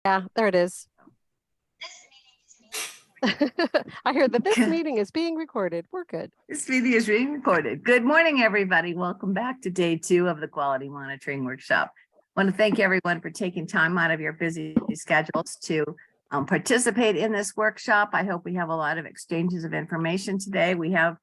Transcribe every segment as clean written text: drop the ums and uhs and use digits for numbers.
Yeah, there it is. I hear that this meeting is being recorded. We're good. This video is being recorded. Good morning, everybody. Welcome back to day 2 of the Quality Monitoring Workshop. I want to thank everyone for taking time out of your busy schedules to participate in this workshop. I hope we have a lot of exchanges of information today. We have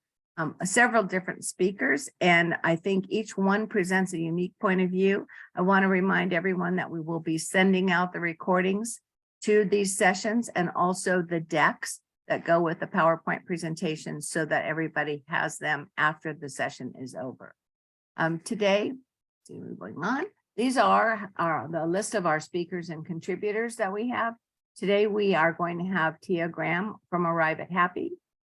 several different speakers, and I think each one presents a unique point of view. I want to remind everyone that we will be sending out the recordings to these sessions and also the decks that go with the PowerPoint presentations so that everybody has them after the session is over. Today, going on, these are the list of our speakers and contributors that we have. Today, we are going to have Tia Graham from Arrive at Happy.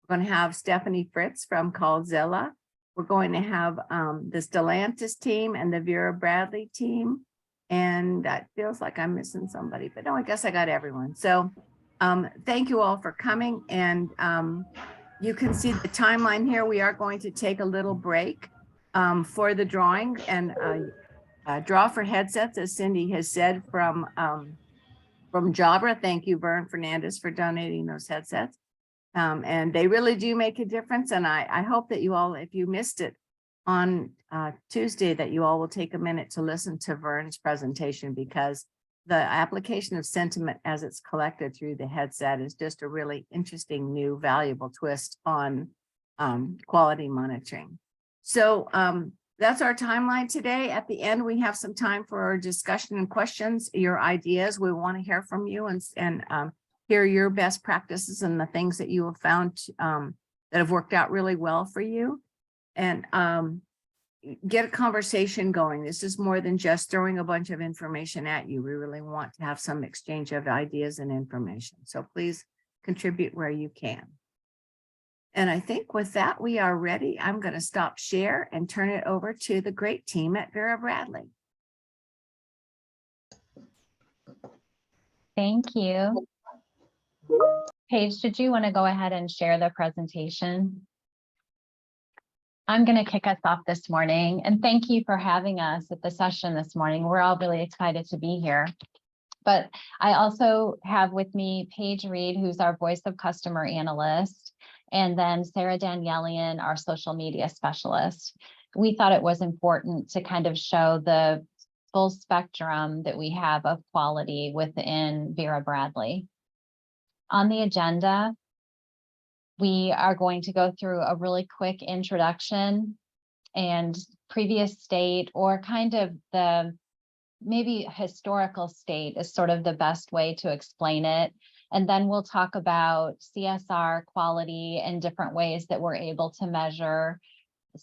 We're going to have Stephanie Fritz from Callzilla. We're going to have the Stellantis team and the Vera Bradley team. And that feels like I'm missing somebody, but no, I guess I got everyone. So thank you all for coming. And you can see the timeline here. We are going to take a little break for the drawing and draw for headsets, as Cindy has said, from Jabra. Thank you, Vern Fernandez, for donating those headsets. And they really do make a difference. And I hope that you all, if you missed it on Tuesday, that you all will take a minute to listen to Vern's presentation, because the application of sentiment as it's collected through the headset is just a really interesting, new, valuable twist on quality monitoring. So that's our timeline today. At the end, we have some time for our discussion and questions, your ideas. We want to hear from you and hear your best practices and the things that you have found that have worked out really well for you. And get a conversation going. This is more than just throwing a bunch of information at you. We really want to have some exchange of ideas and information. So please contribute where you can. And I think with that, we are ready. I'm going to stop share and turn it over to the great team at Vera Bradley. Thank you. Paige, did you want to go ahead and share the presentation? I'm going to kick us off this morning, and thank you for having us at the session this morning. We're all really excited to be here. But I also have with me Paige Reed, who's our Voice of Customer Analyst, and then Sarah Danielian, our social media specialist. We thought it was important to kind of show the full spectrum that we have of quality within Vera Bradley. On the agenda, we are going to go through a really quick introduction and previous state, or kind of the maybe historical state is sort of the best way to explain it. And then we'll talk about CSR quality and different ways that we're able to measure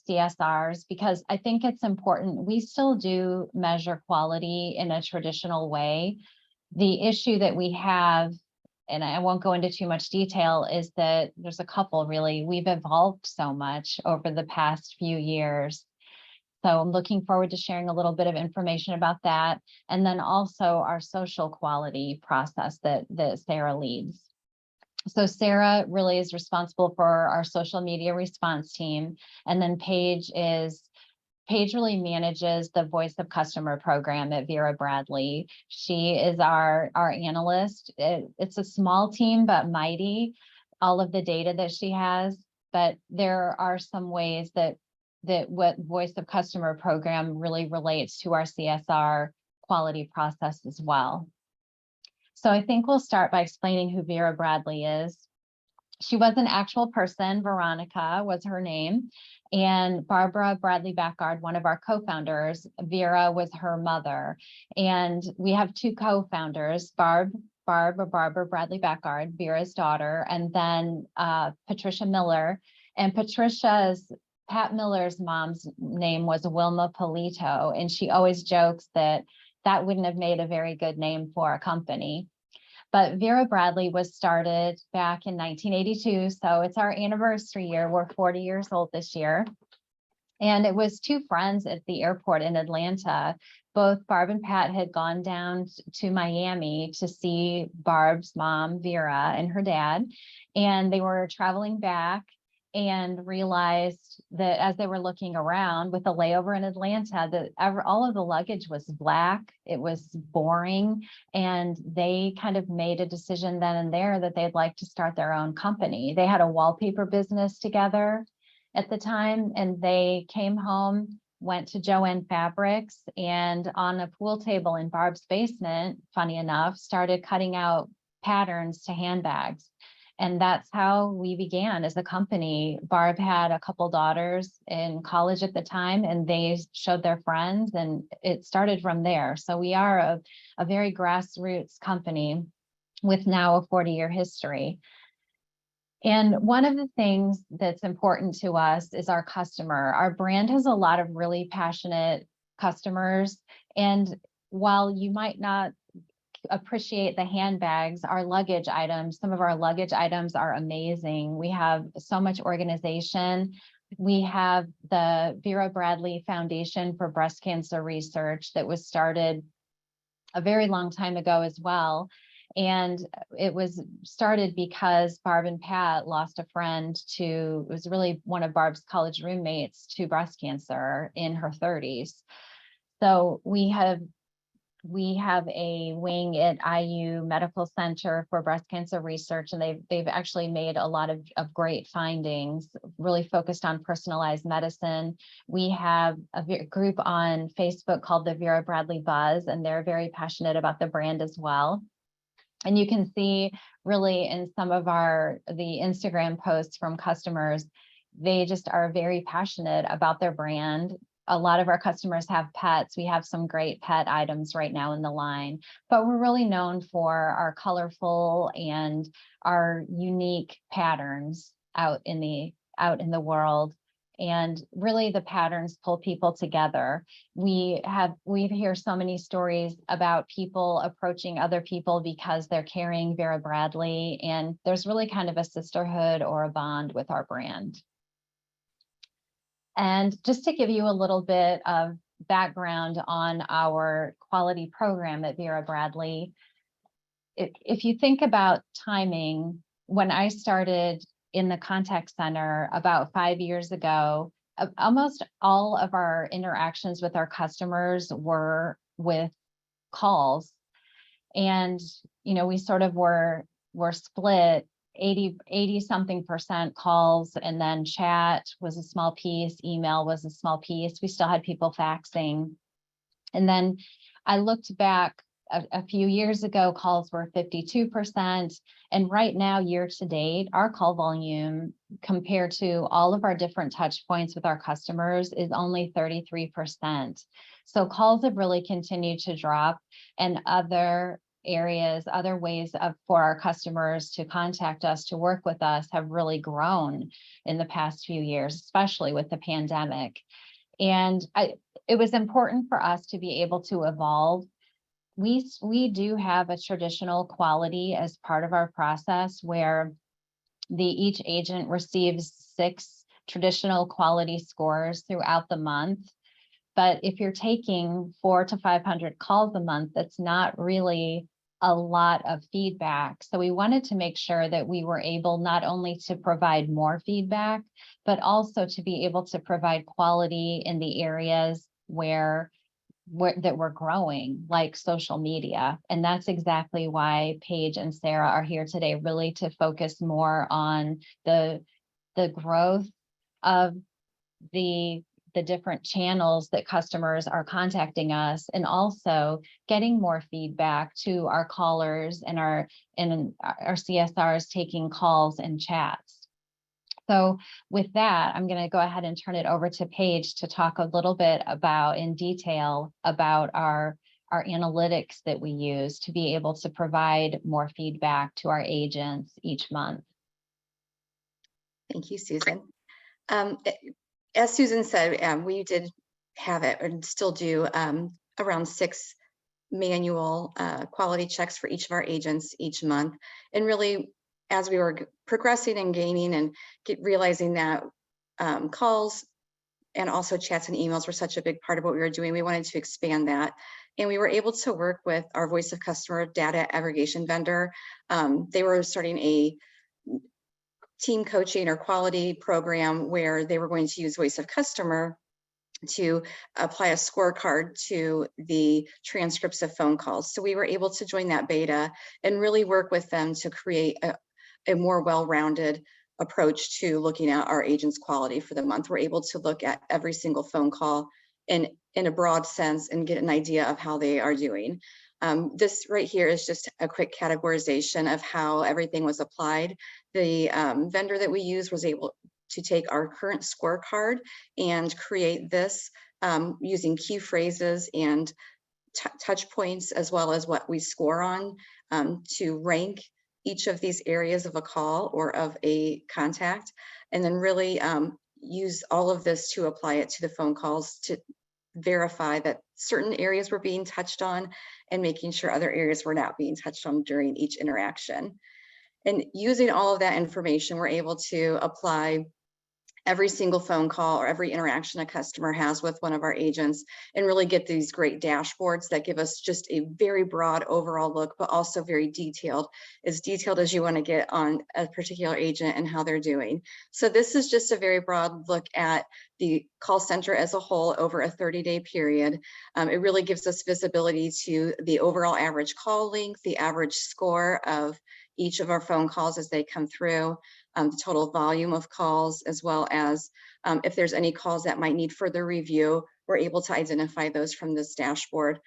CSRs, because I think it's important. We still do measure quality in a traditional way. The issue that we have, and I won't go into too much detail, is that there's a couple really. We've evolved so much over the past few years. So I'm looking forward to sharing a little bit of information about that. And then also our social quality process that Sarah leads. So Sarah really is responsible for our social media response team. And then Paige really manages the Voice of Customer program at Vera Bradley. She is our analyst. It's a small team, but mighty, all of the data that she has. But there are some ways that what Voice of Customer program really relates to our CSR quality process as well. So I think we'll start by explaining who Vera Bradley is. She was an actual person. Veronica was her name. And Barbara Bradley Backgard, one of our co-founders, Vera was her mother. And we have two co-founders, Barbara Bradley Backgard, Vera's daughter, and then Patricia Miller. And Pat Miller's mom's name was Wilma Polito. And she always jokes that wouldn't have made a very good name for a company. But Vera Bradley was started back in 1982, so it's our anniversary year. We're 40 years old this year. And it was two friends at the airport in Atlanta. Both Barb and Pat had gone down to Miami to see Barb's mom, Vera, and her dad. And they were traveling back, and realized that as they were looking around with the layover in Atlanta, that all of the luggage was black, it was boring, and they kind of made a decision then and there that they'd like to start their own company. They had a wallpaper business together at the time, and they came home, went to Joann Fabrics, and on a pool table in Barb's basement, funny enough, started cutting out patterns to handbags. And that's how we began as a company. Barb had a couple daughters in college at the time, and they showed their friends, and it started from there. So we are a very grassroots company with now a 40-year history. And one of the things that's important to us is our customer. Our brand has a lot of really passionate customers. And while you might not appreciate the handbags, our luggage items, some of our luggage items are amazing. We have so much organization. We have the Vera Bradley Foundation for Breast Cancer Research that was started a very long time ago as well. And it was started because Barb and Pat lost a friend it was really one of Barb's college roommates to breast cancer in her 30s. So we have a wing at IU Medical Center for Breast Cancer Research, and they've actually made a lot of great findings, really focused on personalized medicine. We have a group on Facebook called the Vera Bradley Buzz, and they're very passionate about the brand as well. And you can see really in some of the Instagram posts from customers, they just are very passionate about their brand. A lot of our customers have pets. We have some great pet items right now in the line, but we're really known for our colorful and our unique patterns out in the world. And really the patterns pull people together. We hear so many stories about people approaching other people because they're carrying Vera Bradley, and there's really kind of a sisterhood or a bond with our brand. And just to give you a little bit of background on our quality program at Vera Bradley, if you think about timing, when I started in the contact center about 5 years ago, almost all of our interactions with our customers were with calls. And, we sort of were split 80 something percent calls, and then chat was a small piece, email was a small piece. We still had people faxing. And then I looked back a few years ago, calls were 52%. And right now, year to date, our call volume compared to all of our different touch points with our customers is only 33%. So calls have really continued to drop, and other ways for our customers to contact us, to work with us, have really grown in the past few years, especially with the pandemic. And it was important for us to be able to evolve. We do have a traditional quality as part of our process where each agent receives 6 traditional quality scores throughout the month. But if you're taking 400 to 500 calls a month, that's not really a lot of feedback. So we wanted to make sure that we were able not only to provide more feedback, but also to be able to provide quality in the areas that we're growing, like social media. And that's exactly why Paige and Sarah are here today, really to focus more on the growth of the different channels that customers are contacting us, and also getting more feedback to our callers and our CSRs taking calls and chats. So with that, I'm going to go ahead and turn it over to Paige to talk a little bit in detail about our analytics that we use to be able to provide more feedback to our agents each month. Thank you, Susan. As Susan said, we did have it and still do around 6 manual quality checks for each of our agents each month. And really, as we were progressing and gaining and realizing that calls and also chats and emails were such a big part of what we were doing, we wanted to expand that. And we were able to work with our voice of customer data aggregation vendor. They were starting a team coaching or quality program where they were going to use Voice of Customer to apply a scorecard to the transcripts of phone calls. So we were able to join that beta and really work with them to create a more well-rounded approach to looking at our agents' quality for the month. We're able to look at every single phone call in a broad sense and get an idea of how they are doing. This right here is just a quick categorization of how everything was applied. The vendor that we used was able to take our current scorecard and create this using key phrases and touch points, as well as what we score on, to rank each of these areas of a call or of a contact, and then really use all of this to apply it to the phone calls to verify that certain areas were being touched on and making sure other areas were not being touched on during each interaction. And using all of that information, we're able to apply every single phone call or every interaction a customer has with one of our agents and really get these great dashboards that give us just a very broad overall look, but also very detailed as you want to get on a particular agent and how they're doing. So this is just a very broad look at the call center as a whole over a 30-day period. It really gives us visibility to the overall average call length, the average score of each of our phone calls as they come through, the total volume of calls, as well as if there's any calls that might need further review, we're able to identify those from this dashboard.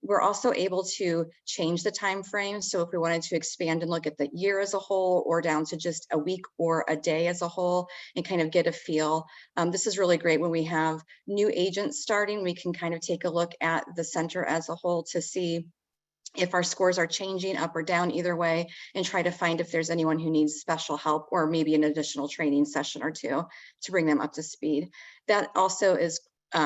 We're also able to change the time frame. So if we wanted to expand and look at the year as a whole or down to just a week or a day as a whole and kind of get a feel. This is really great when we have new agents starting. We can kind of take a look at the center as a whole to see if our scores are changing up or down either way, and try to find if there's anyone who needs special help or maybe an additional training session or two to bring them up to speed. That also is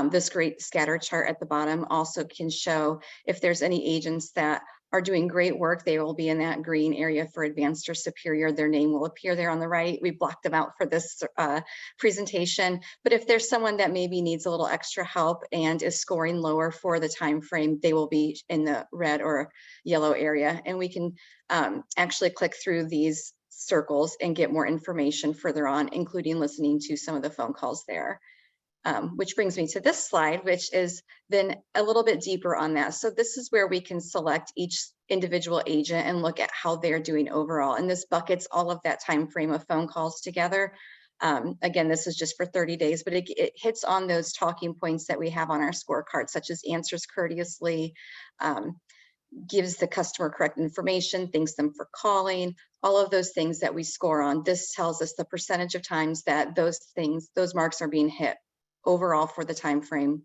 this great scatter chart at the bottom also can show if there's any agents that are doing great work, they will be in that green area for advanced or superior. Their name will appear there on the right. We blocked them out for this presentation. But if there's someone that maybe needs a little extra help and is scoring lower for the time frame, they will be in the red or yellow area. And we can actually click through these circles and get more information further on, including listening to some of the phone calls there. Which brings me to this slide, which is then a little bit deeper on that. So this is where we can select each individual agent and look at how they're doing overall. And this buckets all of that time frame of phone calls together. Again, this is just for 30 days, but it hits on those talking points that we have on our scorecard, such as answers courteously, gives the customer correct information, thanks them for calling, all of those things that we score on. This tells us the percentage of times that those marks are being hit overall for the time frame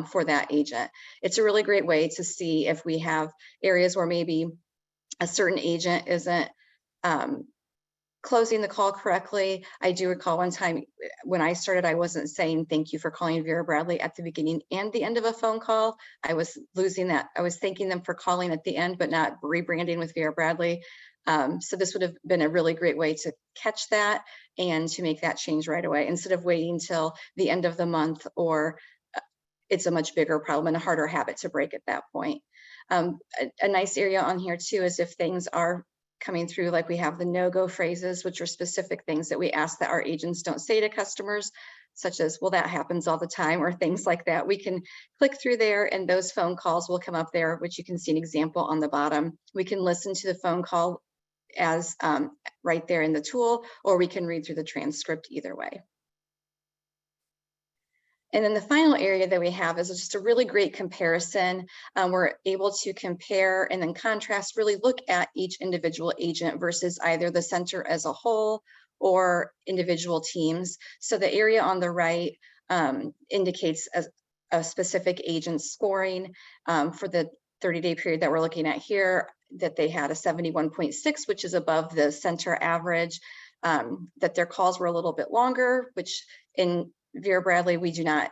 for that agent. It's a really great way to see if we have areas where maybe a certain agent isn't closing the call correctly. I do recall one time when I started, I wasn't saying thank you for calling Vera Bradley at the beginning and the end of a phone call. I was losing that. I was thanking them for calling at the end, but not rebranding with Vera Bradley. So this would have been a really great way to catch that and to make that change right away instead of waiting till the end of the month, or it's a much bigger problem and a harder habit to break at that point. A nice area on here too is if things are coming through, like we have the no-go phrases, which are specific things that we ask that our agents don't say to customers, such as, well, that happens all the time, or things like that. We can click through there and those phone calls will come up there, which you can see an example on the bottom. We can listen to the phone call as right there in the tool, or we can read through the transcript either way. And then the final area that we have is just a really great comparison. We're able to compare and then contrast, really look at each individual agent versus either the center as a whole or individual teams. So the area on the right indicates a specific agent scoring for the 30-day period that we're looking at here, that they had a 71.6, which is above the center average, that their calls were a little bit longer, which in Vera Bradley, we do not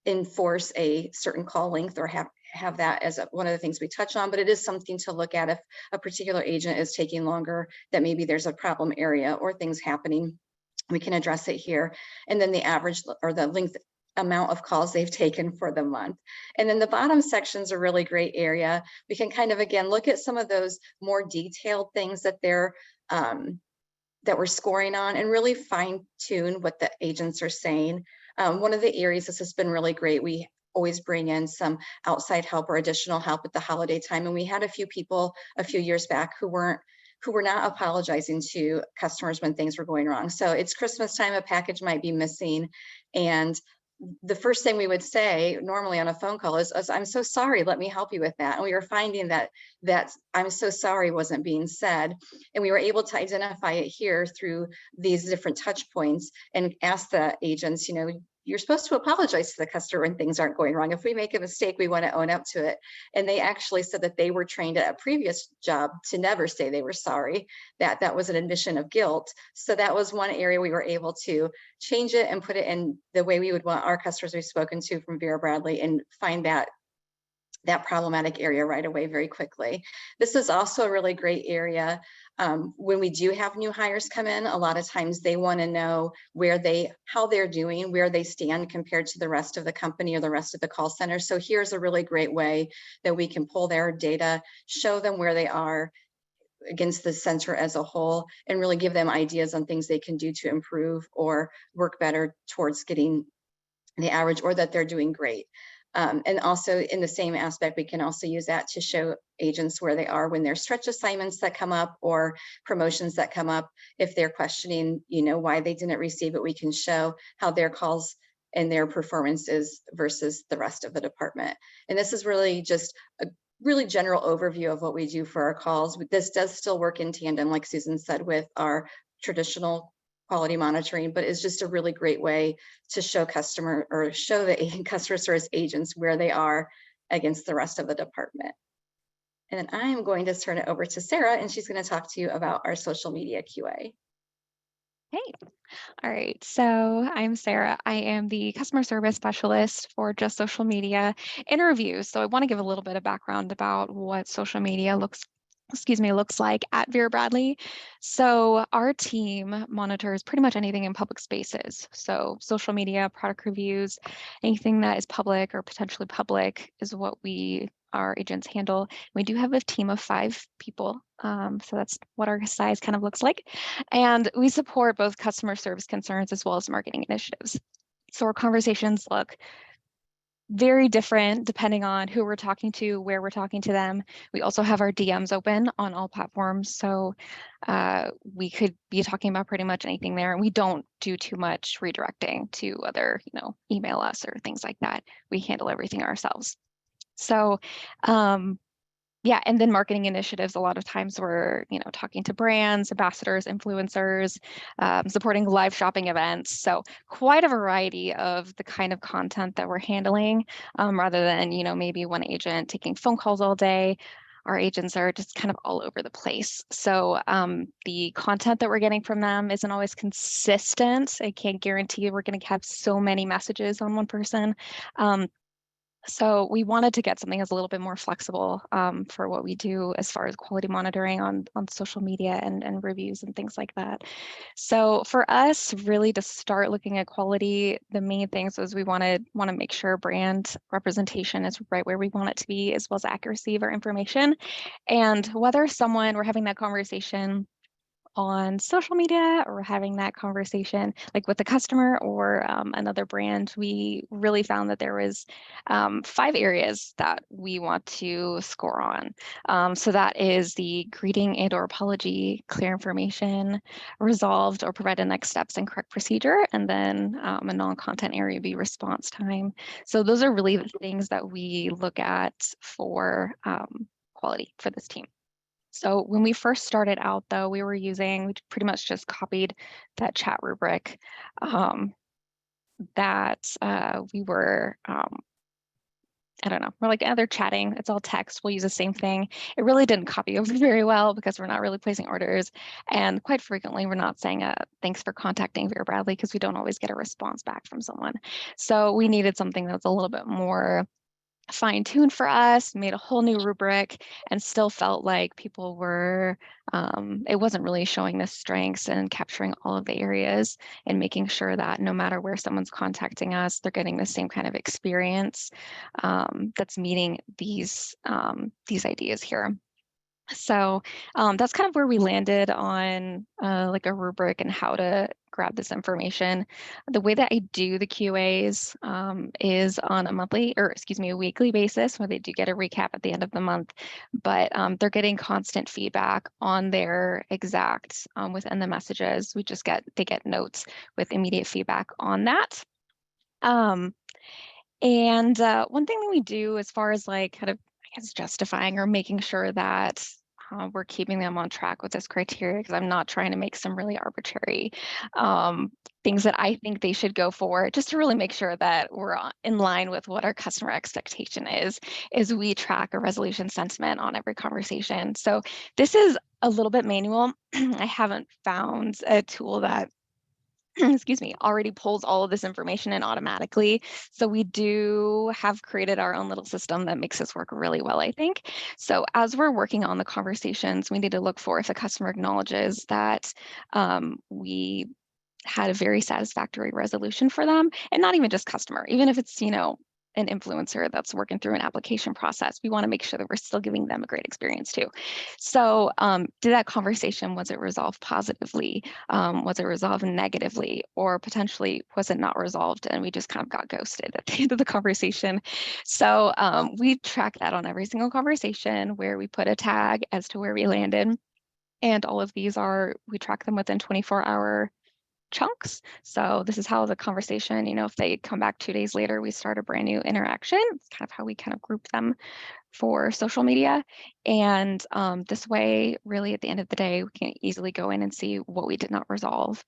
enforce a certain call length or have that as one of the things we touch on, but it is something to look at if a particular agent is taking longer, that maybe there's a problem area or things happening, we can address it here. And then the average or the length amount of calls they've taken for the month. And then the bottom section's a really great area. We can kind of, again, look at some of those more detailed things that they're that we're scoring on and really fine tune what the agents are saying. One of the areas this has been really great, we always bring in some outside help or additional help at the holiday time. And we had a few people a few years back who were not apologizing to customers when things were going wrong. So it's Christmas time, a package might be missing. And the first thing we would say normally on a phone call is, I'm so sorry, let me help you with that. And we were finding that I'm so sorry wasn't being said. And we were able to identify it here through these different touch points and ask the agents, you know, you're supposed to apologize to the customer when things aren't going wrong. If we make a mistake, we want to own up to it. And they actually said that they were trained at a previous job to never say they were sorry, that was an admission of guilt. So that was one area we were able to change it and put it in the way we would want our customers we've spoken to from Vera Bradley and find that problematic area right away very quickly. This is also a really great area. When we do have new hires come in, a lot of times they want to know how they're doing, where they stand compared to the rest of the company or the rest of the call center. So here's a really great way that we can pull their data, show them where they are against the center as a whole, and really give them ideas on things they can do to improve or work better towards getting the average, or that they're doing great. And also in the same aspect, we can also use that to show agents where they are when there's stretch assignments that come up or promotions that come up. If they're questioning, you know, why they didn't receive it, we can show how their calls and their performance is versus the rest of the department. And this is really just a really general overview of what we do for our calls. This does still work in tandem, like Susan said, with our traditional quality monitoring, but it's just a really great way to show the customer service agents where they are against the rest of the department. And then I'm going to turn it over to Sarah, and she's going to talk to you about our social media QA. Hey, all right. So I'm Sarah. I am the customer service specialist for Just Social Media and Reviews. So I want to give a little bit of background about what social media looks like at Vera Bradley. So our team monitors pretty much anything in public spaces. So social media, product reviews, anything that is public or potentially public is what our agents handle. We do have a team of 5 people. So that's what our size kind of looks like. And we support both customer service concerns as well as marketing initiatives. So our conversations look very different depending on who we're talking to, where we're talking to them. We also have our DMs open on all platforms. So we could be talking about pretty much anything there. And we don't do too much redirecting to other, email us or things like that. We handle everything ourselves. So yeah, and then marketing initiatives, a lot of times we're, talking to brands, ambassadors, influencers, supporting live shopping events. So quite a variety of the kind of content that we're handling, rather than, maybe one agent taking phone calls all day. Our agents are just kind of all over the place. So the content that we're getting from them isn't always consistent. I can't guarantee we're going to have so many messages on one person. So we wanted to get something that's a little bit more flexible for what we do as far as quality monitoring on social media and reviews and things like that. So for us, really to start looking at quality, the main things was we want to make sure brand representation is right where we want it to be, as well as accuracy of our information. And whether we're having that conversation on social media or having that conversation like with the customer or another brand, we really found that there was 5 areas that we want to score on. So that is the greeting and or apology, clear information, resolved or provided next steps and correct procedure, and then a non-content area would be response time. So those are really the things that we look at for quality for this team. So when we first started out, though, we pretty much just copied that chat rubric that we were, I don't know, we're like, they're chatting, it's all text, we'll use the same thing. It really didn't copy over very well because we're not really placing orders. And quite frequently, we're not saying thanks for contacting Vera Bradley because we don't always get a response back from someone. So we needed something that's a little bit more fine-tuned for us, made a whole new rubric, and still felt like people were, it wasn't really showing the strengths and capturing all of the areas and making sure that no matter where someone's contacting us, they're getting the same kind of experience that's meeting these ideas here. So that's kind of where we landed on like a rubric and how to grab this information. The way that I do the QAs is on a weekly basis, where they do get a recap at the end of the month, but they're getting constant feedback on their exact within the messages. They get notes with immediate feedback on that. And one thing that we do as far as like kind of, I guess, justifying or making sure that we're keeping them on track with this criteria, because I'm not trying to make some really arbitrary things that I think they should go for, just to really make sure that we're in line with what our customer expectation is we track a resolution sentiment on every conversation. So this is a little bit manual. I haven't found a tool that excuse me, already pulls all of this information in automatically. So we do have created our own little system that makes this work really well, I think. So as we're working on the conversations, we need to look for if the customer acknowledges that we had a very satisfactory resolution for them, and not even just customer, even if it's, an influencer that's working through an application process, we want to make sure that we're still giving them a great experience too. So did that conversation, was it resolved positively? Was it resolved negatively? Or potentially was it not resolved and we just kind of got ghosted at the end of the conversation? So we track that on every single conversation, where we put a tag as to where we landed. And all of these we track them within 24-hour chunks. So this is how the conversation, if they come back 2 days later, we start a brand new interaction. It's kind of how we kind of group them for social media. And this way, really at the end of the day, we can easily go in and see what we did not resolve,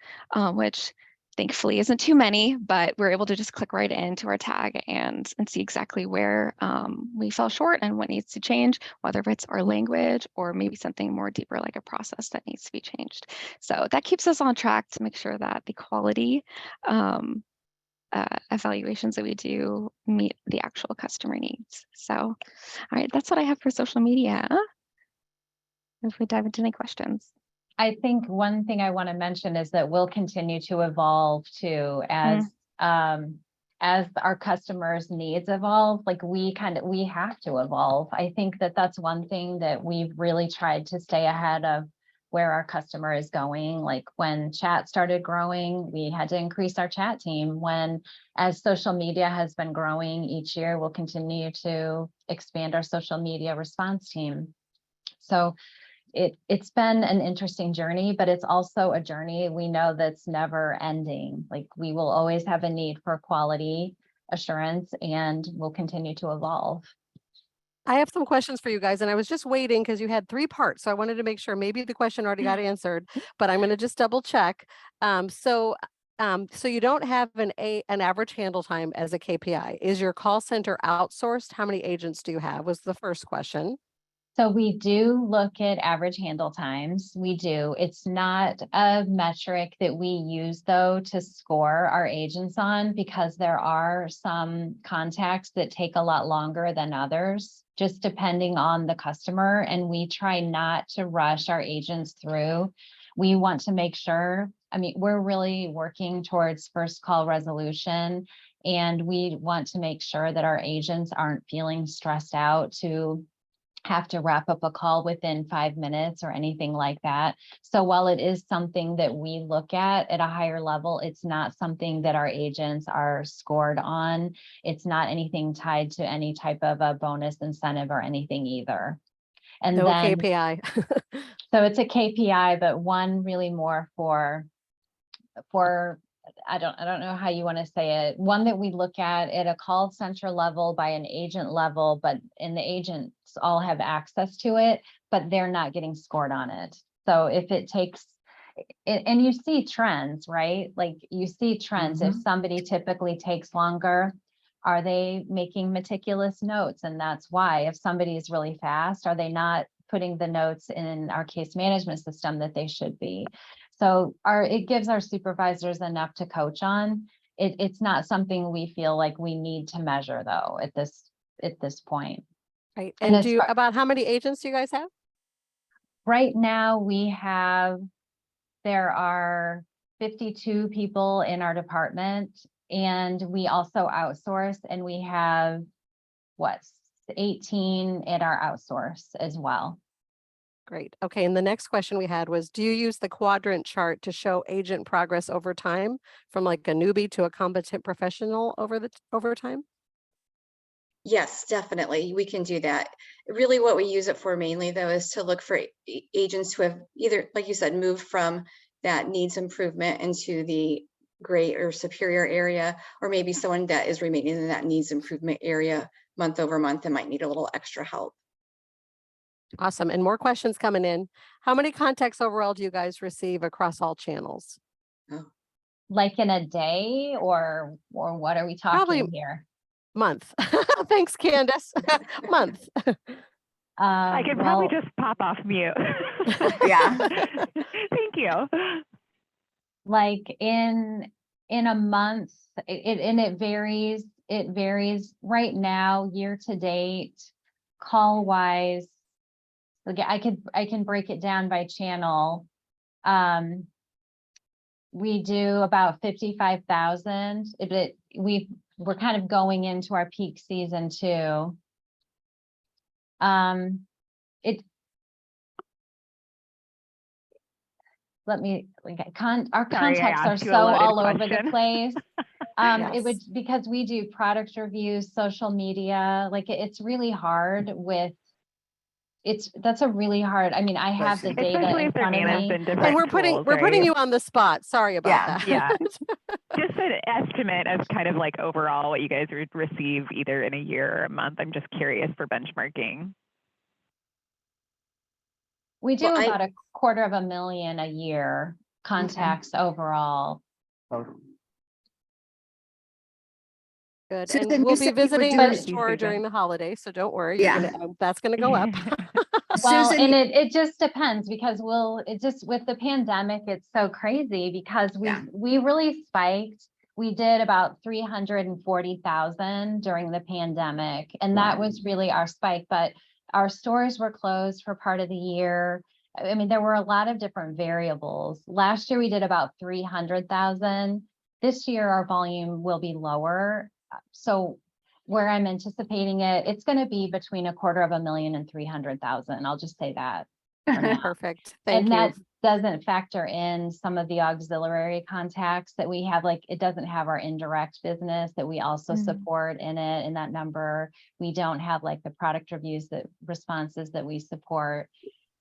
which thankfully isn't too many, but we're able to just click right into our tag and see exactly where we fell short and what needs to change, whether it's our language or maybe something more deeper like a process that needs to be changed. So that keeps us on track to make sure that the quality evaluations that we do meet the actual customer needs. So, all right, that's what I have for social media. If we dive into any questions. I think one thing I want to mention is that we'll continue to evolve too as our customers' needs evolve. Like we have to evolve. I think that that's one thing that we've really tried to stay ahead of where our customer is going. Like when chat started growing, we had to increase our chat team. As social media has been growing each year, we'll continue to expand our social media response team. So it's been an interesting journey, but it's also a journey we know that's never ending. Like we will always have a need for quality assurance, and we'll continue to evolve. I have some questions for you guys, and I was just waiting because you had 3 parts. So I wanted to make sure maybe the question already got answered, but I'm going to just double check. So you don't have an average handle time as a KPI. Is your call center outsourced? How many agents do you have? Was the first question. So we do look at average handle times. We do. It's not a metric that we use though to score our agents on, because there are some contacts that take a lot longer than others, just depending on the customer. And we try not to rush our agents through. We want to make sure, we're really working towards first call resolution, and we want to make sure that our agents aren't feeling stressed out to have to wrap up a call within 5 minutes or anything like that. So while it is something that we look at a higher level, it's not something that our agents are scored on. It's not anything tied to any type of a bonus incentive or anything either. And No then KPI. so it's a KPI, but one really more for I don't know how you want to say it. One that we look at a call center level by an agent level, and the agents all have access to it, but they're not getting scored on it. So if it takes, and you see trends, right? Like you see trends. If somebody typically takes longer, are they making meticulous notes? And that's why. If somebody is really fast, are they not putting the notes in our case management system that they should be? So it gives our supervisors enough to coach on. It's not something we feel like we need to measure though at this point. Right. And And about how many agents do you guys have? Right now there are 52 people in our department, and we also outsource, and we have 18 at our outsource as well. Great. Okay, and the next question we had was, do you use the quadrant chart to show agent progress over time from like a newbie to a competent professional over time? Yes, definitely. We can do that. Really what we use it for mainly though is to look for agents who have either, like you said, moved from that needs improvement into the great or superior area, or maybe someone that is remaining in that needs improvement area month over month and might need a little extra help. Awesome. And more questions coming in. How many contacts overall do you guys receive across all channels? Like in a day or what are we Probably- talking here? Month. Thanks, Candace. Month. I could probably Well, just pop off mute. Yeah. Thank you. like in a month, it varies. It varies right now, year to date, call wise. Like I can break it down by channel. We do about 55,000. We're kind of going into our peak season too. Let me, our Sorry, I contacts are asked you a so loaded all over the question. place. It would, Yes. because we do product reviews, social media, like it's really hard with, that's a really hard, I mean, I have the data Especially in if they're front of managed me. in different And we're putting tools, you on the spot. Sorry about Yeah, that. yeah. Just an estimate of kind of like overall what you guys would receive either in a year or a month. I'm just curious for benchmarking. We do Well, about $250,000 a year contacts overall. Good. Susan, And you we'll said be you would visiting do- the store during the holiday, so don't worry. Yeah. That's gonna go up. Well, Susan, and it just depends because with the pandemic, it's so crazy because Yeah. we really spiked. We did about 340,000 during the pandemic, and that Wow. was really our spike, but our stores were closed for part of the year. I mean, there were a lot of different variables. Last year, we did about 300,000. This year, our volume will be lower. So where I'm anticipating it, it's going to be between $250,000 and 300,000. I'll just say that. for now. Perfect. Thank And you. that doesn't factor in some of the auxiliary contacts that we have, like it doesn't have our indirect business that we also Mhm. support in it, in that number. We don't have like the product reviews responses that we support.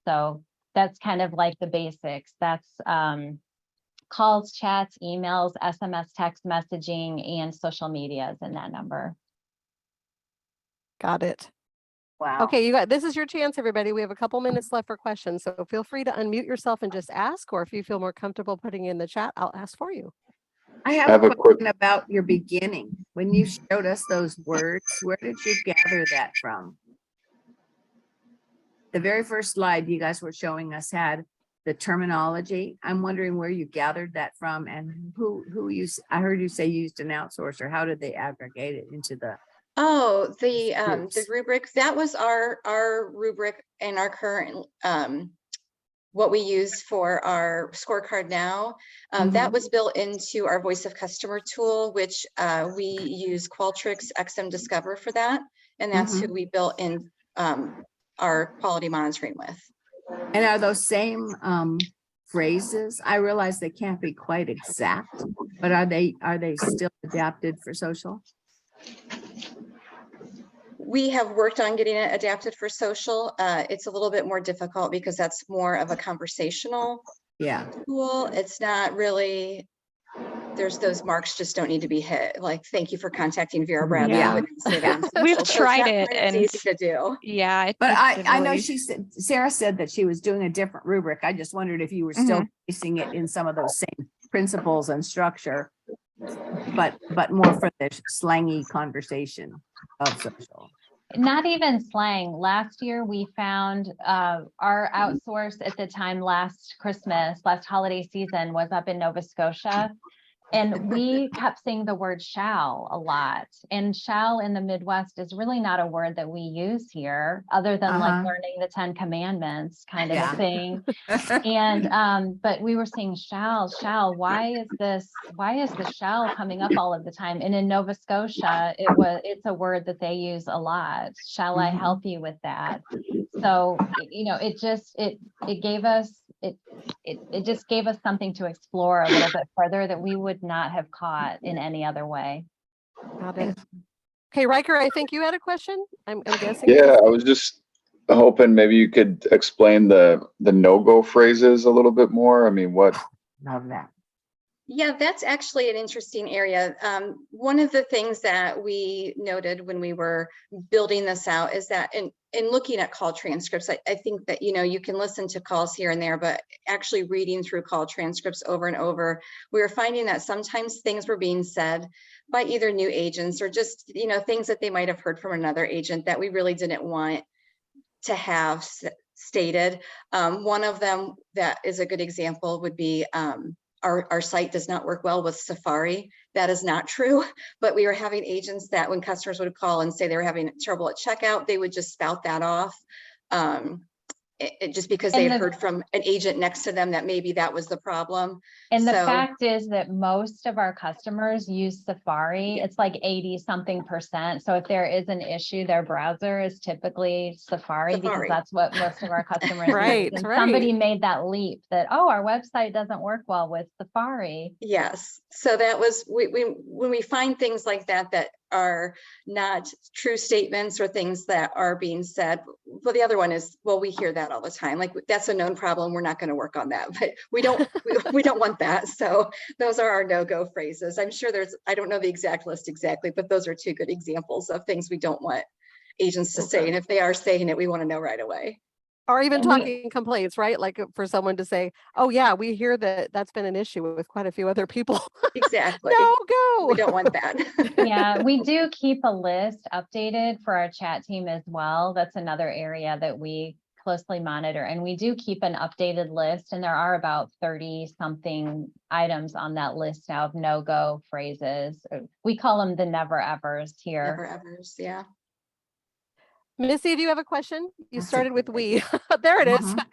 So that's kind of like the basics. That's calls, chats, emails, SMS, text messaging, and social medias in that number. Got it. Wow. Okay, this is your chance, everybody. We have a couple minutes left for questions, so feel free to unmute yourself and just ask, or if you feel more comfortable putting in the chat, I'll ask for you. I have a question about your beginning. When you showed us those words, where did you gather that from? The very first slide you guys were showing us had the terminology. I'm wondering where you gathered that from and I heard you say you used an outsourcer. How did they aggregate it into the? Oh, the Groups. rubric, that was our rubric and our current, what we use for our scorecard now. That was built into our voice of customer tool, which we use Qualtrics XM Discover for that. And that's who we built in our quality monitoring with. And are those same phrases? I realize they can't be quite exact, but are they still adapted for social? We have worked on getting it adapted for social. It's a little bit more difficult because that's more of a conversational Yeah. tool. It's not really, there's those marks just don't need to be hit. Like, thank you for contacting Vera Bradley. Yeah. I would say that on We've social. So it's tried not it quite as and easy to do. yeah, But it I didn't know really- Sarah said that she was doing a different rubric. I just wondered if you were still basing it in some of those same principles and structure, but more for the slangy conversation of social. Not even slang. Last year, we found our outsource at the time last holiday season was up in Nova Scotia. And we kept saying the word shall a lot. And shall in the Midwest is really not a word that we use here, other than like Uh-huh. learning the 10 Commandments kind of Yeah. a thing. And but we were saying shall, why is the shall coming up all of the time? And in Nova Scotia, it's a word that they use a lot. Shall I Mhm. help you with that? So, it gave us, it just gave us something to explore a little bit further that we would not have caught in any other way. Got it. Okay, Riker, I think you had a question. I'm guessing. it Yeah, was- I was just hoping maybe you could explain the no-go phrases a little bit more. I mean, what? Love that. Yeah, that's actually an interesting area. One of the things that we noted when we were building this out is that in looking at call transcripts, I think that, you can listen to calls here and there, but actually reading through call transcripts over and over, we were finding that sometimes things were being said by either new agents or just, things that they might have heard from another agent that we really didn't want to have stated. One of them that is a good example would be, our site does not work well with Safari. That is not true, but we were having agents that when customers would call and say they were having trouble at checkout, they would just spout that off. Just because they And had heard from an agent next to them that maybe that was the problem. And the So- fact is that most of our customers use Safari. It's like 80-something%. So if there is an issue, their browser is typically Safari because Safari. that's what most of our customers Right, use. And right. somebody made that leap that, oh, our website doesn't work well with Safari. Yes, so that was, when we find things like that, that are not true statements or things that are being said. Well, the other one is, well, we hear that all the time. Like, that's a known problem. We're not going to work on that, but we don't want that. So those are our no-go phrases. I'm sure I don't know the exact list exactly, but those are two good examples of things we don't want agents to say. And if they are saying it, we want to know right away. Or even And we- talking complaints, right? Like for someone to say, oh yeah, we hear that that's been an issue with quite a few other people. Exactly. No, go. We don't want that. Yeah, we do keep a list updated for our chat team as well. That's another area that we closely monitor. And we do keep an updated list, and there are about 30-something items on that list now of no-go phrases. We call them the never evers here. Never evers, yeah. Missy, do you have a question? You That's a started with great we. There it is. Mhm.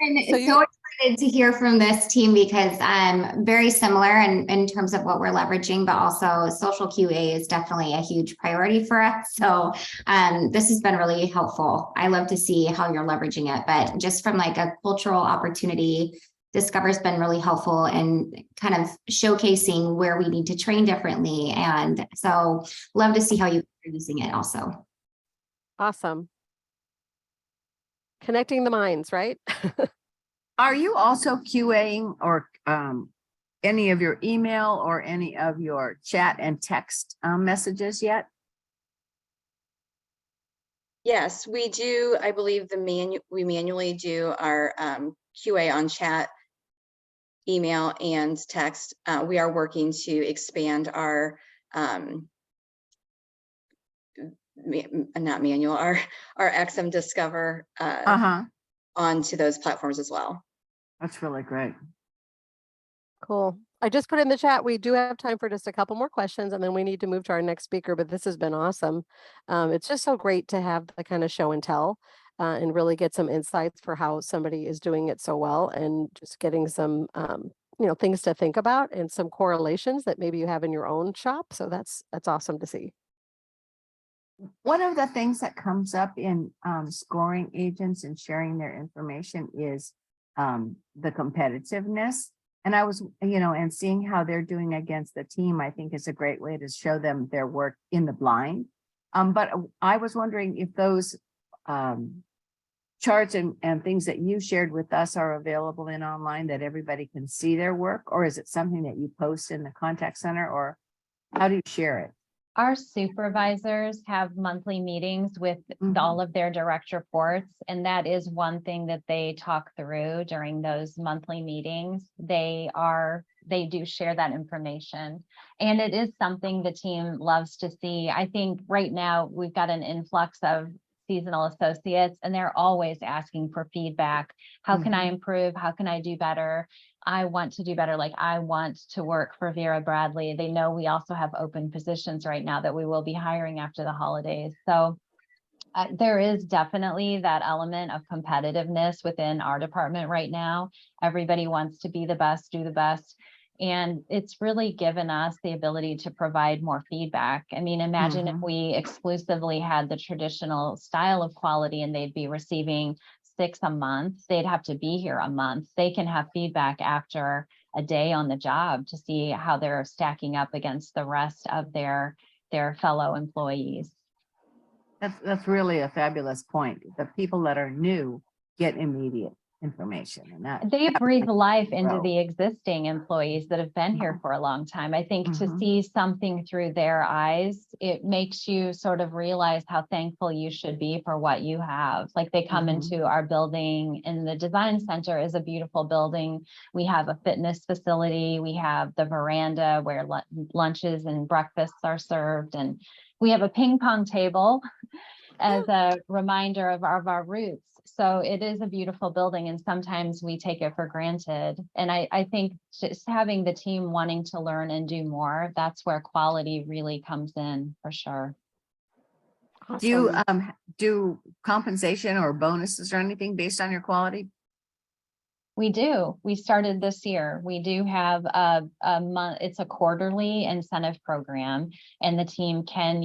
And So so excited to hear from this team because very similar in terms of what we're leveraging, but also social QA is definitely a huge priority for us. So this has been really helpful. I love to see how you're leveraging it, but just from like a cultural opportunity, Discover's been really helpful in kind of showcasing where we need to train differently. And so love to see how you're using it also. Awesome. Connecting the minds, right? Are you also QAing or any of your email or any of your chat and text messages yet? Yes, we do. I believe we manually do our QA on chat, email, and text. We are working to expand our not manual, our XM Discover onto those platforms as well. That's really great. Cool. I just put in the chat, we do have time for just a couple more questions and then we need to move to our next speaker, but this has been awesome. It's just so great to have the kind of show and tell and really get some insights for how somebody is doing it so well and just getting some, things to think about and some correlations that maybe you have in your own shop. So that's awesome to see. One of the things that comes up in scoring agents and sharing their information is the competitiveness. And I was, and seeing how they're doing against the team, I think is a great way to show them their work in the blind. But I was wondering if those charts and things that you shared with us are available in online that everybody can see their work, or is it something that you post in the contact center, or how do you share it? Our supervisors have monthly meetings with all of their direct reports, and that is one thing that they talk through during those monthly meetings. They do share that information, and it is something the team loves to see. I think right now we've got an influx of seasonal associates, and they're always asking for feedback. How can I improve? How can I do better? I want to do better. Like, I want to work for Vera Bradley. They know we also have open positions right now that we will be hiring after the holidays. So there is definitely that element of competitiveness within our department right now. Everybody wants to be the best, do the best. And it's really given us the ability to provide more feedback. I mean, imagine if we exclusively had the traditional style of quality and they'd be receiving 6 a month, they'd have to be here a month. They can have feedback after a day on the job to see how they're stacking up against the rest of their fellow employees. That's really a fabulous point. The people that are new get immediate information, and that They breathe life into grow. the existing employees that have been here for a long time. I think to see something through their eyes, it makes you sort of realize how thankful you should be for what you have. Like, they come into our building, and the design center is a beautiful building. We have a fitness facility. We have the veranda where lunches and breakfasts are served. And we have a ping pong table as a reminder of our roots. So it is a beautiful building, and sometimes we take it for granted. And I think just having the team wanting to learn and do more, that's where quality really comes in for sure. Do you do compensation or bonuses or anything based on your quality? We do. We started this year. We do have a month. It's a quarterly incentive program, and the team can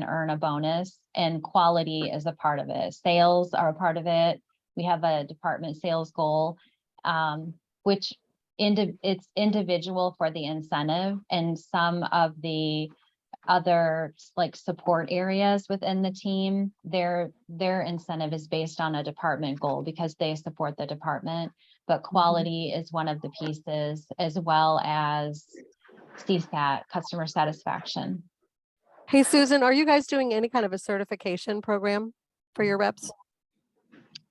earn a bonus, and quality is a part of it. Sales are a part of it. We have a department sales goal, which it's individual for the incentive, and some of the other like support areas within the team, their incentive is based on a department goal because they support the department, but quality is one of the pieces, as well as CSAT, customer satisfaction. Hey, Susan, are you guys doing any kind of a certification program for your reps?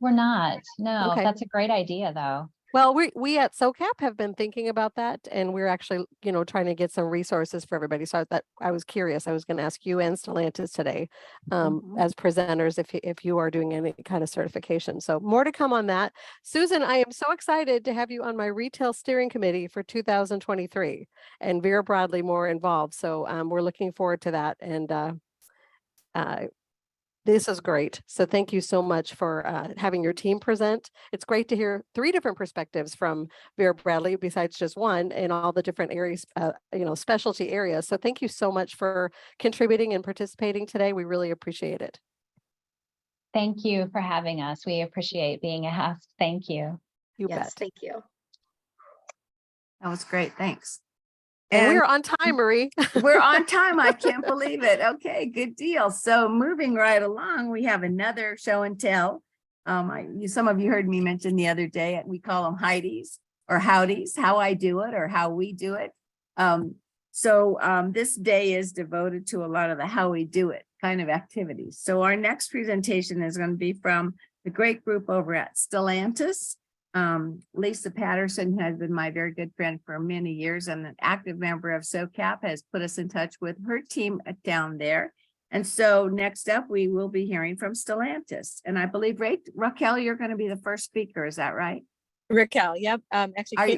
We're not. No, Okay. that's a great idea though. Well, we at SOCAP have been thinking about that, and we're actually, trying to get some resources for everybody. So I was curious. I was going to ask you and Stellantis today, as presenters, if you are doing any kind of certification. So more to come on that. Susan, I am so excited to have you on my retail steering committee for 2023, and Vera Bradley more involved. So we're looking forward to that, and this is great. So thank you so much for having your team present. It's great to hear 3 different perspectives from Vera Bradley besides just one in all the different areas, specialty areas. So thank you so much for contributing and participating today. We really appreciate it. Thank you for having us. We appreciate being asked. Thank you. You Yes, bet. thank you. That was great. Thanks. And we're on time, Marie. We're on time. I can't believe it. Okay, good deal. So moving right along, we have another show and tell. Some of you heard me mention the other day, we call them Heidi's or Howdy's, how I do it or how we do it. This day is devoted to a lot of the how we do it kind of activities. So our next presentation is going to be from the great group over at Stellantis. Lisa Patterson has been my very good friend for many years, and an active member of SOCAP has put us in touch with her team down there. And so next up, we will be hearing from Stellantis. And I believe, Raquel, you're going to be the first speaker. Is that right? Raquel, yep. Actually,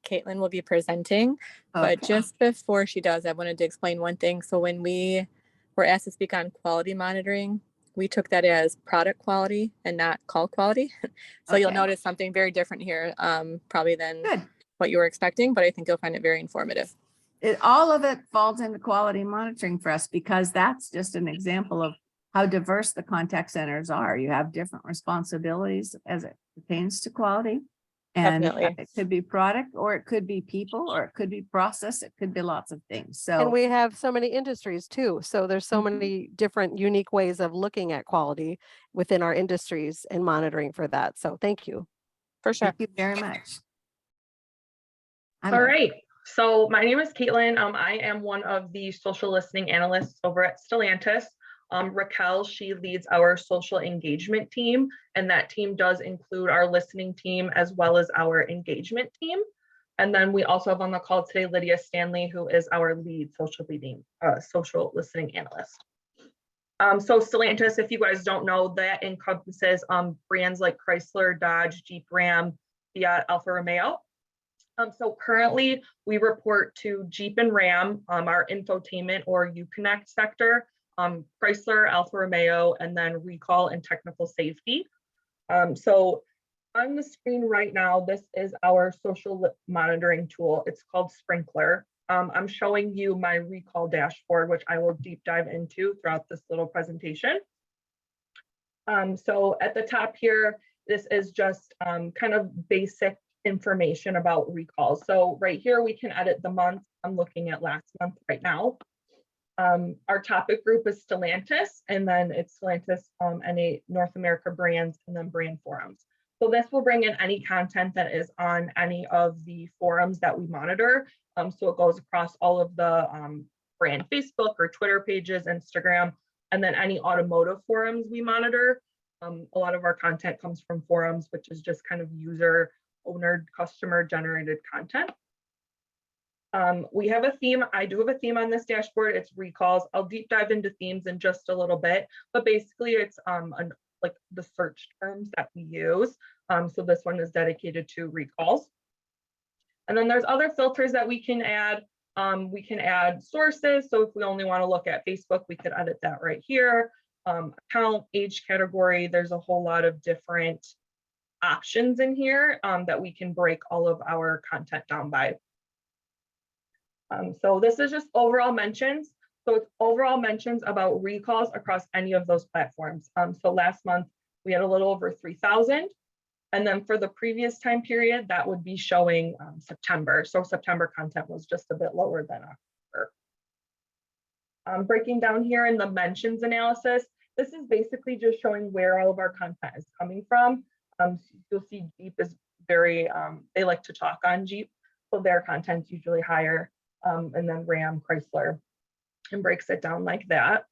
Caitlin will be presenting, but just before she does, I wanted to explain one thing. So when we were asked to speak on quality monitoring, we took that as product quality and not call quality. So you'll notice something very different here, probably than what you were expecting, but I think you'll find it very informative. All of it falls into quality monitoring for us, because that's just an example of how diverse the contact centers are. You have different responsibilities as it pertains to quality. And it could be product, or it could be people, or it could be process. It could be lots of things. So, and we have so many industries too. So there's so many different unique ways of looking at quality within our industries and monitoring for that. So thank you. For sure. Thank you very much. All right. So my name is Caitlin. I am one of the social listening analysts over at Stellantis. Raquel, she leads our social engagement team, and that team does include our listening team as well as our engagement team. And then we also have on the call today Lydia Stanley, who is our lead social listening analyst. So Stellantis, if you guys don't know, that encompasses brands like Chrysler, Dodge, Jeep, Ram, Fiat, Alfa Romeo. So currently we report to Jeep and Ram, our infotainment or Uconnect sector, Chrysler, Alfa Romeo, and then recall and technical safety. So on the screen right now, this is our social monitoring tool. It's called Sprinklr. I'm showing you my recall dashboard, which I will deep dive into throughout this little presentation. So at the top here, this is just kind of basic information about recalls. So right here, we can edit the month. I'm looking at last month right now. Our topic group is Stellantis, and then it's Stellantis, any North America brands, and then brand forums. So this will bring in any content that is on any of the forums that we monitor. So it goes across all of the brand Facebook or Twitter pages, Instagram, and then any automotive forums we monitor. A lot of our content comes from forums, which is just kind of user owner customer generated content. We have a theme. I do have a theme on this dashboard. It's recalls. I'll deep dive into themes in just a little bit, but basically it's like the search terms that we use. So this one is dedicated to recalls. And then there's other filters that we can add. We can add sources. So if we only want to look at Facebook, we could edit that right here. Account, age category, there's a whole lot of different options in here that we can break all of our content down by. So this is just overall mentions. So it's overall mentions about recalls across any of those platforms. So last month we had a little over 3,000. And then for the previous time period, that would be showing September. So September content was just a bit lower than October. Breaking down here in the mentions analysis, this is basically just showing where all of our content is coming from. You'll see Jeep is very, they like to talk on Jeep, so their content's usually higher. And then Ram, Chrysler, and breaks it down like that.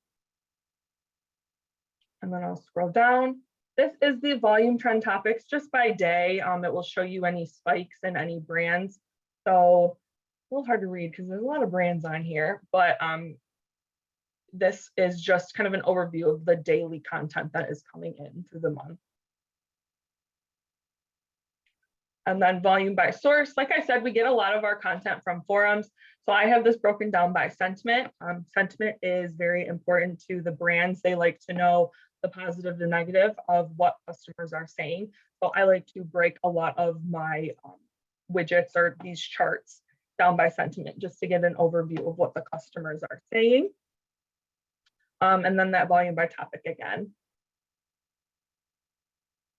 And then I'll scroll down. This is the volume trend topics just by day. It will show you any spikes and any brands. So a little hard to read because there's a lot of brands on here, but this is just kind of an overview of the daily content that is coming in through the month. And then volume by source. Like I said, we get a lot of our content from forums. So I have this broken down by sentiment. Sentiment is very important to the brands. They like to know the positive, the negative of what customers are saying. So I like to break a lot of my widgets or these charts down by sentiment just to get an overview of what the customers are saying. And then that volume by topic again.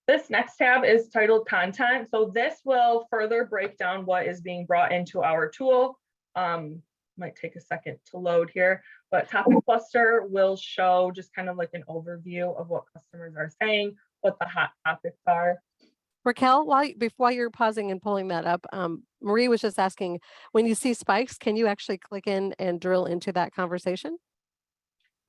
This next tab is titled content. So this will further break down what is being brought into our tool. Might take a second to load here, but topic cluster will show just kind of like an overview of what customers are saying, what the hot topics are. Raquel, while you're pausing and pulling that up, Marie was just asking, when you see spikes, can you actually click in and drill into that conversation?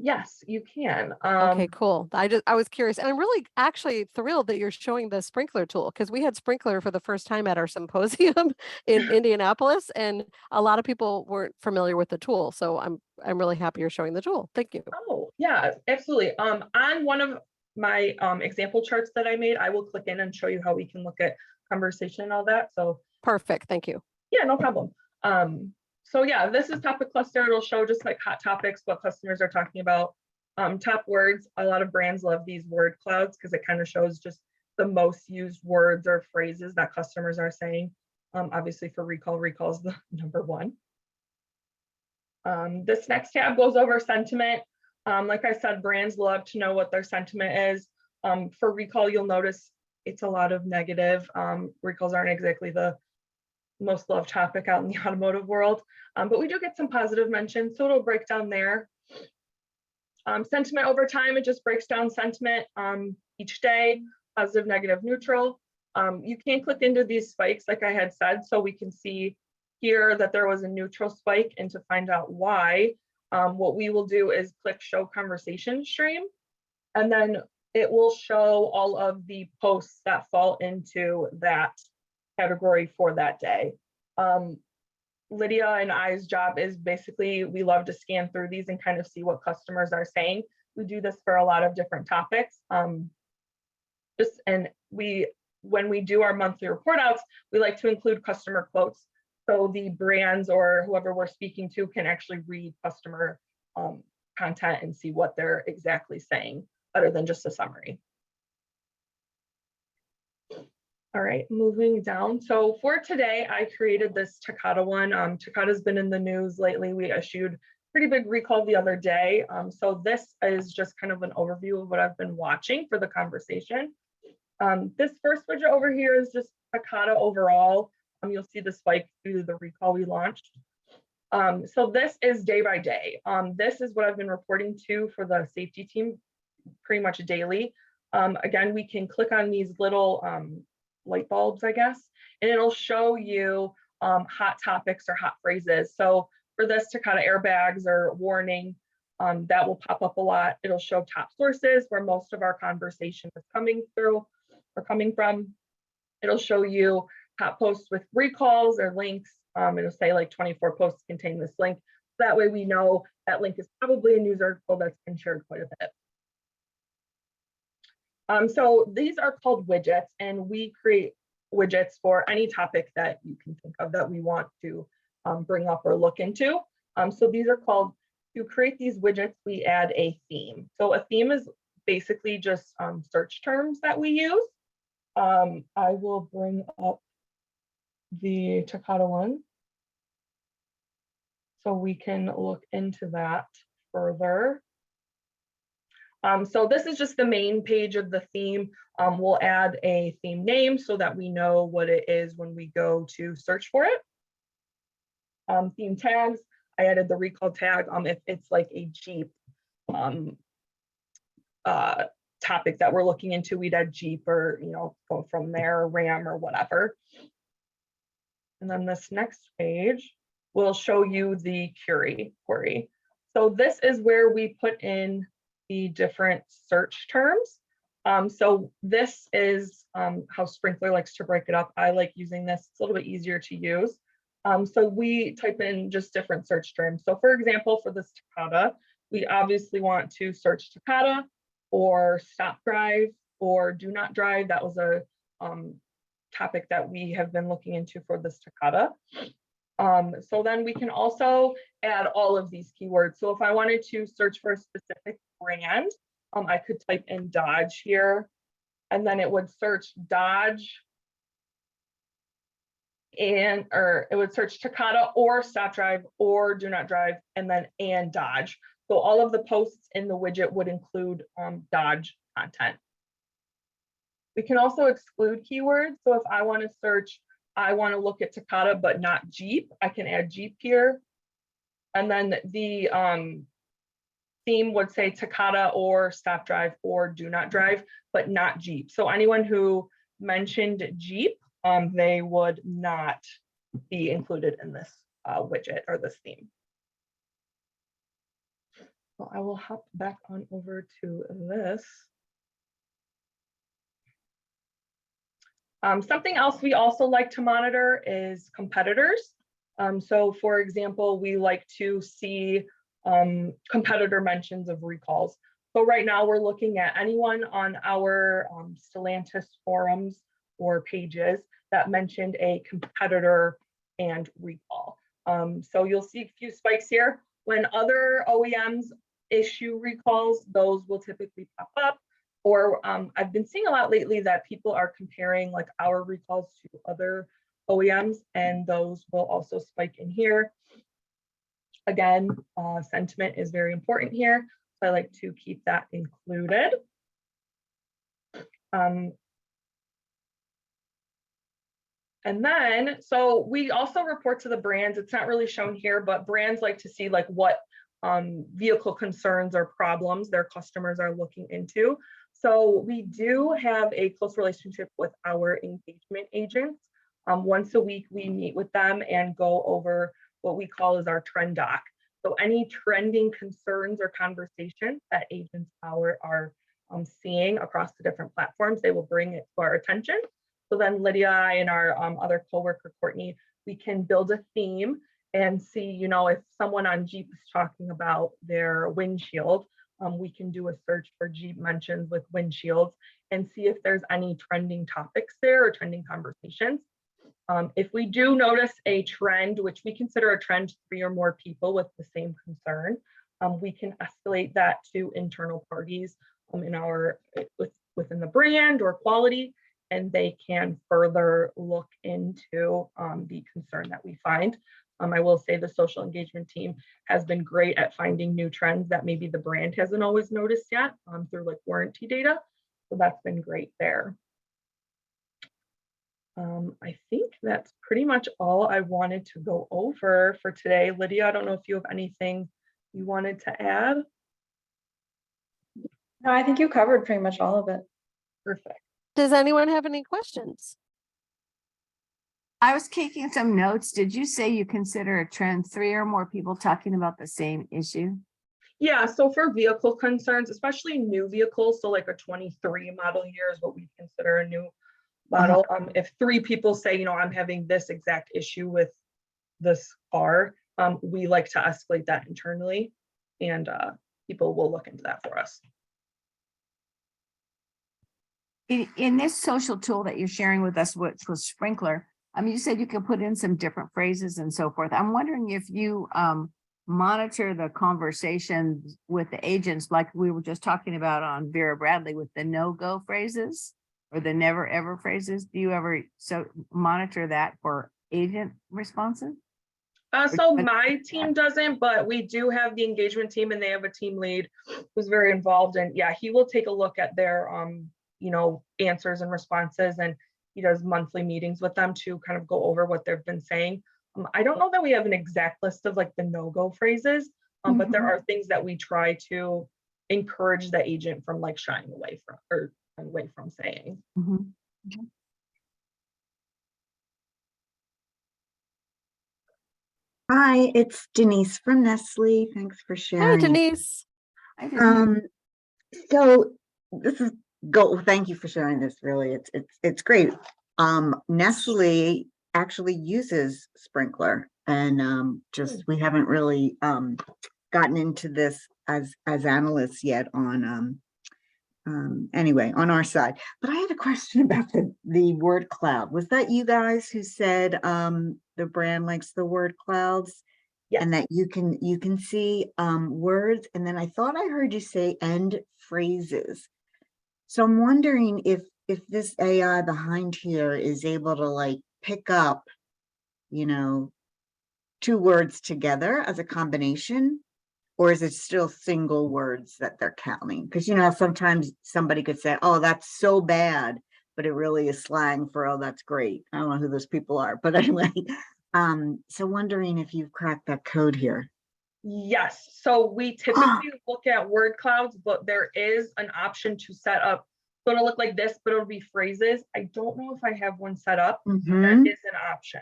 Yes, you can. Okay, cool. I was curious, and I'm really actually thrilled that you're showing the Sprinklr tool, because we had Sprinklr for the first time at our symposium in Indianapolis, and a lot of people weren't familiar with the tool. So I'm really happy you're showing the tool. Thank you. Oh, yeah, absolutely. On one of my example charts that I made, I will click in and show you how we can look at conversation and all that. So perfect. Thank you. Yeah, no problem. So yeah, this is topic cluster. It'll show just like hot topics, what customers are talking about. Top words, a lot of brands love these word clouds because it kind of shows just the most used words or phrases that customers are saying. Obviously for recall is the #1. This next tab goes over sentiment. Like I said, brands love to know what their sentiment is. For recall, you'll notice it's a lot of negative. Recalls aren't exactly the most loved topic out in the automotive world, but we do get some positive mentions, so it'll break down there. Sentiment over time, it just breaks down sentiment each day, positive, negative, neutral. You can click into these spikes, like I had said, so we can see here that there was a neutral spike, and to find out why, what we will do is click show conversation stream, and then it will show all of the posts that fall into that category for that day. Lydia and I's job is basically, we love to scan through these and kind of see what customers are saying. We do this for a lot of different topics. When we do our monthly report outs, we like to include customer quotes. So the brands or whoever we're speaking to can actually read customer content and see what they're exactly saying, other than just a summary. All right, moving down. So for today, I created this Takata one. Takata's been in the news lately. We issued a pretty big recall the other day. So this is just kind of an overview of what I've been watching for the conversation. This first widget over here is just Takata overall. You'll see the spike due to the recall we launched. So this is day by day. This is what I've been reporting to for the safety team pretty much daily. Again, we can click on these little light bulbs, I guess, and it'll show you hot topics or hot phrases. So for this Takata airbags or warning, that will pop up a lot. It'll show top sources where most of our conversation is coming through or coming from. It'll show you top posts with recalls or links. It'll say like 24 posts contain this link. That way we know that link is probably a news article that's been shared quite a bit. So these are called widgets, and we create widgets for any topic that you can think of that we want to bring up or look into. So these are called, to create these widgets, we add a theme. So a theme is basically just search terms that we use. I will bring up the Takata one so we can look into that further. So this is just the main page of the theme. We'll add a theme name so that we know what it is when we go to search for it. Theme tags, I added the recall tag if it's like a Jeep topic that we're looking into, we'd add Jeep or, go from there, Ram or whatever. And then this next page will show you the query. So this is where we put in the different search terms. So this is how Sprinkler likes to break it up. I like using this, it's a little bit easier to use. So we type in just different search terms. So for example, for this Takata, we obviously want to search Takata or stop drive or do not drive. That was a topic that we have been looking into for this Takata. So then we can also add all of these keywords. So if I wanted to search for a specific brand, I could type in Dodge here, and then it would search Dodge or it would search Takata or stop drive or do not drive, and then and Dodge. So all of the posts in the widget would include Dodge content. We can also exclude keywords. So if I want to search, I want to look at Takata but not Jeep, I can add Jeep here. And then the theme would say Takata or stop drive or do not drive, but not Jeep. So anyone who mentioned Jeep, they would not be included in this widget or this theme. So I will hop back on over to this. Something else we also like to monitor is competitors. So for example, we like to see competitor mentions of recalls. So right now we're looking at anyone on our Stellantis forums or pages that mentioned a competitor and recall. So you'll see a few spikes here. When other OEMs issue recalls, those will typically pop up. Or I've been seeing a lot lately that people are comparing like our recalls to other OEMs, and those will also spike in here. Again, sentiment is very important here, so I like to keep that included. And then, so we also report to the brands. It's not really shown here, but brands like to see like what vehicle concerns or problems their customers are looking into. So we do have a close relationship with our engagement agents. Once a week, we meet with them and go over what we call as our trend doc. So any trending concerns or conversations that agents are seeing across the different platforms, they will bring it to our attention. So then Lydia and our other coworker, Courtney, we can build a theme and see, if someone on Jeep is talking about their windshield, we can do a search for Jeep mentions with windshields and see if there's any trending topics there or trending conversations. If we do notice a trend, which we consider a trend, 3 or more people with the same concern, we can escalate that to internal parties within the brand or quality, and they can further look into the concern that we find. I will say the social engagement team has been great at finding new trends that maybe the brand hasn't always noticed yet through like warranty data. So that's been great there. I think that's pretty much all I wanted to go over for today. Lydia, I don't know if you have anything you wanted to add. No, I think you covered pretty much all of it. Perfect. Does anyone have any questions? I was taking some notes. Did you say you consider a trend 3 or more people talking about the same issue? Yeah, so for vehicle concerns, especially new vehicles, so like a 23 model year is what we consider a new model. If 3 people say, you know, I'm having this exact issue with this car, we like to escalate that internally, and people will look into that for us. In this social tool that you're sharing with us, which was Sprinkler, you said you could put in some different phrases and so forth. I'm wondering if you monitor the conversations with the agents, like we were just talking about on Vera Bradley with the no-go phrases or the never ever phrases. Do you ever monitor that for agent responses? So my team doesn't, but we do have the engagement team, and they have a team lead who's very involved. And yeah, he will take a look at their answers and responses, and he does monthly meetings with them to kind of go over what they've been saying. I don't know that we have an exact list of like the no-go phrases, but there are things that we try to encourage the agent from like shying away from or away from saying. Hi, it's Denise from Nestle. Thanks for sharing. Hi, Denise. So this is thank you for sharing this. Really, it's great. Nestle actually uses Sprinkler, and we haven't really gotten into this as analysts yet on anyway on our side. But I had a question about the word cloud. Was that you guys who said the brand likes the word clouds? Yes. And that you can see words, and then I thought I heard you say end phrases. So I'm wondering if this AI behind here is able to like pick up, 2 words together as a combination, or is it still single words that they're counting? Because sometimes somebody could say, "Oh, that's so bad," but it really is slang for "Oh, that's great." I don't know who those people are, but anyway, so wondering if you've cracked that code here. Yes, so we typically look at word clouds, but there is an option to set up. So it'll look like this, but it'll be phrases. I don't know if I have one set up. That is an option.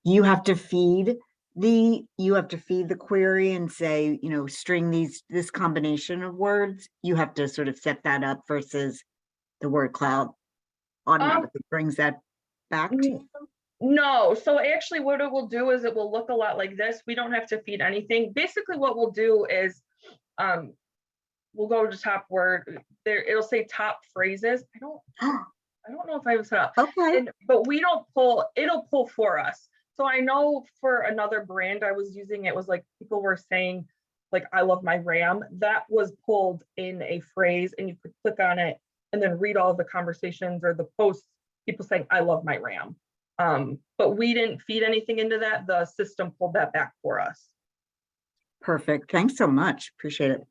You have to feed the query and say, string this combination of words. You have to sort of set that up versus the word cloud automatically brings that back to you. No, so actually what it will do is it will look a lot like this. We don't have to feed anything. Basically what we'll do is we'll go to top word there. It'll say top phrases. I don't know if I have it set up. Okay. But we don't pull, it'll pull for us. So I know for another brand I was using, it was like people were saying like, "I love my Ram." That was pulled in a phrase, and you could click on it and then read all the conversations or the posts, people saying, "I love my Ram." But we didn't feed anything into that. The system pulled that back for us. Perfect. Thanks so much. Appreciate it.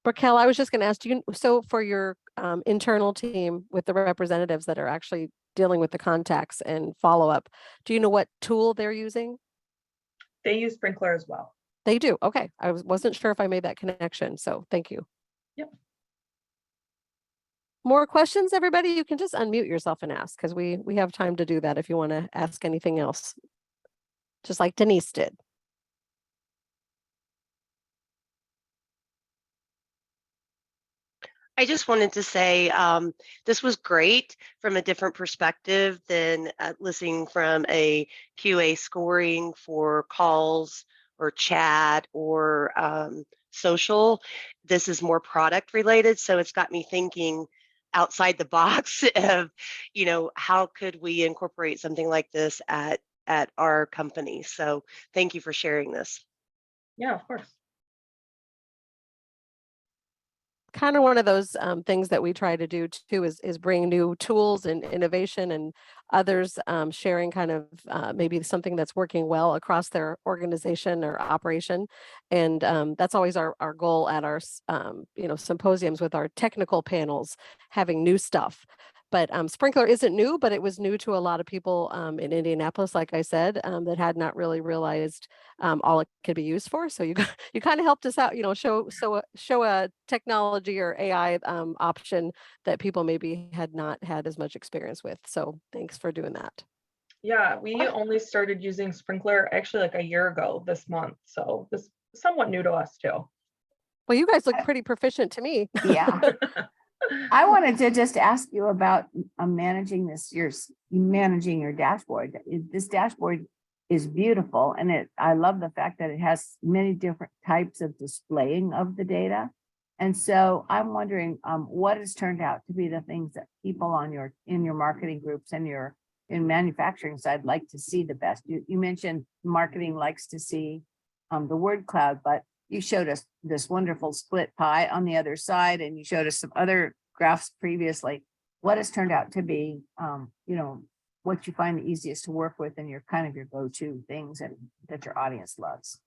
Raquel, I was just going to ask you, so for your internal team with the representatives that are actually dealing with the contacts and follow-up, do you know what tool they're using? They use Sprinkler as well. They do. Okay. I wasn't sure if I made that connection. So thank you. Yep. More questions, everybody? You can just unmute yourself and ask, because we have time to do that if you want to ask anything else, just like Denise did. I just wanted to say this was great from a different perspective than listening from a QA scoring for calls or chat or social. This is more product related, so it's got me thinking outside the box of, you know, how could we incorporate something like this at our company. So thank you for sharing this. Yeah, of course. Kind of one of those things that we try to do too is bring new tools and innovation, and others sharing kind of maybe something that's working well across their organization or operation. And that's always our goal at our you know, symposiums with our technical panels, having new stuff. But Sprinklr isn't new, but it was new to a lot of people in Indianapolis, like I said, that had not really realized all it could be used for. So you you kind of helped us out, you know, show a technology or AI option that people maybe had not had as much experience with. So thanks for doing that. Yeah, we only started using Sprinklr actually like a year ago this month. So this is somewhat new to us too. Well, you guys look pretty proficient to me. Yeah. I wanted to just ask you about managing managing your dashboard. This dashboard is beautiful, and I love the fact that it has many different types of displaying of the data. And so I'm wondering what has turned out to be the things that people in your marketing groups and in manufacturing side like to see the best. You mentioned marketing likes to see the word cloud, but you showed us this wonderful split pie on the other side, and you showed us some other graphs previously. What has turned out to be, you know, what you find the easiest to work with and your kind of your go-to things and that your audience loves?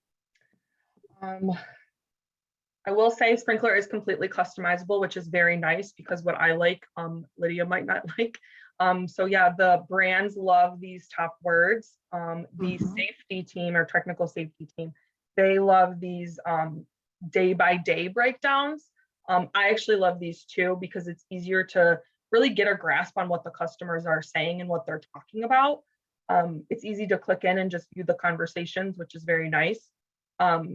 I will say Sprinklr is completely customizable, which is very nice because what I like, Lydia might not like. So yeah, the brands love these top words. The safety team or technical safety team, they love these day by day breakdowns. I actually love these too because it's easier to really get a grasp on what the customers are saying and what they're talking about. It's easy to click in and just view the conversations, which is very nice.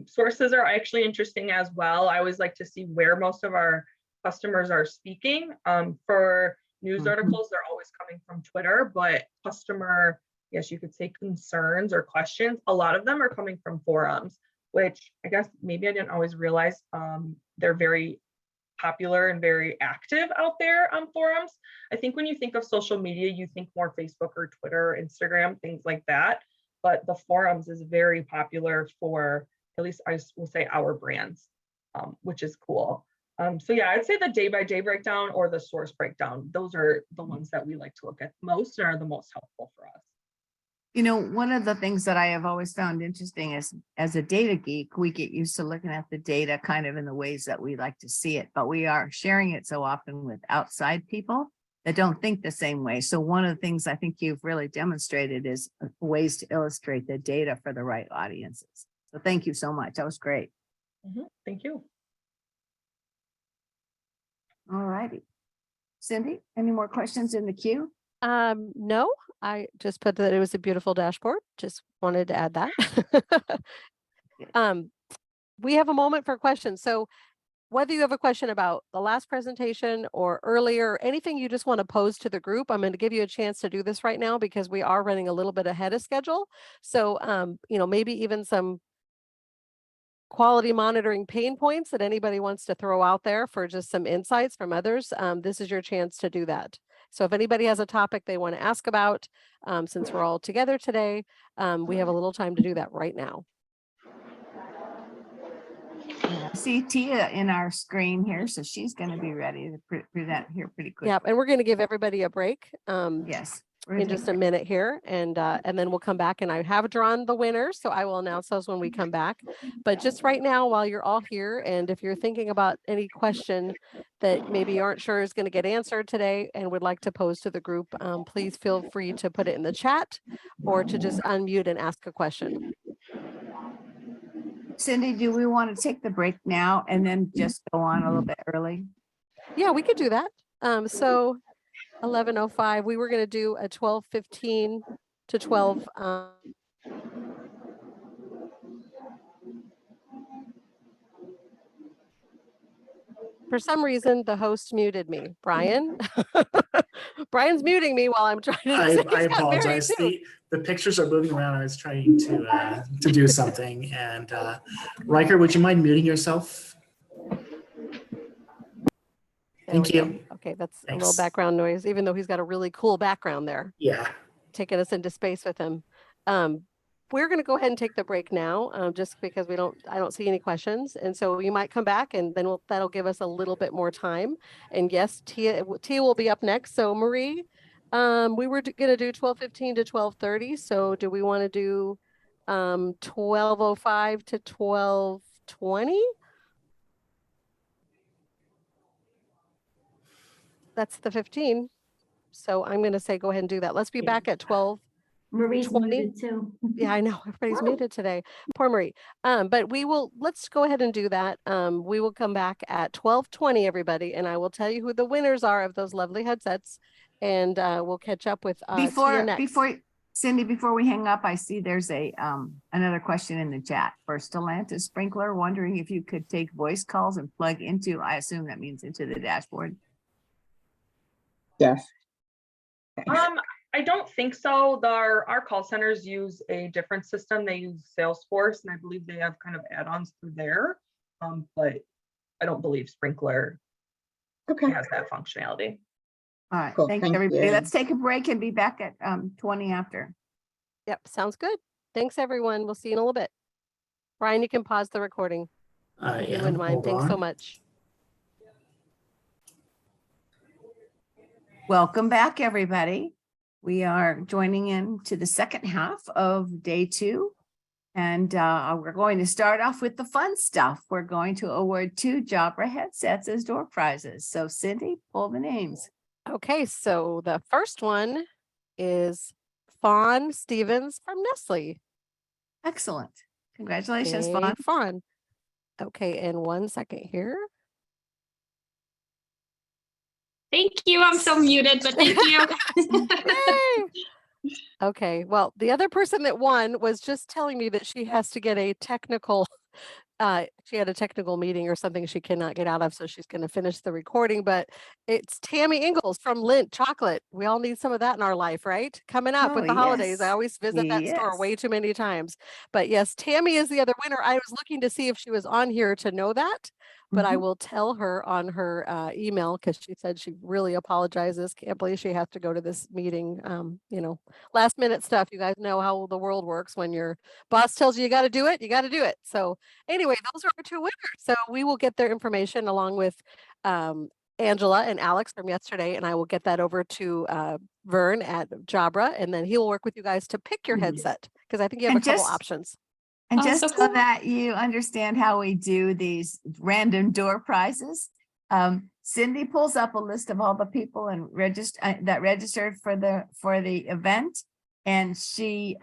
Sources are actually interesting as well. I always like to see where most of our customers are speaking. For news articles, they're always coming from Twitter, but customer, yes, you could say concerns or questions, a lot of them are coming from forums, which I guess maybe I didn't always realize they're very popular and very active out there on forums. I think when you think of social media, you think more Facebook or Twitter, Instagram, things like that. But the forums is very popular for, at least I will say, our brands, which is cool. So yeah, I'd say the day-by-day breakdown or the source breakdown, those are the ones that we like to look at most and are the most helpful for us. You know, one of the things that I have always found interesting is, as a data geek, we get used to looking at the data kind of in the ways that we like to see it, but we are sharing it so often with outside people that don't think the same way. So one of the things I think you've really demonstrated is ways to illustrate the data for the right audiences. So thank you so much. That was great. Thank you. All righty. Cindy, any more questions in the queue? No, I just put that it was a beautiful dashboard. Just wanted to add that. We have a moment for questions. So whether you have a question about the last presentation or earlier, anything you just want to pose to the group, I'm going to give you a chance to do this right now because we are running a little bit ahead of schedule. So, you know, maybe even some quality monitoring pain points that anybody wants to throw out there for just some insights from others. This is your chance to do that. So if anybody has a topic they want to ask about, since we're all together today, we have a little time to do that right now. I see Tia in our screen here, so she's going to be ready to present here pretty quick. Yeah, and we're going to give everybody a break. Yes. In just a minute here, and then we'll come back, and I have drawn the winners, so I will announce those when we come back. But just right now, while you're all here, and if you're thinking about any question that maybe you aren't sure is going to get answered today and would like to pose to the group, please feel free to put it in the chat or to just unmute and ask a question. Cindy, do we want to take the break now and then just go on a little bit early? Yeah, we could do that. So 11:05, we were going to do a 12:15 to 12. For some reason, the host muted me. Brian? Brian's muting me while I'm trying to. I he's got Mary apologize. too. The pictures are moving around. I was trying to do something. And Riker, would you mind muting yourself? Thank you. Okay, that's a Thanks. little background noise, even though he's got a really cool background there. Yeah. Taking us into space with him. We're going to go ahead and take the break now, just because I don't see any questions. And so you might come back and then that'll give us a little bit more time. And yes, Tia will be up next. So Marie, we were going to do 12:15 to 12:30. So do we want to do 12:05 to 12:20? That's the 15. So I'm going to say, go ahead and do that. Let's be back at 12. Marie's 20. muted too. Yeah, I know. Everybody's muted today. Poor Marie. But let's go ahead and do that. We will come back at 12:20, everybody, and I will tell you who the winners are of those lovely headsets. And we'll catch up with Cindy, before we hang up, I see there's another question in the chat for Stellantis Sprinkler, wondering if you could take voice calls and plug into, I assume that means into the dashboard. Yes. I don't think so. Our call centers use a different system. They use Salesforce, and I believe they have kind of add-ons through there. But I don't believe Sprinkler has that functionality. All right. Cool. Thanks, Thank everybody. you. Let's take a break and be back at 20 after. Yep, sounds good. Thanks, everyone. We'll see you in a little bit. Brian, you can pause the recording. If you wouldn't mind. Hold Thanks on. so much. Welcome back, everybody. We are joining in to the second half of day 2. And we're going to start off with the fun stuff. We're going to award 2 Jabra headsets as door prizes. So Cindy, pull the names. Okay, so the first one is Fawn Stevens from Nestle. Excellent. Congratulations, Yay, Fawn. Fawn. Okay, and 1 second here. Thank you. I'm so muted, but thank you. Yay! Okay, well, the other person that won was just telling me that she has to get a technical, she had a technical meeting or something she cannot get out of, so she's going to finish the recording. But it's Tammy Ingalls from Lindt Chocolate. We all need some of that in our life, right? Coming up with the holidays. I always visit that store way too many times. But yes, Tammy is the other winner. I was looking to see if she was on here to know that. But I will tell her on her email, because she said she really apologizes. Can't believe she has to go to this meeting. Last minute stuff. You guys know how the world works. When your boss tells you got to do it, you got to do it. So anyway, those are our 2 winners. So we will get their information along with Angela and Alex from yesterday, and I will get that over to Vern at Jabra, and then he will work with you guys to pick your headset, because I think you have a couple options. And just so that you understand how we do these random door prizes, Cindy pulls up a list of all the people and that registered for the event, and she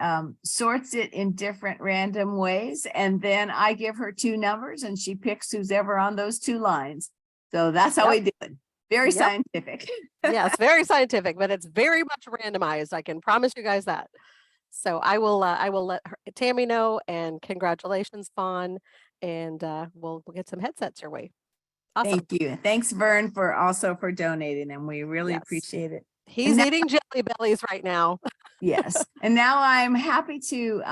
sorts it in different random ways. And then I give her 2 numbers, and she picks who's ever on those 2 lines. So that's how we do it. Very scientific. Yes, very scientific, but it's very much randomized. I can promise you guys that. So I will let Tammy know, and congratulations, Fawn, and we'll get some headsets your way. Awesome. Thank you. Thanks, Vern, for donating them. We really appreciate it. He's eating Jelly Bellies right now. Yes. And now I'm happy to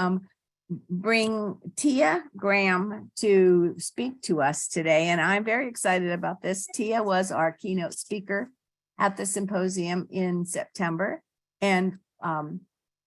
bring Tia Graham to speak to us today. And I'm very excited about this. Tia was our keynote speaker at the symposium in September. And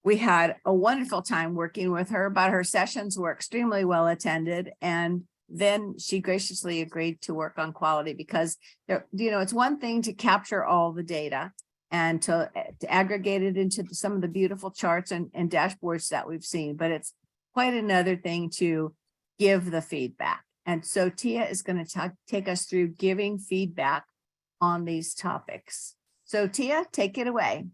we had a wonderful time working with her, but her sessions were extremely well attended. And then she graciously agreed to work on quality, because it's one thing to capture all the data and to aggregate it into some of the beautiful charts and dashboards that we've seen, but it's quite another thing to give the feedback. And so Tia is going to take us through giving feedback on these topics. So Tia, take it away.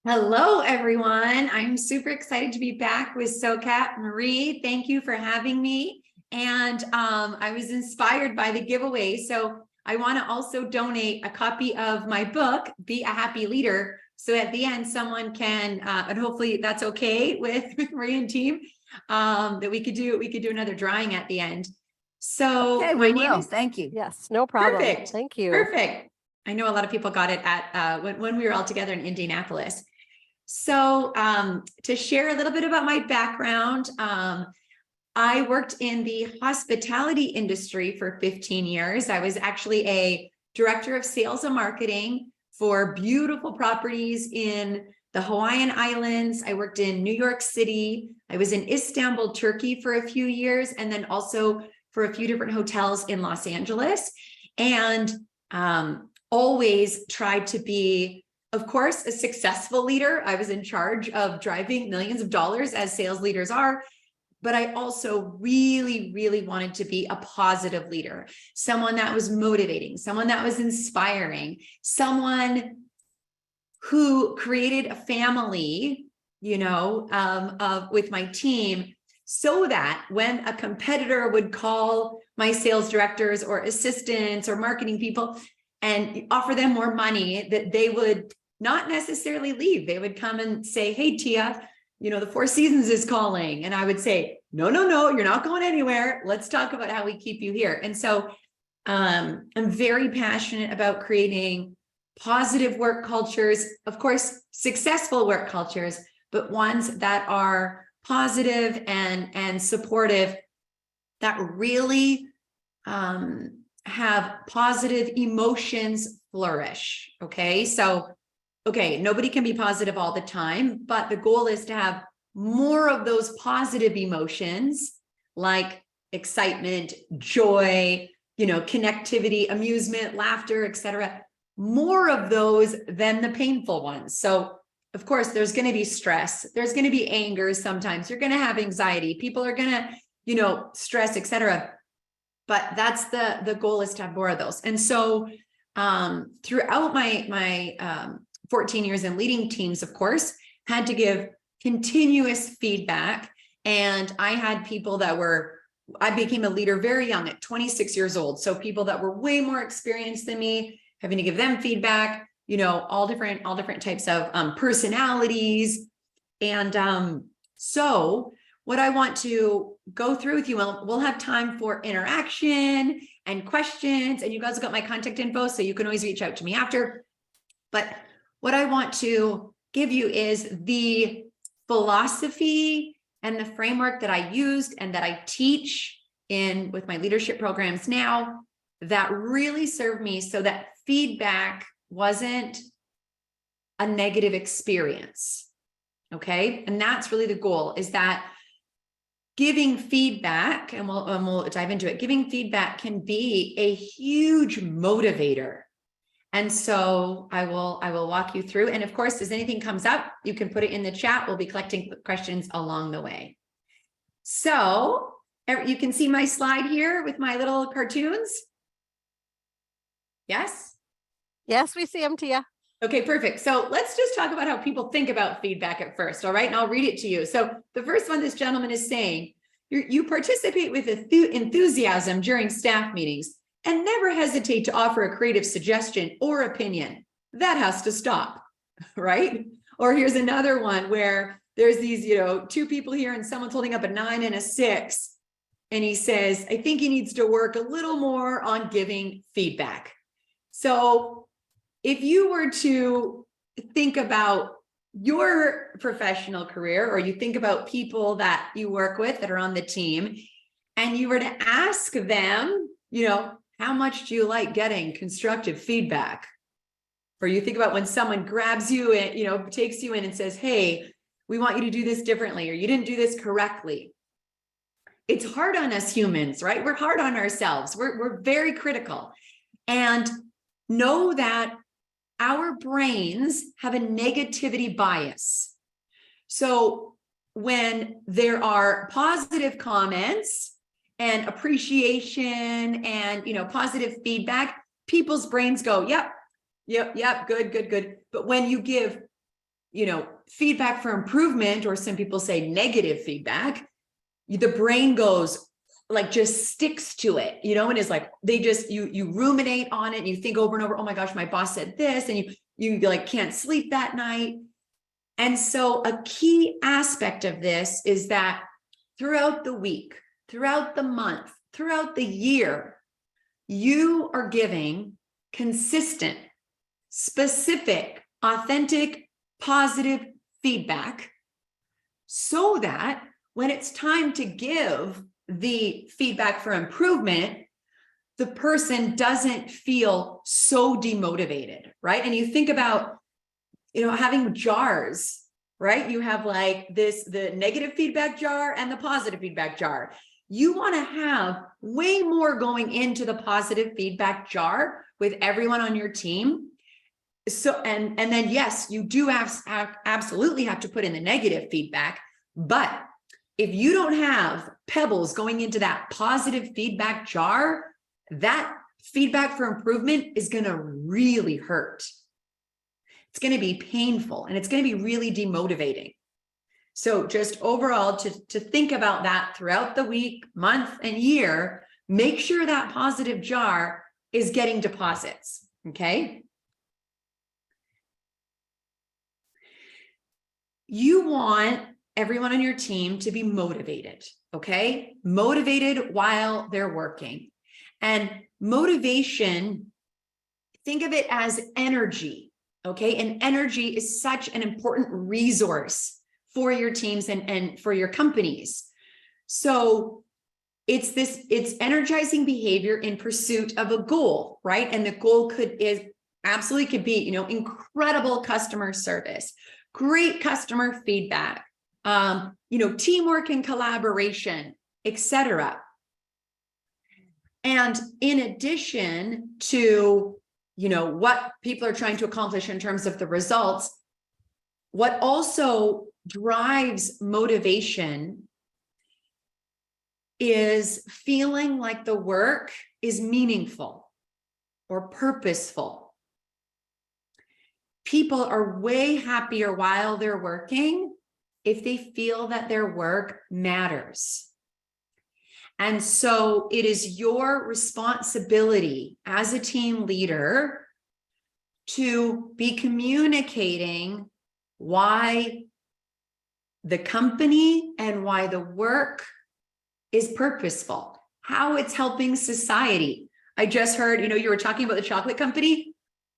Hello, everyone. I'm super excited to be back with SOCAT. Marie, thank you for having me. And I was inspired by the giveaway. So I want to also donate a copy of my book, Be a Happy Leader. So at the end, someone can, and hopefully that's okay with Marie and team, that we could do another drawing at the end. So Okay, my we name will. is Thank you. Yes, no problem. Perfect. Thank you. Perfect. I know a lot of people got it at when we were all together in Indianapolis. So to share a little bit about my background, I worked in the hospitality industry for 15 years. I was actually a director of sales and marketing for beautiful properties in the Hawaiian Islands. I worked in New York City. I was in Istanbul, Turkey for a few years, and then also for a few different hotels in Los Angeles. And always tried to be, of course, a successful leader. I was in charge of driving millions of dollars as sales leaders are. But I also really, really wanted to be a positive leader, someone that was motivating, someone that was inspiring, someone who created a family, with my team, so that when a competitor would call my sales directors or assistants or marketing people and offer them more money, that they would not necessarily leave. They would come and say, "Hey, Tia, the Four Seasons is calling." And I would say, no, you're not going anywhere. Let's talk about how we keep you here. And so I'm very passionate about creating positive work cultures, of course, successful work cultures, but ones that are positive and supportive, that really have positive emotions flourish. Okay. So, nobody can be positive all the time, but the goal is to have more of those positive emotions like excitement, joy, connectivity, amusement, laughter, etc. More of those than the painful ones. So of course, there's going to be stress. There's going to be anger. Sometimes you're going to have anxiety. People are going to, stress, etc. But that's the goal, is to have more of those. And so throughout my 14 years in leading teams, of course, had to give continuous feedback. And I had people I became a leader very young at 26 years old. So people that were way more experienced than me, having to give them feedback, all different types of personalities. And so what I want to go through with you, we'll have time for interaction and questions, and you guys have got my contact info, so you can always reach out to me after. But what I want to give you is the philosophy and the framework that I used and that I teach with my leadership programs now, that really served me, so that feedback wasn't a negative experience. Okay. And that's really the goal, is that giving feedback, and we'll dive into it, giving feedback can be a huge motivator. And so I will walk you through. And of course, as anything comes up, you can put it in the chat. We'll be collecting questions along the way. So you can see my slide here with my little cartoons. Yes? Yes, we see them, Tia. Okay, perfect. So let's just talk about how people think about feedback at first. All right. And I'll read it to you. So the first one, this gentleman is saying, you participate with enthusiasm during staff meetings and never hesitate to offer a creative suggestion or opinion. That has to stop, right? Or here's another one where there's these, two people here and someone's holding up a 9 and a 6. And he says, I think he needs to work a little more on giving feedback. So if you were to think about your professional career, or you think about people that you work with that are on the team, and you were to ask them, how much do you like getting constructive feedback? Or you think about when someone grabs you and, takes you in and says, hey, we want you to do this differently, or you didn't do this correctly. It's hard on us humans, right? We're hard on ourselves. We're very critical. And know that our brains have a negativity bias. So when there are positive comments and appreciation and, positive feedback, people's brains go, yep, good. But when you give, feedback for improvement, or some people say negative feedback, the brain goes, just sticks to it, and is like, you ruminate on it, and you think over and over, oh my gosh, my boss said this, and you can't sleep that night. And so a key aspect of this is that throughout the week, throughout the month, throughout the year, you are giving consistent, specific, authentic, positive feedback so that when it's time to give the feedback for improvement, the person doesn't feel so demotivated, right? And you think about, having jars, right? You have like the negative feedback jar and the positive feedback jar. You want to have way more going into the positive feedback jar with everyone on your team. So, and then yes, you do absolutely have to put in the negative feedback, but if you don't have pebbles going into that positive feedback jar, that feedback for improvement is going to really hurt. It's going to be painful and it's going to be really demotivating. So just overall to think about that throughout the week, month, and year, make sure that positive jar is getting deposits, okay? You want everyone on your team to be motivated, okay? Motivated while they're working. And motivation, think of it as energy, okay? And energy is such an important resource for your teams and for your companies. So it's energizing behavior in pursuit of a goal, right? And the goal could be, incredible customer service, great customer feedback, teamwork and collaboration, etc. And in addition to, what people are trying to accomplish in terms of the results, what also drives motivation is feeling like the work is meaningful or purposeful. People are way happier while they're working if they feel that their work matters. And so it is your responsibility as a team leader to be communicating why the company and why the work is purposeful, how it's helping society. I just heard, you were talking about the chocolate company.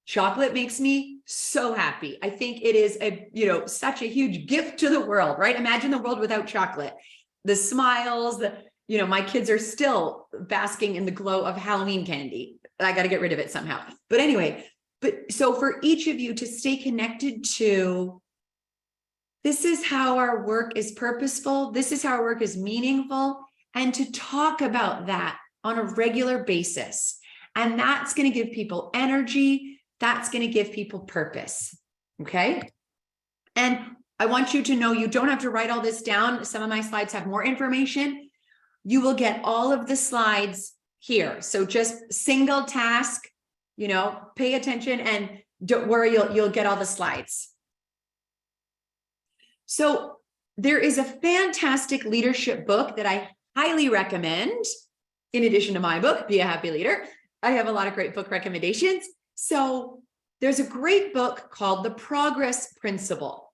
Chocolate makes me so happy. I think it is such a huge gift to the world, right? Imagine the world without chocolate. The smiles, my kids are still basking in the glow of Halloween candy. I got to get rid of it somehow. But anyway, so for each of you to stay connected to, this is how our work is purposeful. This is how our work is meaningful. And to talk about that on a regular basis. And that's going to give people energy. That's going to give people purpose. Okay. And I want you to know you don't have to write all this down. Some of my slides have more information. You will get all of the slides here. So just single task, pay attention and don't worry, you'll get all the slides. So there is a fantastic leadership book that I highly recommend. In addition to my book, Be a Happy Leader, I have a lot of great book recommendations. So there's a great book called The Progress Principle.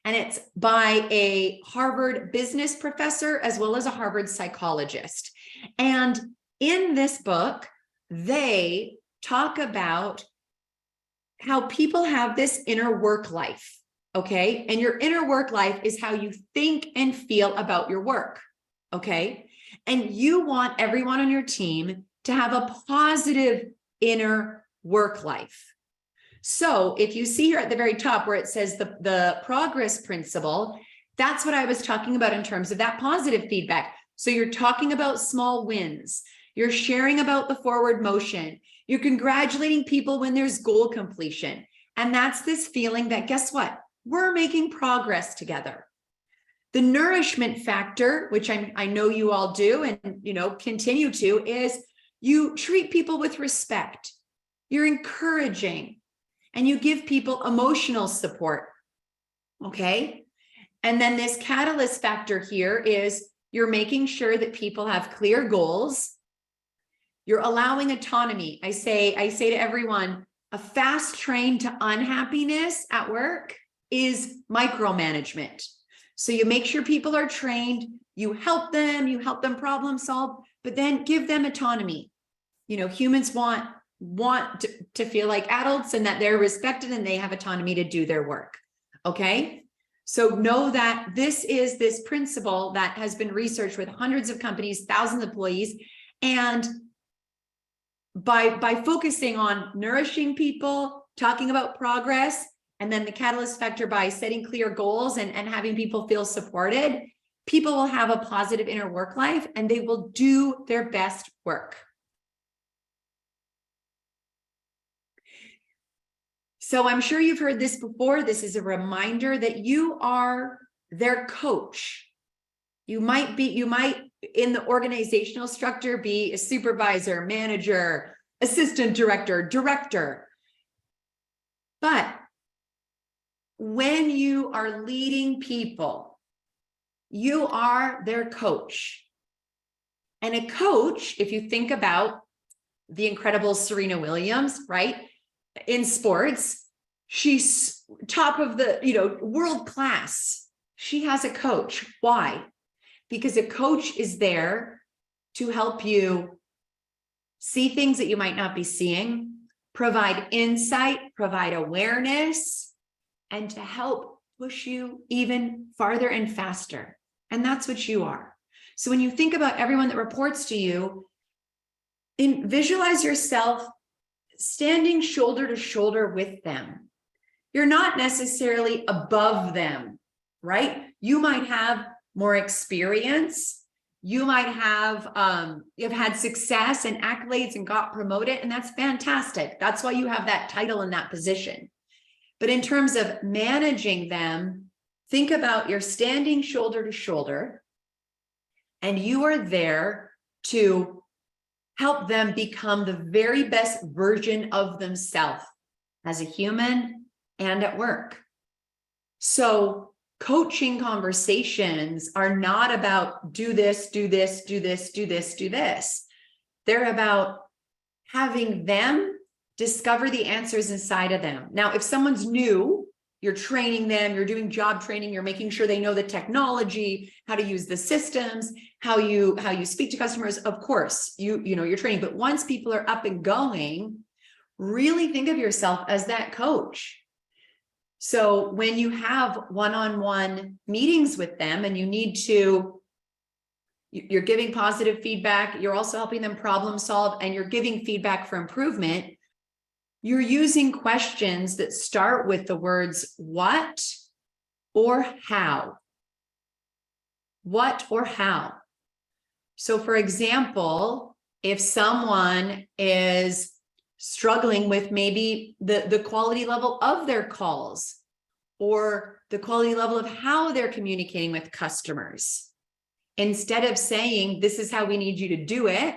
And it's by a Harvard business professor as well as a Harvard psychologist. And in this book, they talk about how people have this inner work life, okay? And your inner work life is how you think and feel about your work, okay? And you want everyone on your team to have a positive inner work life. So if you see here at the very top where it says the progress principle, that's what I was talking about in terms of that positive feedback. So you're talking about small wins. You're sharing about the forward motion. You're congratulating people when there's goal completion. And that's this feeling that, guess what? We're making progress together. The nourishment factor, which I know you all do and continue to, is you treat people with respect. You're encouraging. And you give people emotional support, okay? And then this catalyst factor here is you're making sure that people have clear goals. You're allowing autonomy. I say to everyone, a fast train to unhappiness at work is micromanagement. So you make sure people are trained, you help them problem solve, but then give them autonomy. You know, humans want to feel like adults and that they're respected and they have autonomy to do their work. Okay. So know that this is this principle that has been researched with hundreds of companies, thousands of employees. And by focusing on nourishing people, talking about progress, and then the catalyst factor by setting clear goals and having people feel supported, people will have a positive inner work life and they will do their best work. So I'm sure you've heard this before. This is a reminder that you are their coach. You might in the organizational structure be a supervisor, manager, assistant director. But when you are leading people, you are their coach. And a coach, if you think about the incredible Serena Williams, right? In sports, she's top of the, world class. She has a coach. Why? Because a coach is there to help you see things that you might not be seeing, provide insight, provide awareness, and to help push you even farther and faster. And that's what you are. So when you think about everyone that reports to you, visualize yourself standing shoulder to shoulder with them. You're not necessarily above them, right? You might have more experience. You might have, you've had success and accolades and got promoted, and that's fantastic. That's why you have that title and that position. But in terms of managing them, think about you're standing shoulder to shoulder, and you are there to help them become the very best version of themselves as a human and at work. So coaching conversations are not about do this, do this, do this, do this, do this. They're about having them discover the answers inside of them. Now, if someone's new, you're training them, you're doing job training, you're making sure they know the technology, how to use the systems, how you speak to customers. Of course, you're training, but once people are up and going, really think of yourself as that coach. So when you have one-on-one meetings with them and you're giving positive feedback, you're also helping them problem solve, and you're giving feedback for improvement, you're using questions that start with the words what or how. What or how. So for example, if someone is struggling with maybe the quality level of their calls or the quality level of how they're communicating with customers, instead of saying, this is how we need you to do it,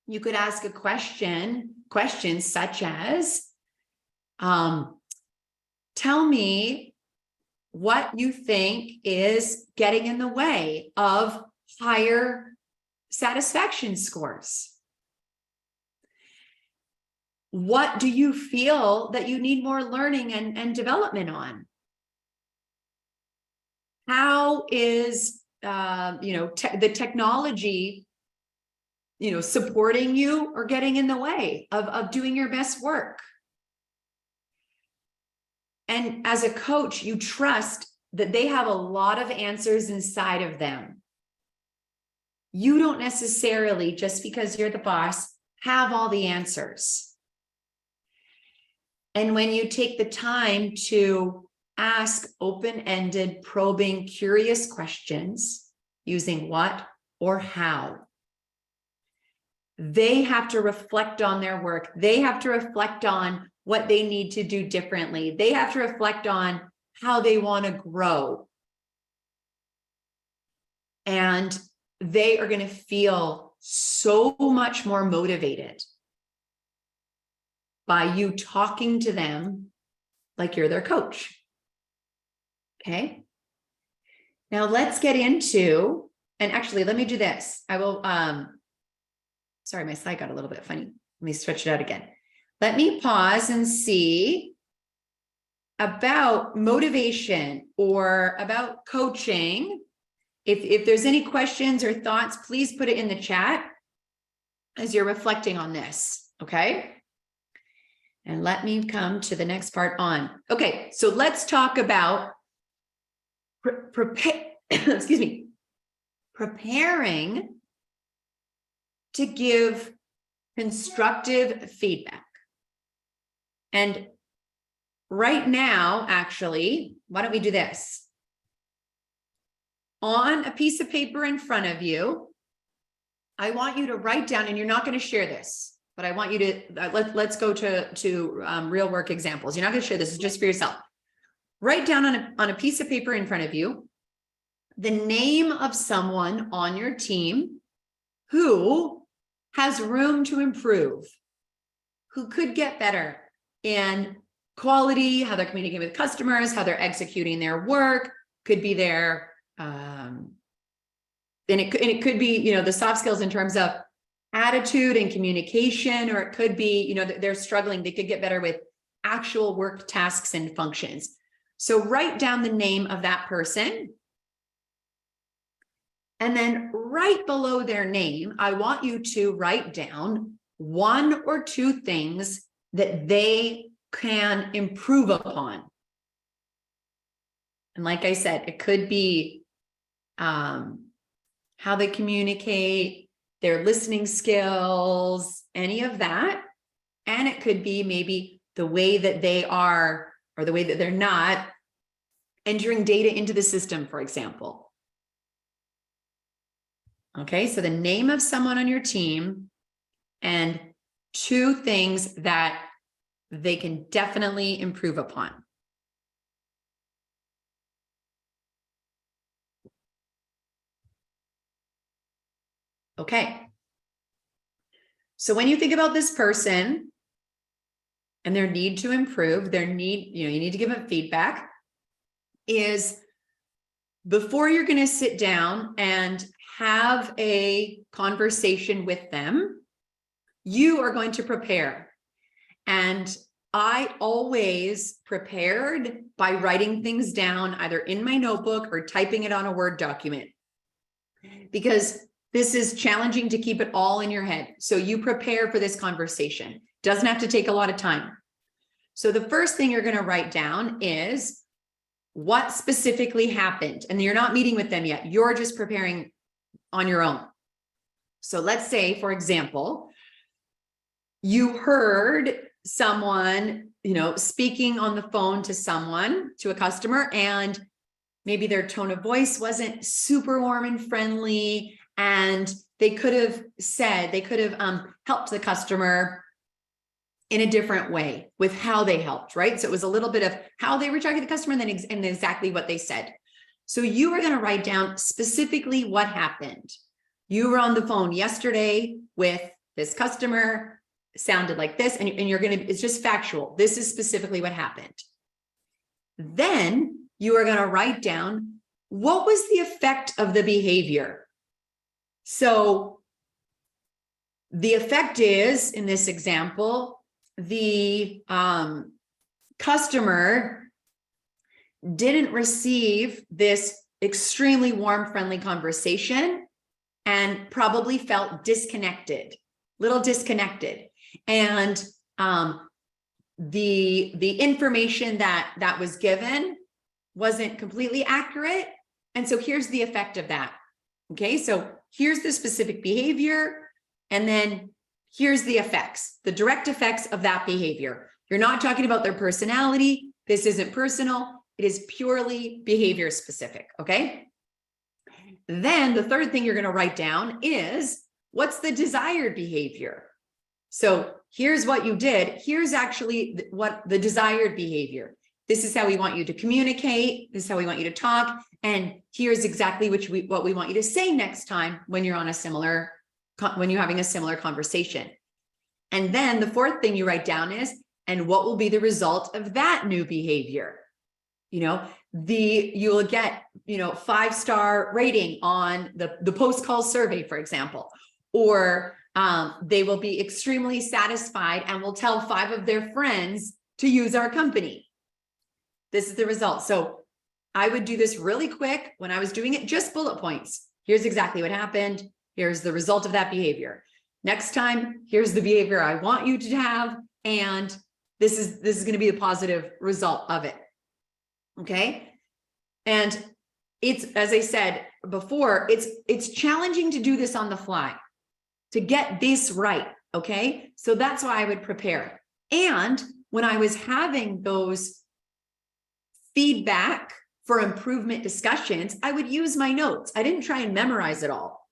you could ask a questions such as, tell me what you think is getting in the way of higher satisfaction scores. What do you feel that you need more learning and development on? How is the technology supporting you or getting in the way of doing your best work? And as a coach, you trust that they have a lot of answers inside of them. You don't necessarily, just because you're the boss, have all the answers. And when you take the time to ask open-ended, probing, curious questions using what or how, they have to reflect on their work. They have to reflect on what they need to do differently. They have to reflect on how they want to grow. And they are going to feel so much more motivated by you talking to them like you're their coach. Okay. Now let's get into, and actually, let me do this. I will, sorry, my slide got a little bit funny. Let me stretch it out again. Let me pause and see about motivation or about coaching If there's any questions or thoughts, please put it in the chat as you're reflecting on this, okay? And let me come to the next part on. Okay, so let's talk about excuse me, preparing to give constructive feedback. And right now, actually, why don't we do this? On a piece of paper in front of you, I want you to write down, and you're not going to share this, but I want you to, let's go to real work examples. You're not going to share this, it's just for yourself. Write down on a piece of paper in front of you, the name of someone on your team who has room to improve, who could get better in quality, how they're communicating with customers, how they're executing their work, could be their, and it could be, you know, the soft skills in terms of attitude and communication, or it could be, you know, they're struggling, they could get better with actual work tasks and functions. So write down the name of that person. And then right below their name, I want you to write down 1 or 2 things that they can improve upon. And like I said, it could be how they communicate, their listening skills, any of that. And it could be maybe the way that they are, or the way that they're not entering data into the system, for example. Okay, so the name of someone on your team and 2 things that they can definitely improve upon. Okay. So when you think about this person and their need to improve, their need, you know, you need to give them feedback, is before you're going to sit down and have a conversation with them, you are going to prepare. And I always prepared by writing things down either in my notebook or typing it on a Word document, because this is challenging to keep it all in your head. So you prepare for this conversation. Doesn't have to take a lot of time. So the first thing you're going to write down is what specifically happened. And you're not meeting with them yet. You're just preparing on your own. So let's say, for example, you heard someone, you know, speaking on the phone to someone, to a customer, and maybe their tone of voice wasn't super warm and friendly. And they could have said, they could have helped the customer in a different way with how they helped, right? So it was a little bit of how they were talking to the customer and then exactly what they said. So you are going to write down specifically what happened. You were on the phone yesterday with this customer, sounded like this, and you're going to, it's just factual. This is specifically what happened. Then you are going to write down, what was the effect of the behavior? So the effect is, in this example, the customer didn't receive this extremely warm, friendly conversation and probably felt disconnected, little disconnected. And the information that was given wasn't completely accurate. And so here's the effect of that. Okay, so here's the specific behavior, and then here's the effects, the direct effects of that behavior. You're not talking about their personality. This isn't personal. It is purely behavior specific, okay? Then the third thing you're going to write down is, what's the desired behavior? So here's what you did. Here's actually what the desired behavior. This is how we want you to communicate. This is how we want you to talk. And here's exactly what we want you to say next time when you're on a similar, when you're having a similar conversation. And then the fourth thing you write down is, and what will be the result of that new behavior? You know, you will get, 5-star rating on the post-call survey, for example, or they will be extremely satisfied and will tell 5 of their friends to use our company. This is the result. So I would do this really quick when I was doing it, just bullet points. Here's exactly what happened. Here's the result of that behavior. Next time, here's the behavior I want you to have. And this is going to be a positive result of it. Okay. And it's, as I said before, it's challenging to do this on the fly, to get this right. Okay. So that's why I would prepare. And when I was having those feedback for improvement discussions, I would use my notes. I didn't try and memorize it all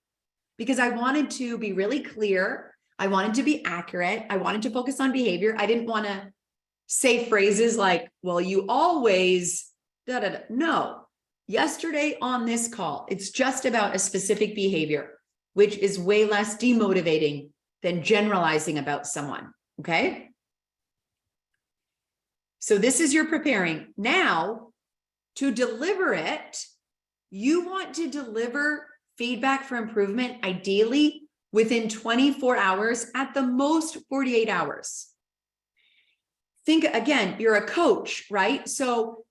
because I wanted to be really clear. I wanted to be accurate. I wanted to focus on behavior. I didn't want to say phrases like, well, you always, da, da, da. No, yesterday on this call, it's just about a specific behavior, which is way less demotivating than generalizing about someone. Okay. So this is your preparing. Now, to deliver it, you want to deliver feedback for improvement, ideally within 24 hours, at the most 48 hours. Think again, you're a coach, right? So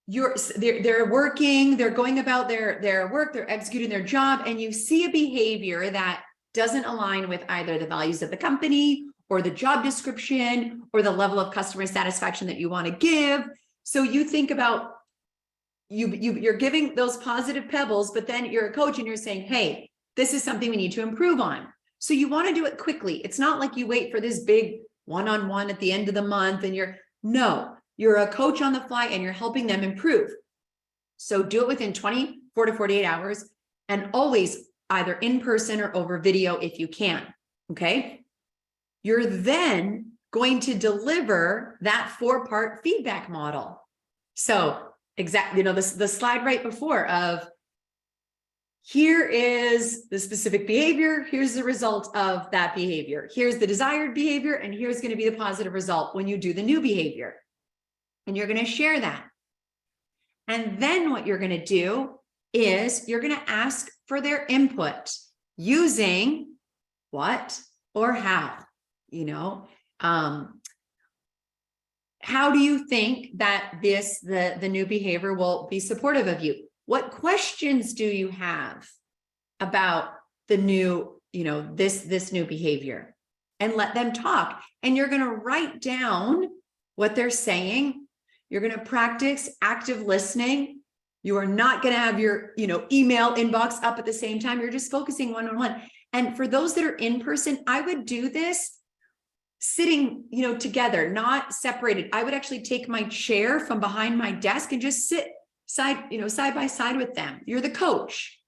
they're working, they're going about their work, they're executing their job, and you see a behavior that doesn't align with either the values of the company or the job description or the level of customer satisfaction that you want to give. So you think about you're giving those positive pebbles, but then you're a coach and you're saying, hey, this is something we need to improve on. So you want to do it quickly. It's not like you wait for this big one-on-one at the end of the month and you're a coach on the fly and you're helping them improve. So do it within 24 to 48 hours and always either in person or over video if you can. Okay. You're then going to deliver that 4-part feedback model. So exactly, the slide right before of here is the specific behavior, here's the result of that behavior, here's the desired behavior, and here's going to be the positive result when you do the new behavior. And you're going to share that. And then what you're going to do is you're going to ask for their input using what or how, how do you think that the new behavior will be supportive of you? What questions do you have about the new, this new behavior? And let them talk. And you're going to write down what they're saying. You're going to practice active listening. You are not going to have your, email inbox up at the same time. You're just focusing one-on-one. And for those that are in person, I would do this sitting, together, not separated. I would actually take my chair from behind my desk and just sit side by side with them. You're the coach.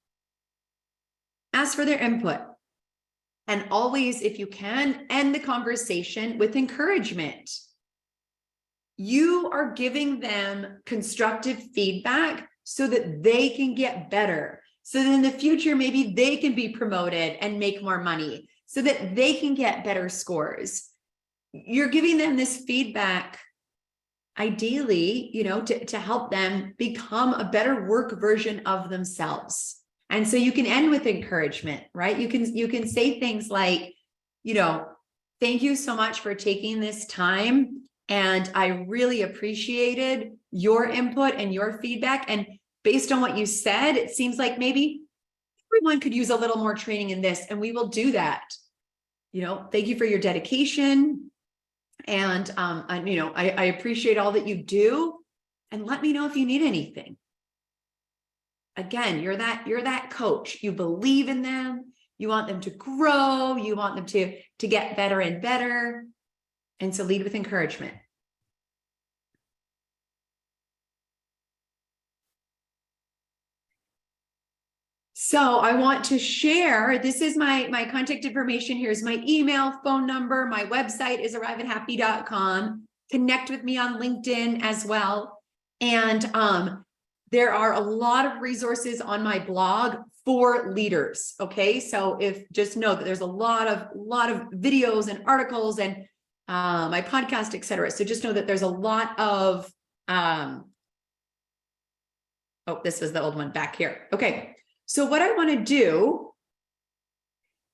Ask for their input. And always, if you can, end the conversation with encouragement. You are giving them constructive feedback so that they can get better. So that in the future, maybe they can be promoted and make more money so that they can get better scores. You're giving them this feedback, ideally, to help them become a better work version of themselves. And so you can end with encouragement, right? You can say things like, thank you so much for taking this time. And I really appreciated your input and your feedback. And based on what you said, it seems like maybe everyone could use a little more training in this, and we will do that. Thank you for your dedication. And, I appreciate all that you do, and let me know if you need anything. Again, you're that coach. You believe in them. You want them to grow. You want them to get better and better. And so lead with encouragement. So I want to share, this is my contact information. Here's my email, phone number. My website is arriveathappy.com. Connect with me on LinkedIn as well. And there are a lot of resources on my blog for leaders. Okay. So just know that there's a lot of videos and articles and my podcast, et cetera. So just know that there's a lot of, this is the old one back here. Okay. So what I want to do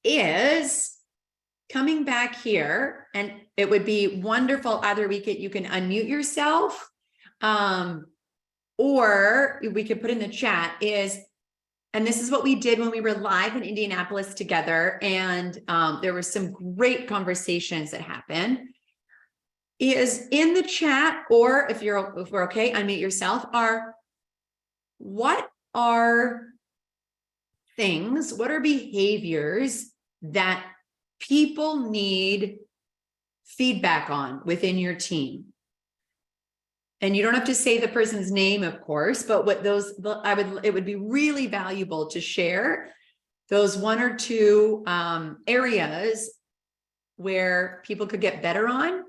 is coming back here, and it would be wonderful either you can unmute yourself, or we could put in the chat is, and this is what we did when we were live in Indianapolis together. And there were some great conversations that happened. Is in the chat, or if we're okay, unmute yourself, what are things, what are behaviors that people need feedback on within your team? And you don't have to say the person's name, of course, but what those, it would be really valuable to share those 1 or 2 areas where people could get better on.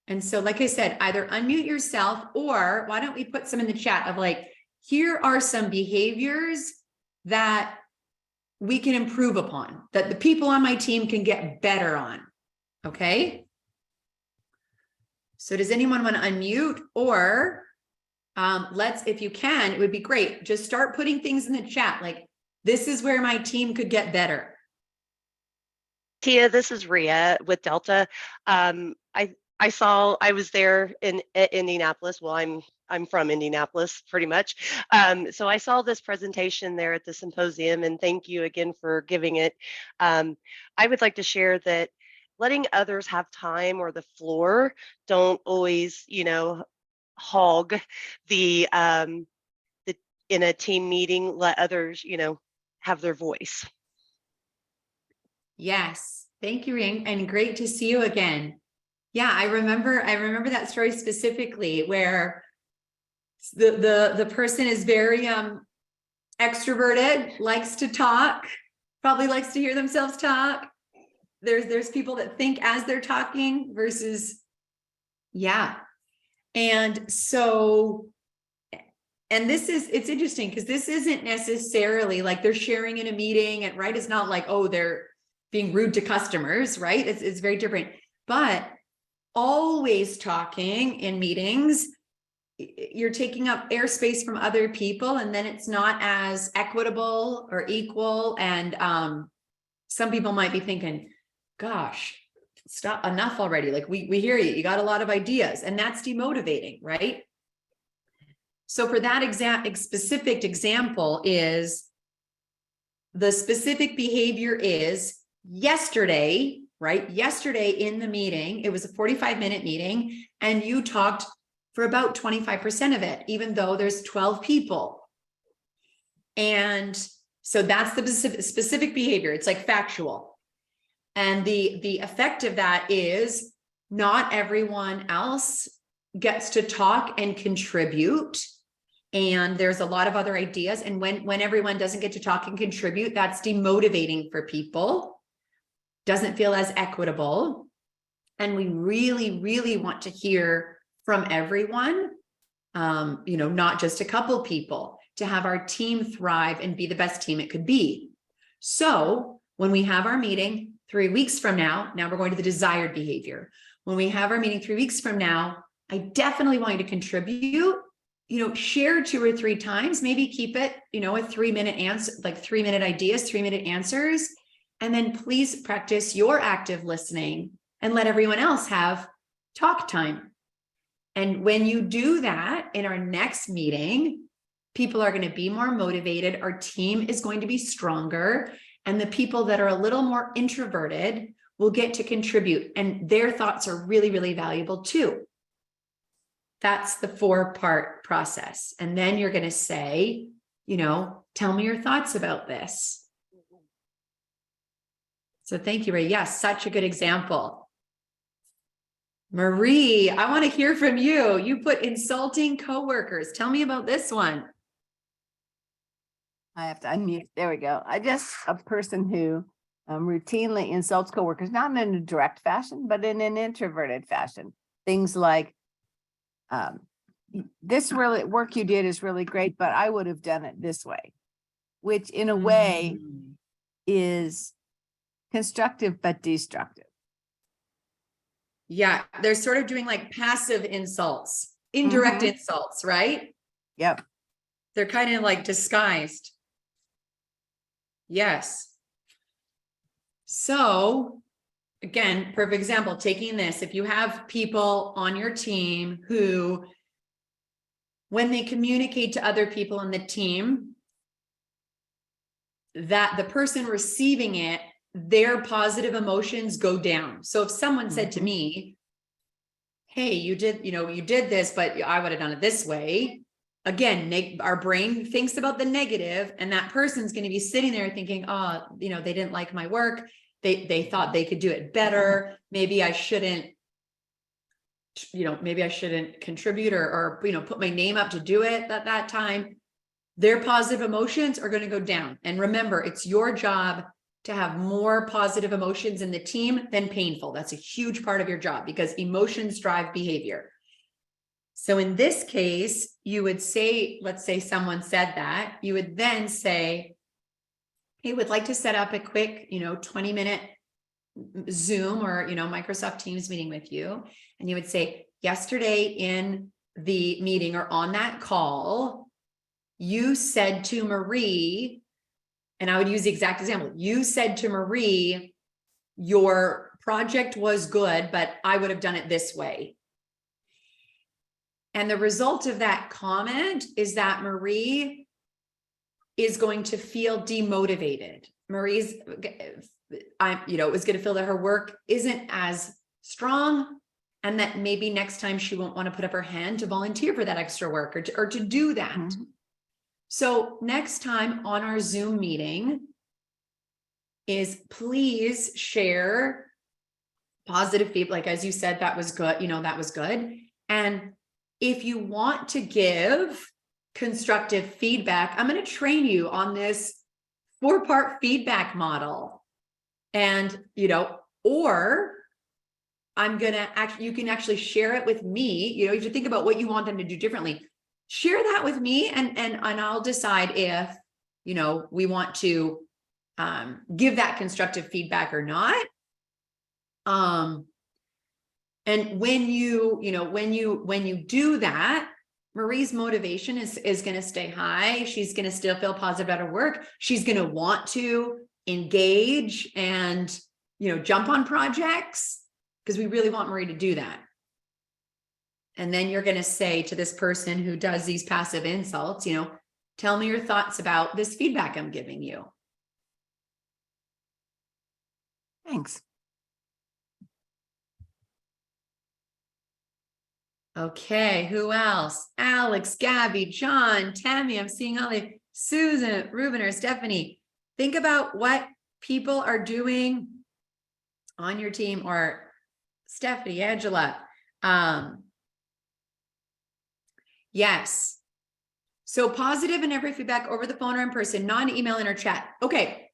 And so, like I said, either unmute yourself, or why don't we put some in the chat of like, here are some behaviors that we can improve upon, that the people on my team can get better on. Okay. So does anyone want to unmute, or if you can, it would be great. Just start putting things in the chat. Like, this is where my team could get better. Tia, this is Ria with Delta. I was there in Indianapolis. Well, I'm from Indianapolis pretty much. So I saw this presentation there at the symposium, and thank you again for giving it. I would like to share that letting others have time or the floor, don't always, hog the in a team meeting, let others, have their voice. Yes. Thank you, Ring. And great to see you again. Yeah, I remember that story specifically, where the person is very extroverted, likes to talk, probably likes to hear themselves talk. There's people that think as they're talking versus, yeah. And so, and it's interesting because this isn't necessarily like they're sharing in a meeting, and right, it's not like, oh, they're being rude to customers, right? It's very different. But always talking in meetings, you're taking up airspace from other people, and then it's not as equitable or equal. And some people might be thinking, gosh, stop, enough already. Like we hear you got a lot of ideas, and that's demotivating, right? So for that specific example is, the specific behavior is yesterday, right? Yesterday in the meeting, it was a 45-minute meeting, and you talked for about 25% of it, even though there's 12 people. And so that's the specific behavior. It's like factual. And the effect of that is not everyone else gets to talk and contribute. And there's a lot of other ideas. And when everyone doesn't get to talk and contribute, that's demotivating for people. Doesn't feel as equitable. And we really, really want to hear from everyone, not just a couple people, to have our team thrive and be the best team it could be. So when we have our meeting 3 weeks from now we're going to the desired behavior. When we have our meeting 3 weeks from now, I definitely want you to contribute, share 2 or 3 times, maybe keep it, a 3-minute answer, like 3-minute ideas, 3-minute answers. And then please practice your active listening and let everyone else have talk time. And when you do that in our next meeting, people are going to be more motivated. Our team is going to be stronger. And the people that are a little more introverted will get to contribute. And their thoughts are really, really valuable too. That's the 4-part process. And then you're going to say, tell me your thoughts about this. So thank you, Ray. Yes, such a good example. Marie, I want to hear from you. You put insulting coworkers. Tell me about this one. I have to unmute. There we go. A person who routinely insults coworkers, not in a direct fashion, but in an introverted fashion. Things like, this really work you did is really great, but I would have done it this way, which in a way is constructive but destructive. Yeah, they're sort of doing like passive insults, indirect insults, right? Yep. They're kind of like disguised. Yes. So again, perfect example, taking this, if you have people on your team who when they communicate to other people in the team, that the person receiving it, their positive emotions go down. So if someone said to me, hey, you did this, but I would have done it this way. Again, our brain thinks about the negative, and that person's going to be sitting there thinking, oh, they didn't like my work. They thought they could do it better. Maybe I shouldn't, contribute or put my name up to do it at that time. Their positive emotions are going to go down. And remember, it's your job to have more positive emotions in the team than painful. That's a huge part of your job because emotions drive behavior. So in this case, you would say, let's say someone said that, you would then say, hey, would like to set up a quick, 20-minute Zoom or, Microsoft Teams meeting with you. And you would say, yesterday in the meeting or on that call, you said to Marie, and I would use the exact example. You said to Marie, your project was good, but I would have done it this way. And the result of that comment is that Marie is going to feel demotivated. Marie's, is going to feel that her work isn't as strong, and that maybe next time she won't want to put up her hand to volunteer for that extra work or to do that. So next time on our Zoom meeting is please share positive feedback. Like, as you said, that was good. That was good. And if you want to give constructive feedback, I'm going to train you on this 4-part feedback model. And, or I'm going to you can actually share it with me. You have to think about what you want them to do differently. Share that with me and I'll decide if, we want to give that constructive feedback or not. And when you do that, Marie's motivation is going to stay high. She's going to still feel positive about her work. She's going to want to engage and, jump on projects because we really want Marie to do that. And then you're going to say to this person who does these passive insults, tell me your thoughts about this feedback I'm giving you. Thanks. Okay, who else? Alex, Gabby, John, Tammy, I'm seeing all the Susan, Ruben, or Stephanie. Think about what people are doing on your team, or Stephanie, Angela. Yes. So positive and every feedback over the phone or in person, non-email, in our chat. Okay.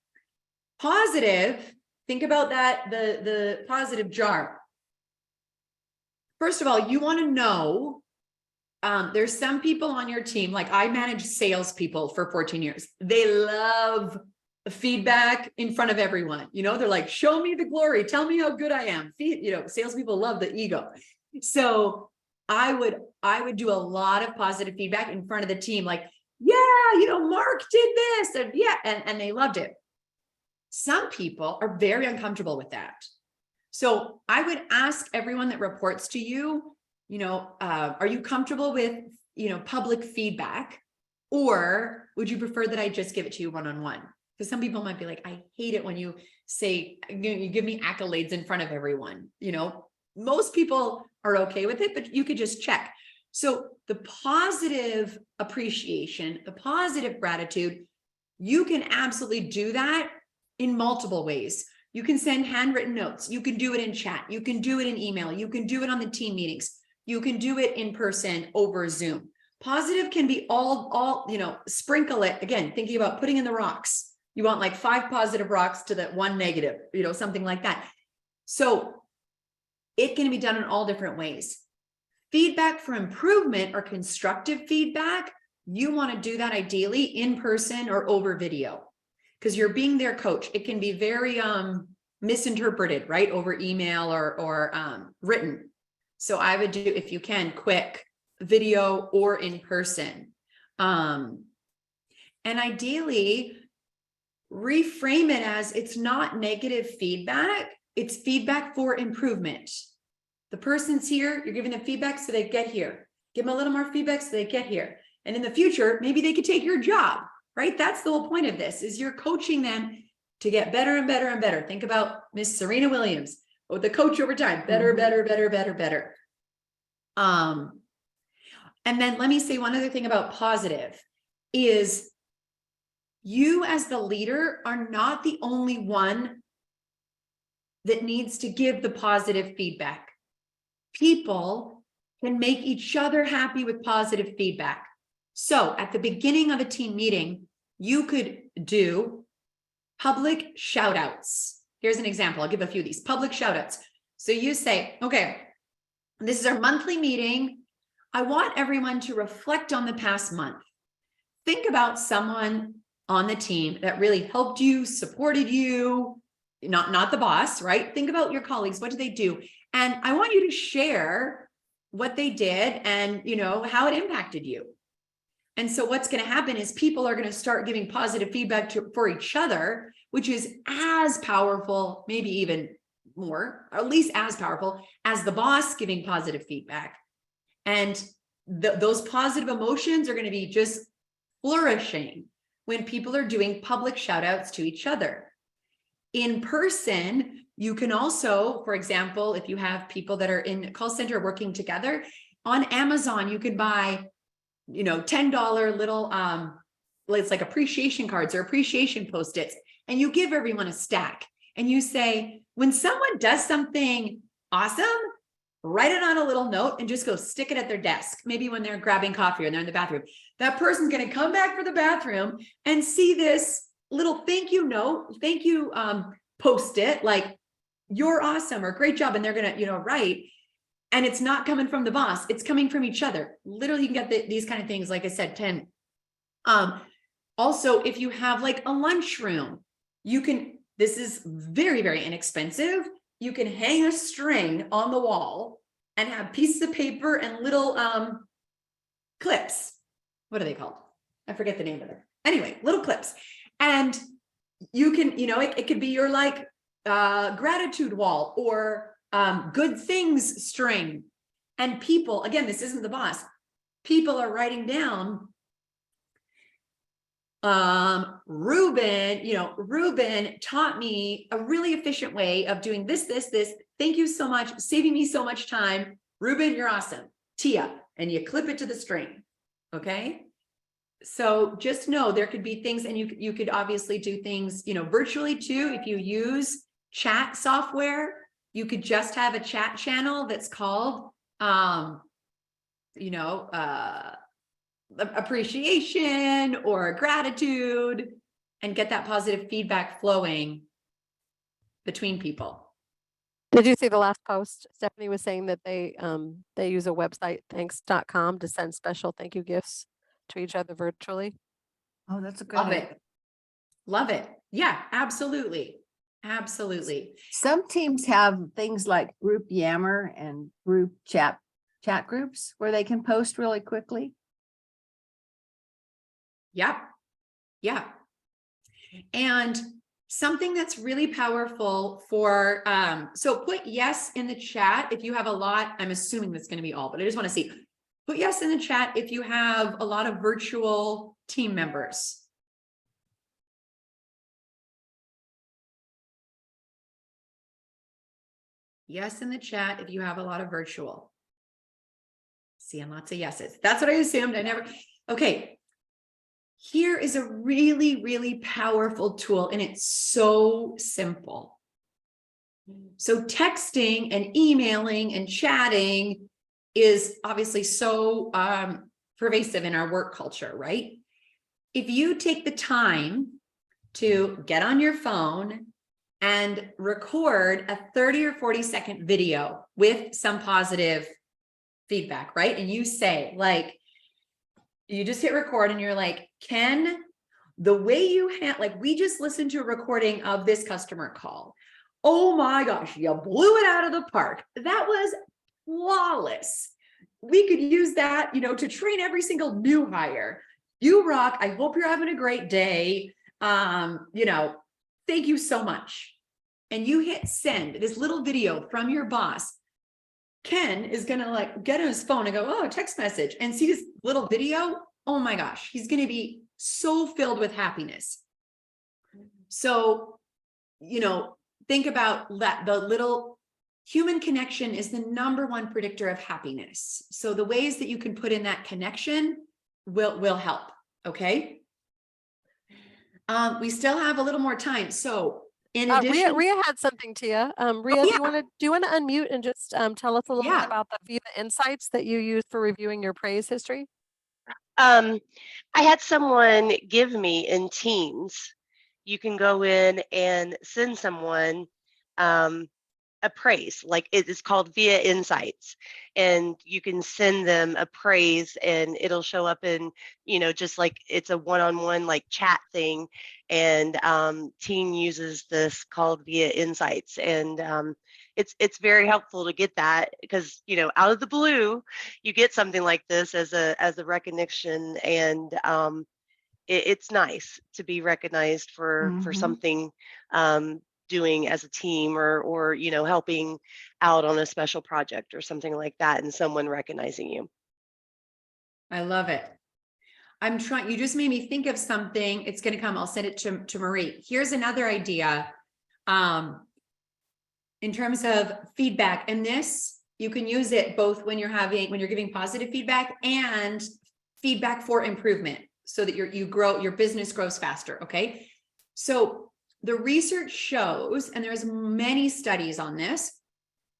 Positive. Think about that, the positive jar. First of all, you want to know, there's some people on your team, like I managed salespeople for 14 years. They love feedback in front of everyone. They're like, show me the glory. Tell me how good I am. Salespeople love the ego. So I would do a lot of positive feedback in front of the team. Like, yeah, Mark did this. And yeah. And they loved it. Some people are very uncomfortable with that. So I would ask everyone that reports to you, are you comfortable with, public feedback, or would you prefer that I just give it to you one-on-one? Because some people might be like, I hate it when you say, you give me accolades in front of everyone. Most people are okay with it, but you could just check. So the positive appreciation, the positive gratitude, you can absolutely do that in multiple ways. You can send handwritten notes. You can do it in chat. You can do it in email. You can do it on the team meetings. You can do it in person over Zoom. Positive can be all, sprinkle it. Again, thinking about putting in the rocks. You want like 5 positive rocks to that 1 negative, something like that. So it can be done in all different ways. Feedback for improvement or constructive feedback, you want to do that ideally in person or over video, because you're being their coach. It can be very misinterpreted, right? Over email or written. So I would do, if you can, quick video or in person. And ideally, reframe it as it's not negative feedback. It's feedback for improvement. The person's here, you're giving them feedback so they get here. Give them a little more feedback so they get here. And in the future, maybe they could take your job, right? That's the whole point of this, is you're coaching them to get better and better and better. Think about Miss Serena Williams, or the coach over time, better, better, better, better, better. And then let me say one other thing about positive is you as the leader are not the only one that needs to give the positive feedback. People can make each other happy with positive feedback. So at the beginning of a team meeting, you could do public shout outs. Here's an example. I'll give a few of these public shout outs. So you say, okay, this is our monthly meeting. I want everyone to reflect on the past month. Think about someone on the team that really helped you, supported you, not the boss, right? Think about your colleagues. What did they do? And I want you to share what they did and, you know, how it impacted you. And so what's going to happen is people are going to start giving positive feedback for each other, which is as powerful, maybe even more, or at least as powerful as the boss giving positive feedback. And those positive emotions are going to be just flourishing when people are doing public shout outs to each other. In person, you can also, for example, if you have people that are in a call center working together, on Amazon, you could buy, you know, $10 little, it's like appreciation cards or appreciation Post-its, and you give everyone a stack. And you say, when someone does something awesome, write it on a little note and just go stick it at their desk. Maybe when they're grabbing coffee or they're in the bathroom, that person's going to come back for the bathroom and see this little thank you note, thank you Post-it, like you're awesome or great job. And they're going to, you know, write. And it's not coming from the boss. It's coming from each other. Literally, you can get these kind of things. Like I said, 10. Also, if you have like a lunchroom, you can, this is very, very inexpensive. You can hang a string on the wall and have pieces of paper and little clips. What are they called? I forget the name of it. Anyway, little clips. And you can, you know, it could be your like gratitude wall or good things string. And people, again, this isn't the boss. People are writing down, Ruben taught me a really efficient way of doing this. Thank you so much, saving me so much time. Ruben, you're awesome. Tia, and you clip it to the string. Okay. So just know there could be things, and you could obviously do things, you know, virtually too. If you use chat software, you could just have a chat channel that's called, appreciation or gratitude, and get that positive feedback flowing between people. Did you see the last post? Stephanie was saying that they use a website, thanks.com, to send special thank you gifts to each other virtually. Oh, that's a good Love idea. it. Love it. Yeah, absolutely. Absolutely. Some teams have things like group Yammer and group chat groups where they can post really quickly. Yep. Yeah. And something that's really powerful for, so put yes in the chat if you have a lot. I'm assuming that's going to be all, but I just want to see. Put yes in the chat if you have a lot of virtual team members. Yes in the chat if you have a lot of virtual. Seeing lots of yeses. That's what I assumed. Okay. Here is a really, really powerful tool, and it's so simple. So texting and emailing and chatting is obviously so pervasive in our work culture, right? If you take the time to get on your phone and record a 30 or 40-second video with some positive feedback, right? And you say, like, you just hit record and you're like, Ken, the way you like, we just listened to a recording of this customer call. Oh my gosh, you blew it out of the park. That was flawless. We could use that, you know, to train every single new hire. You rock. I hope you're having a great day. You know, thank you so much. And you hit send, this little video from your boss. Ken is gonna like get on his phone and go, oh, text message, and see this little video. Oh my gosh, he's gonna be so filled with happiness. So, you know, think about that. The little human connection is the #1 predictor of happiness. So the ways that you can put in that connection will help. Okay. We still have a little more time. So in addition, Ria had something, Tia. Ria, do you want to unmute and just tell us a little bit about the Viva Insights that you use for reviewing your praise history? I had someone give me in Teams, you can go in and send someone a praise, like it is called Via Insights, and you can send them a praise and it'll show up in, you know, just like it's a one-on-one like chat thing. And team uses this called Via Insights, and it's very helpful to get that, because, you know, out of the blue you get something like this as a recognition, and it's nice to be recognized for something doing as a team, or you know, helping out on a special project or something like that, and someone recognizing you. I love it. I'm trying, you just made me think of something. It's going to come. I'll send it to Marie. Here's another idea. In terms of feedback, and this, you can use it both when you're giving positive feedback and feedback for improvement, so that your business grows faster. Okay. So the research shows, and there's many studies on this,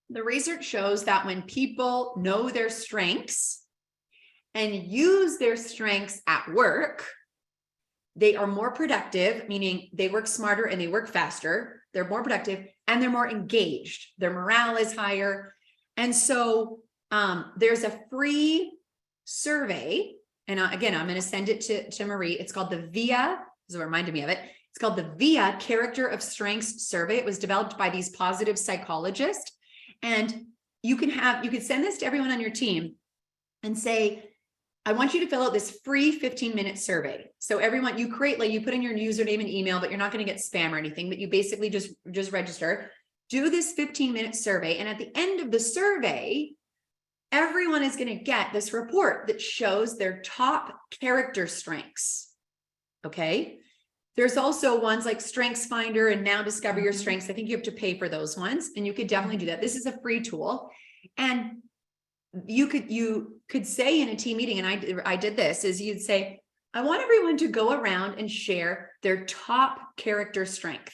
the research shows that when people know their strengths and use their strengths at work, they are more productive, meaning they work smarter and they work faster. They're more productive and they're more engaged. Their morale is higher. And so there's a free survey. And again, I'm going to send it to Marie. It's called the VIA. This reminded me of it. It's called the VIA Character of Strengths Survey. It was developed by these positive psychologists. And you can send this to everyone on your team and say, I want you to fill out this free 15-minute survey. So everyone, you create, like, you put in your username and email, but you're not going to get spam or anything, but you basically just register, do this 15-minute survey. And at the end of the survey, everyone is going to get this report that shows their top character strengths. Okay. There's also ones like Strengths Finder and Now Discover Your Strengths. I think you have to pay for those ones, and you could definitely do that. This is a free tool. And you could say in a team meeting, and I did this, is you'd say, I want everyone to go around and share their top character strength.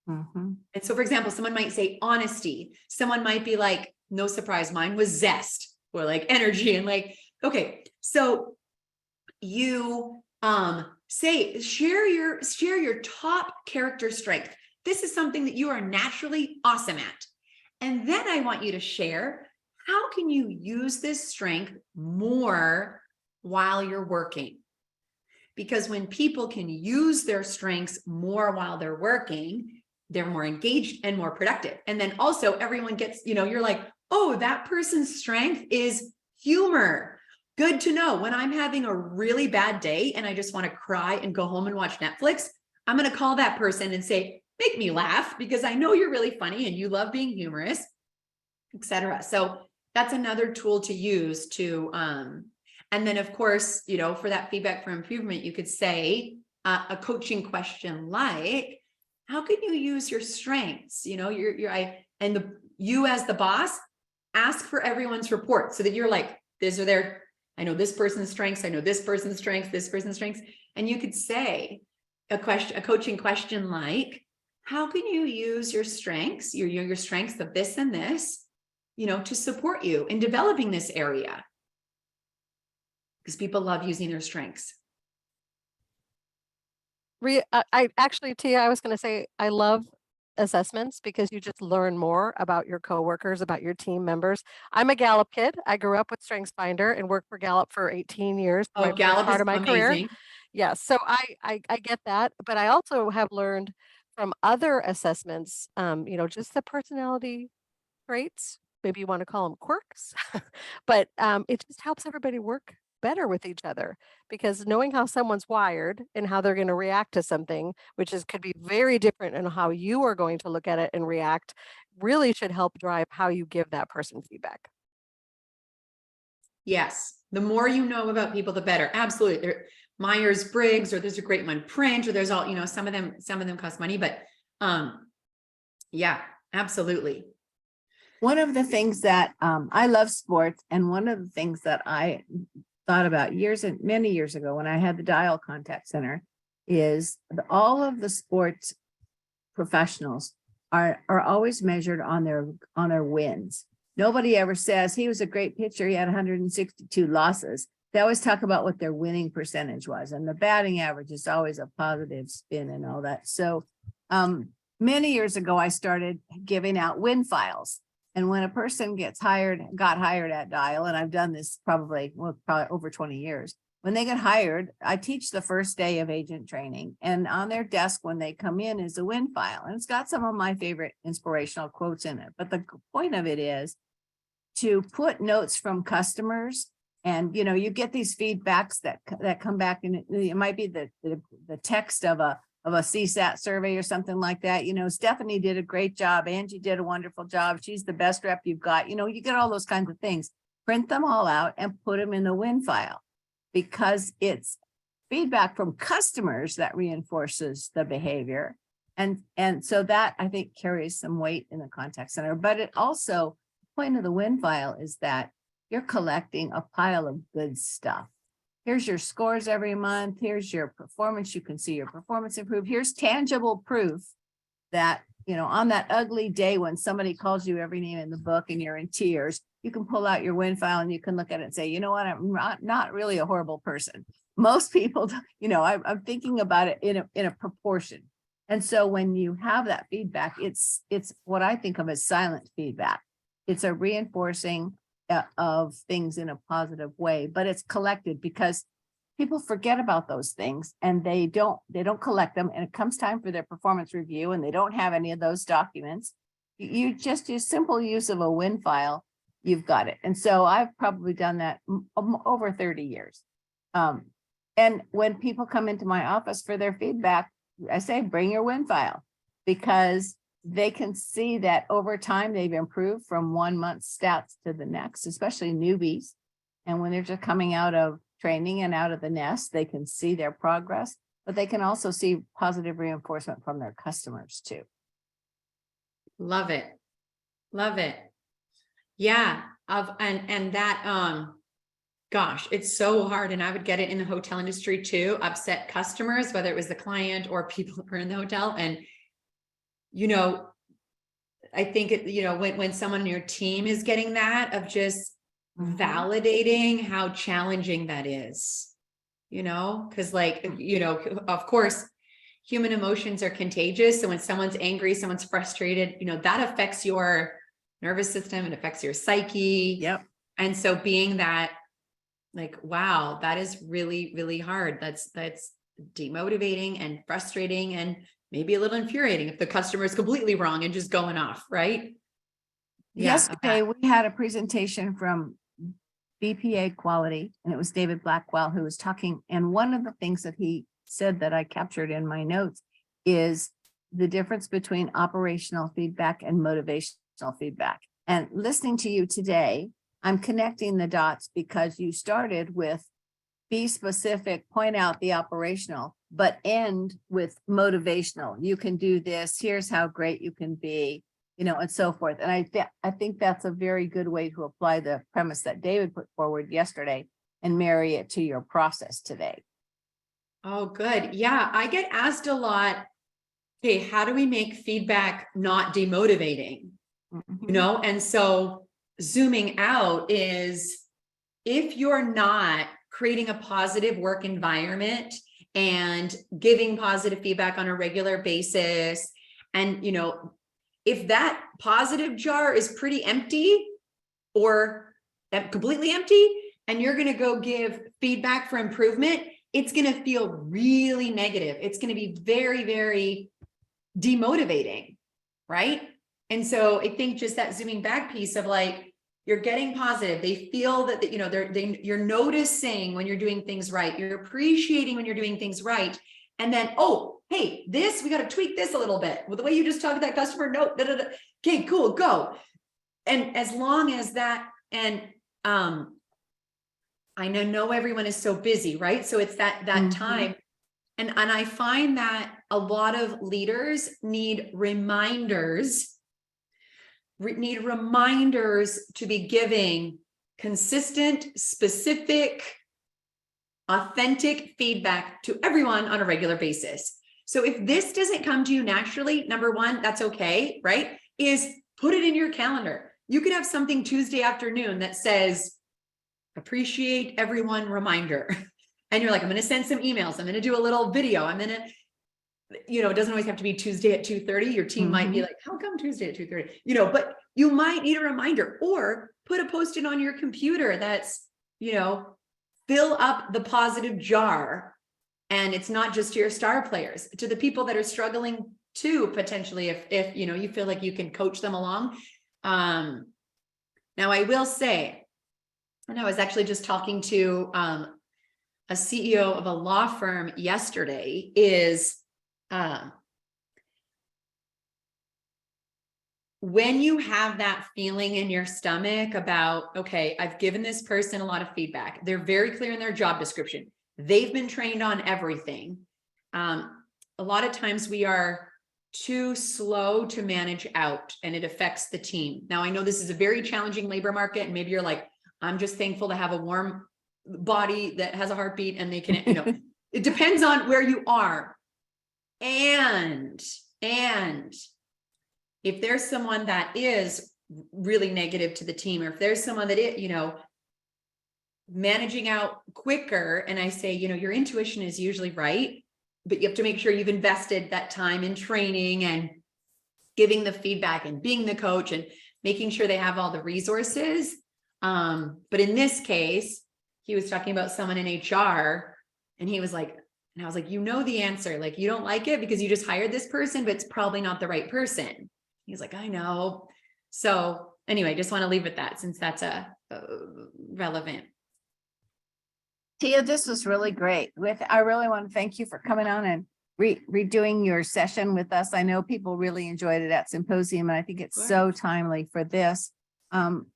And so, for example, someone might say honesty. Someone might be like, no surprise, mine was zest, or like energy, and like, okay. So you say, share your top character strength. This is something that you are naturally awesome at. And then I want you to share, how can you use this strength more while you're working? Because when people can use their strengths more while they're working, they're more engaged and more productive. And then also everyone gets, you're like, oh, that person's strength is humor. Good to know. When I'm having a really bad day and I just want to cry and go home and watch Netflix, I'm going to call that person and say, make me laugh, because I know you're really funny and you love being humorous, etc. So that's another tool to use to, and then of course, for that feedback for improvement, you could say a coaching question like, how can you use your strengths? You as the boss, ask for everyone's report so that you're like, these are their, I know this person's strengths, I know this person's strengths, this person's strengths. And you could say a coaching question like, how can you use your strengths, your strengths of this and this, to support you in developing this area? Because people love using their strengths. I actually, Tia, I was going to say, I love assessments because you just learn more about your coworkers, about your team members. I'm a Gallup kid. I grew up with Strengths Finder and worked for Gallup for 18 years. Oh, Gallup is amazing. Career. Yeah, so I get that, but I also have learned from other assessments, just the personality traits. Maybe you want to call them quirks, but it just helps everybody work better with each other, because knowing how someone's wired and how they're going to react to something, which could be very different in how you are going to look at it and react, really should help drive how you give that person feedback. Yes. The more you know about people, the better. Absolutely. There, Myers-Briggs, or there's a great one, Print, or there's all, you know, some of them cost money, but yeah, absolutely. One of the things that I love sports, and one of the things that I thought about many years ago when I had the Dial Contact Center is all of the sports professionals are always measured on their wins. Nobody ever says he was a great pitcher, he had 162 losses. They always talk about what their winning percentage was, and the batting average is always a positive spin and all that. So many years ago, I started giving out win files. And when a person got hired at Dial, and I've done this probably over 20 years, when they get hired, I teach the first day of agent training, and on their desk when they come in is a win file, and it's got some of my favorite inspirational quotes in it. But the point of it is to put notes from customers, and you know, you get these feedbacks that come back, and it might be the text of a CSAT survey or something like that. You know, Stephanie did a great job. Angie did a wonderful job. She's the best rep you've got. You know, you get all those kinds of things. Print them all out and put them in the win file, because it's feedback from customers that reinforces the behavior. And so that, I think, carries some weight in the contact center. But it also, the point of the win file is that you're collecting a pile of good stuff. Here's your scores every month. Here's your performance. You can see your performance improve. Here's tangible proof that, you know, on that ugly day when somebody calls you every name in the book and you're in tears, you can pull out your win file and you can look at it and say, you know what, I'm not really a horrible person. Most people, you know, I'm thinking about it in a proportion. And so when you have that feedback, it's what I think of as silent feedback. It's a reinforcing of things in a positive way, but it's collected, because people forget about those things and they don't collect them, and it comes time for their performance review and they don't have any of those documents. You just use simple use of a win file, you've got it. And so I've probably done that over 30 years. And when people come into my office for their feedback, I say, bring your win file, because they can see that over time they've improved from 1 month's stats to the next, especially newbies. And when they're just coming out of training and out of the nest, they can see their progress, but they can also see positive reinforcement from their customers too. Love it. Love it. Yeah. And that, gosh, it's so hard. And I would get it in the hotel industry too, upset customers, whether it was the client or people who are in the hotel. And you know, I think you know, when someone on your team is getting that, of just validating how challenging that is, you know, because like, you know, of course, human emotions are contagious. So when someone's angry, someone's frustrated, you know, that affects your nervous system, it affects your psyche. Yep. And so being that, like, wow, that is really, really hard. That's demotivating and frustrating, and maybe a little infuriating if the customer is completely wrong and just going off, right? Yeah. Yesterday, we had a presentation from BPA Quality, and it was David Blackwell who was talking. And one of the things that he said that I captured in my notes is the difference between operational feedback and motivational feedback. And listening to you today, I'm connecting the dots, because you started with be specific, point out the operational, but end with motivational. You can do this. Here's how great you can be, you know, and so forth. And I think that's a very good way to apply the premise that David put forward yesterday and marry it to your process today. Oh, good. Yeah. I get asked a lot, okay, how do we make feedback not demotivating? You know, and so zooming out is, if you're not creating a positive work environment and giving positive feedback on a regular basis, and, you know, if that positive jar is pretty empty or completely empty, and you're going to go give feedback for improvement, it's going to feel really negative. It's going to be very, very demotivating, right? And so I think just that zooming back piece of like, you're getting positive. They feel that, you know, you're noticing when you're doing things right. You're appreciating when you're doing things right. And then, oh, hey, we got to tweak this a little bit. Well, the way you just talked to that customer, no, okay, cool, go. And as long as that, and I know everyone is so busy, right? So it's that time. And I find that a lot of leaders need reminders to be giving consistent, specific, authentic feedback to everyone on a regular basis. So if this doesn't come to you naturally, number one, that's okay, right? Is put it in your calendar. You could have something Tuesday afternoon that says, appreciate everyone reminder. And you're like, I'm going to send some emails. I'm going to do a little video. I'm going to, it doesn't always have to be Tuesday at 2:30. Your team might be like, how come Tuesday at 2:30? But you might need a reminder, or put a post-it on your computer that's, fill up the positive jar. And it's not just to your star players, to the people that are struggling too, potentially, if you feel like you can coach them along. Now I will say, and I was actually just talking to a CEO of a law firm yesterday, is when you have that feeling in your stomach about, okay, I've given this person a lot of feedback. They're very clear in their job description. They've been trained on everything. A lot of times we are too slow to manage out, and it affects the team. Now, I know this is a very challenging labor market, and maybe you're like, I'm just thankful to have a warm body that has a heartbeat and they can, it depends on where you are. And if there's someone that is really negative to the team, or if there's someone that is, managing out quicker, and I say, your intuition is usually right, but you have to make sure you've invested that time in training and giving the feedback and being the coach and making sure they have all the resources. But in this case, he was talking about someone in HR, and he was like, and I was like, the answer, like, you don't like it because you just hired this person, but it's probably not the right person. He's like, I know. So anyway, just want to leave with that, since that's relevant. Tia, this was really great. I really want to thank you for coming on and redoing your session with us. I know people really enjoyed it at Symposium, and I think it's so timely for this. And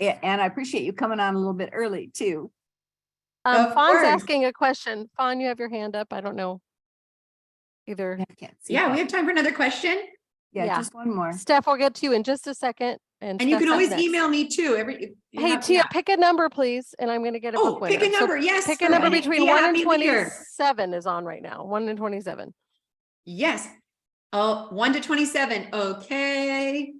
I appreciate you coming on a little bit early too. Fawn's asking a question. Fawn, you have your hand up. I don't know either. I can't see. Yeah, we have time for another question. Yeah, just one more. Steph, we'll get to you in just a second. And you can Steph's always next. email me too. Hey, Tia, pick a number, please, and I'm going to get a book winner. Pick a number. Yes. Pick a number between 1 and happy leader. 27 is on right now. 1 and 27. Yes. 1 to 27. Okay.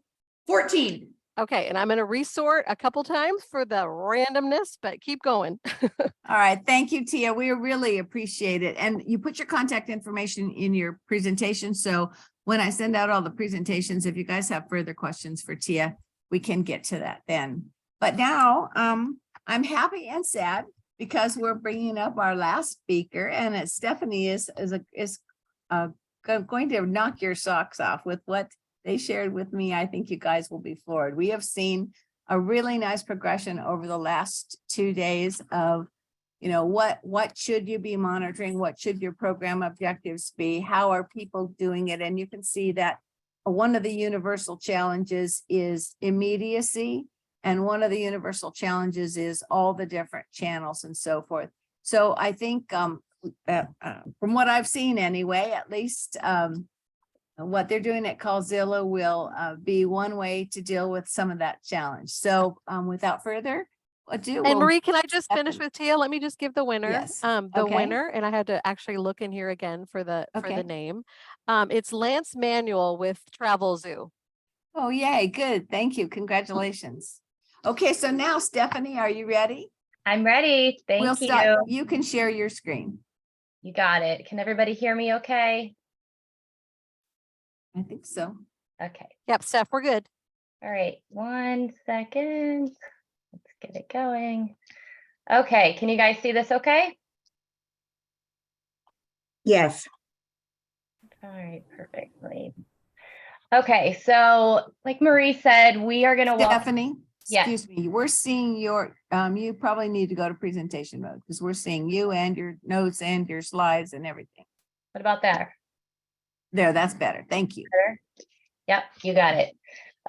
14. Okay, and I'm going to resort a couple times for the randomness, but keep going. All right. Thank you, Tia. We really appreciate it. And you put your contact information in your presentation. So when I send out all the presentations, if you guys have further questions for Tia, we can get to that then. But now I'm happy and sad because we're bringing up our last speaker, and Stephanie is going to knock your socks off with what they shared with me. I think you guys will be floored. We have seen a really nice progression over the last 2 days of, what should you be monitoring? What should your program objectives be? How are people doing it? And you can see that one of the universal challenges is immediacy. And one of the universal challenges is all the different channels and so forth. So I think from what I've seen anyway, at least what they're doing at Callzilla will be one way to deal with some of that challenge. So without further ado. And Marie, can I just finish with Tia? Let me just give the winner. Yes. The Okay. winner, and I had to actually look in here again for the name. It's Lance Manuel with Travel Zoo. Oh, yay. Good. Thank you. Congratulations. Okay, so now Stephanie, are you ready? I'm ready. Thank We'll you. start. You can share your screen. You got it. Can everybody hear me okay? I think so. Okay. Yep, Steph, we're good. All right. 1 second. Let's get it going. Okay. Can you guys see this okay? Yes. All right. Perfectly. Okay. So like Marie said, we are going to walk. Stephanie, Yes. excuse me. We're seeing your, you probably need to go to presentation mode because we're seeing you and your notes and your slides and everything. What about there? There, that's better. Thank you. Better? Yep, you got it.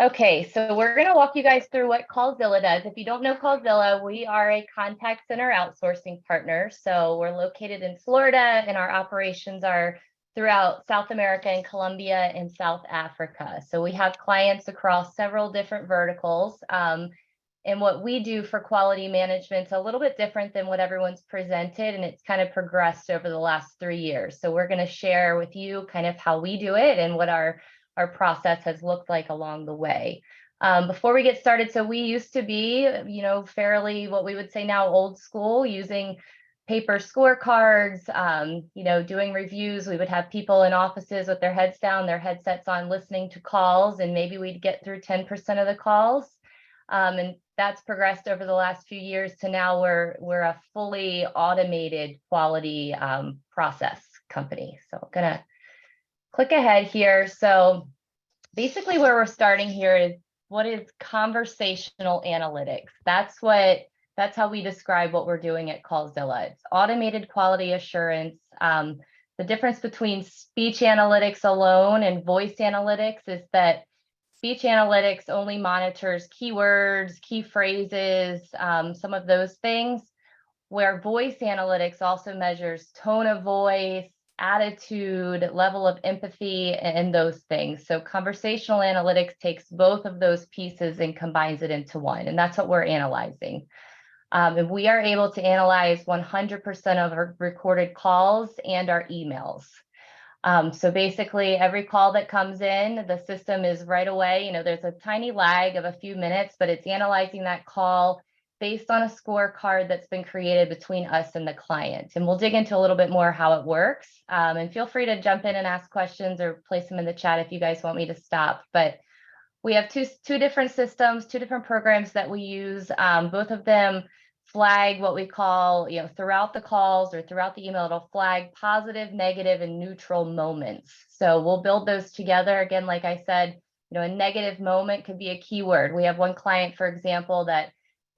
Okay, so we're going to walk you guys through what Callzilla does. If you don't know Callzilla, we are a contact center outsourcing partner. So we're located in Florida and our operations are throughout South America and Colombia and South Africa. So we have clients across several different verticals. And what we do for quality management is a little bit different than what everyone's presented, and it's kind of progressed over the last 3 years. So we're going to share with you kind of how we do it and what our process has looked like along the way. Before we get started, so we used to be, fairly what we would say now old school, using paper scorecards, doing reviews. We would have people in offices with their heads down, their headsets on, listening to calls, and maybe we'd get through 10% of the calls. And that's progressed over the last few years to now we're a fully automated quality process company. So I'm gonna click ahead here. So basically where we're starting here is what is conversational analytics. That's how we describe what we're doing at Callzilla. It's automated quality assurance. The difference between speech analytics alone and voice analytics is that speech analytics only monitors keywords, key phrases, some of those things, where voice analytics also measures tone of voice, attitude, level of empathy, and those things. So conversational analytics takes both of those pieces and combines it into one, and that's what we're analyzing. And we are able to analyze 100% of our recorded calls and our emails. So basically every call that comes in, the system is right away, there's a tiny lag of a few minutes, but it's analyzing that call based on a scorecard that's been created between us and the client. And we'll dig into a little bit more how it works. And feel free to jump in and ask questions or place them in the chat if you guys want me to stop. But we have two different systems, two different programs that we use. Both of them flag what we call, throughout the calls or throughout the email, it'll flag positive, negative, and neutral moments. So we'll build those together. Again, like I said, a negative moment could be a keyword. We have one client, for example, that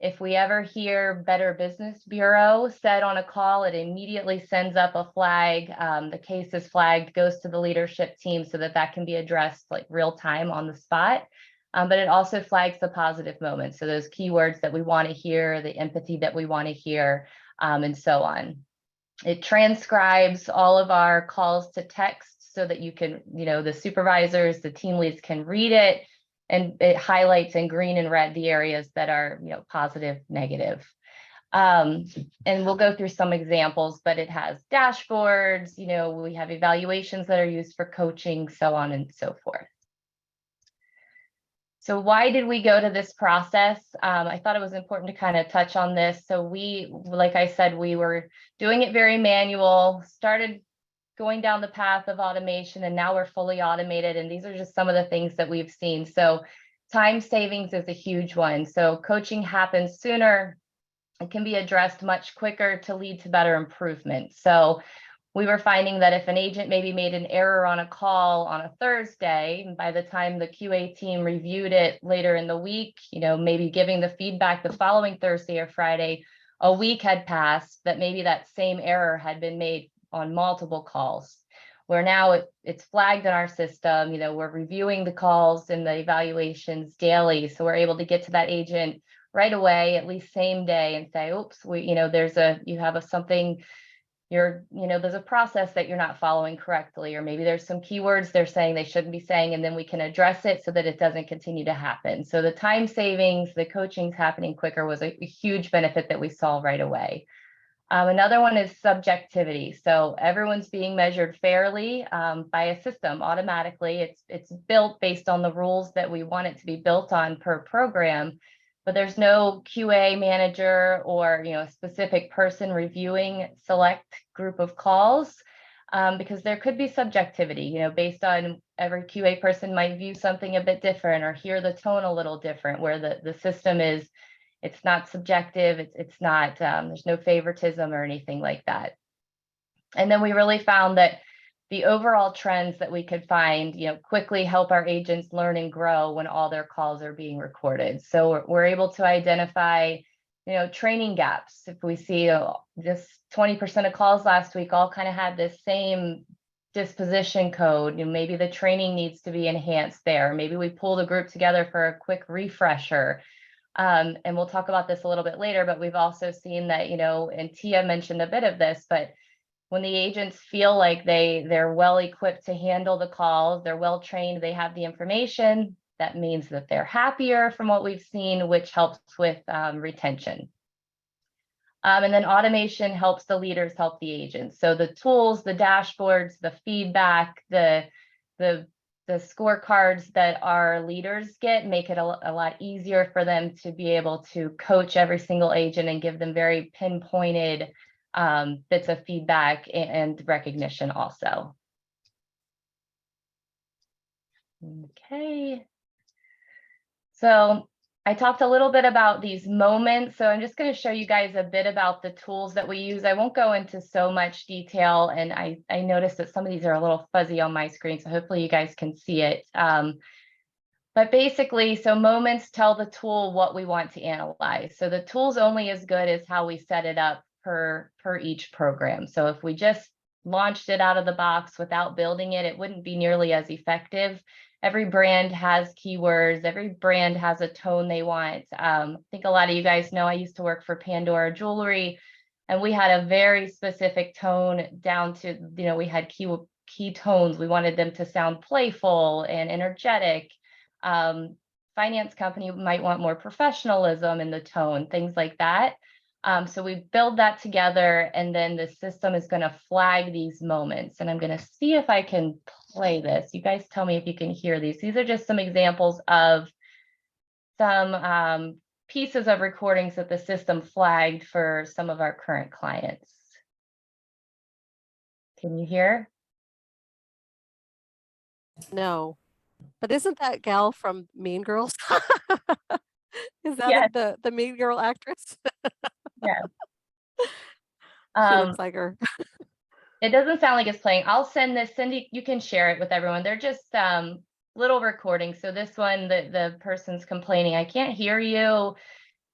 if we ever hear Better Business Bureau said on a call, it immediately sends up a flag. The case is flagged, goes to the leadership team so that can be addressed like real time on the spot. But it also flags the positive moments. So those keywords that we want to hear, the empathy that we want to hear, and so on. It transcribes all of our calls to text so that you can, the supervisors, the team leads can read it, and it highlights in green and red the areas that are, positive, negative. And we'll go through some examples, but it has dashboards, we have evaluations that are used for coaching, so on and so forth. So why did we go to this process? I thought it was important to kind of touch on this. So like I said, we were doing it very manual, started going down the path of automation, and now we're fully automated. And these are just some of the things that we've seen. So time savings is a huge one. So coaching happens sooner. It can be addressed much quicker to lead to better improvement. So we were finding that if an agent maybe made an error on a call on a Thursday, and by the time the QA team reviewed it later in the week, maybe giving the feedback the following Thursday or Friday, a week had passed, that maybe that same error had been made on multiple calls, where now it's flagged in our system. We're reviewing the calls and the evaluations daily. So we're able to get to that agent right away, at least same day, and say, oops, there's a process that you're not following correctly, or maybe there's some keywords they're saying they shouldn't be saying, and then we can address it so that it doesn't continue to happen. So the time savings, the coaching's happening quicker was a huge benefit that we saw right away. Another one is subjectivity. So everyone's being measured fairly by a system automatically. It's built based on the rules that we want it to be built on per program. But there's no QA manager or a specific person reviewing select group of calls, because there could be subjectivity, based on every QA person might view something a bit different or hear the tone a little different, where the system is, it's not subjective, it's not, there's no favoritism or anything like that. And then we really found that the overall trends that we could find, quickly help our agents learn and grow when all their calls are being recorded. So we're able to identify, training gaps. If we see just 20% of calls last week all kind of had this same disposition code, maybe the training needs to be enhanced there. Maybe we pull the group together for a quick refresher. And we'll talk about this a little bit later, but we've also seen that, and Tia mentioned a bit of this, but when the agents feel like they're well equipped to handle the calls, they're well trained, they have the information, that means that they're happier from what we've seen, which helps with retention. And then automation helps the leaders help the agents. So the tools, the dashboards, the feedback, the scorecards that our leaders get make it a lot easier for them to be able to coach every single agent and give them very pinpointed bits of feedback and recognition also. Okay. So I talked a little bit about these moments, so I'm just going to show you guys a bit about the tools that we use. I won't go into so much detail, and I noticed that some of these are a little fuzzy on my screen, so hopefully you guys can see it. But basically, so moments tell the tool what we want to analyze. So the tool's only as good as how we set it up per each program. So if we just launched it out of the box without building it, it wouldn't be nearly as effective. Every brand has keywords. Every brand has a tone they want. I think a lot of you guys know I used to work for Pandora Jewelry, and we had a very specific tone down to, we had key tones. We wanted them to sound playful and energetic. Finance company might want more professionalism in the tone, things like that. So we build that together, and then the system is going to flag these moments. And I'm going to see if I can play this. You guys tell me if you can hear these. These are just some examples of some pieces of recordings that the system flagged for some of our current clients. Can you hear? No, but isn't that gal from Mean Girls? Is that Yes. the Mean Girl actress? Yes. She looks like her. It doesn't sound like it's playing. I'll send this. Cindy, you can share it with everyone. They're just little recordings. So this one, the person's complaining, I can't hear you.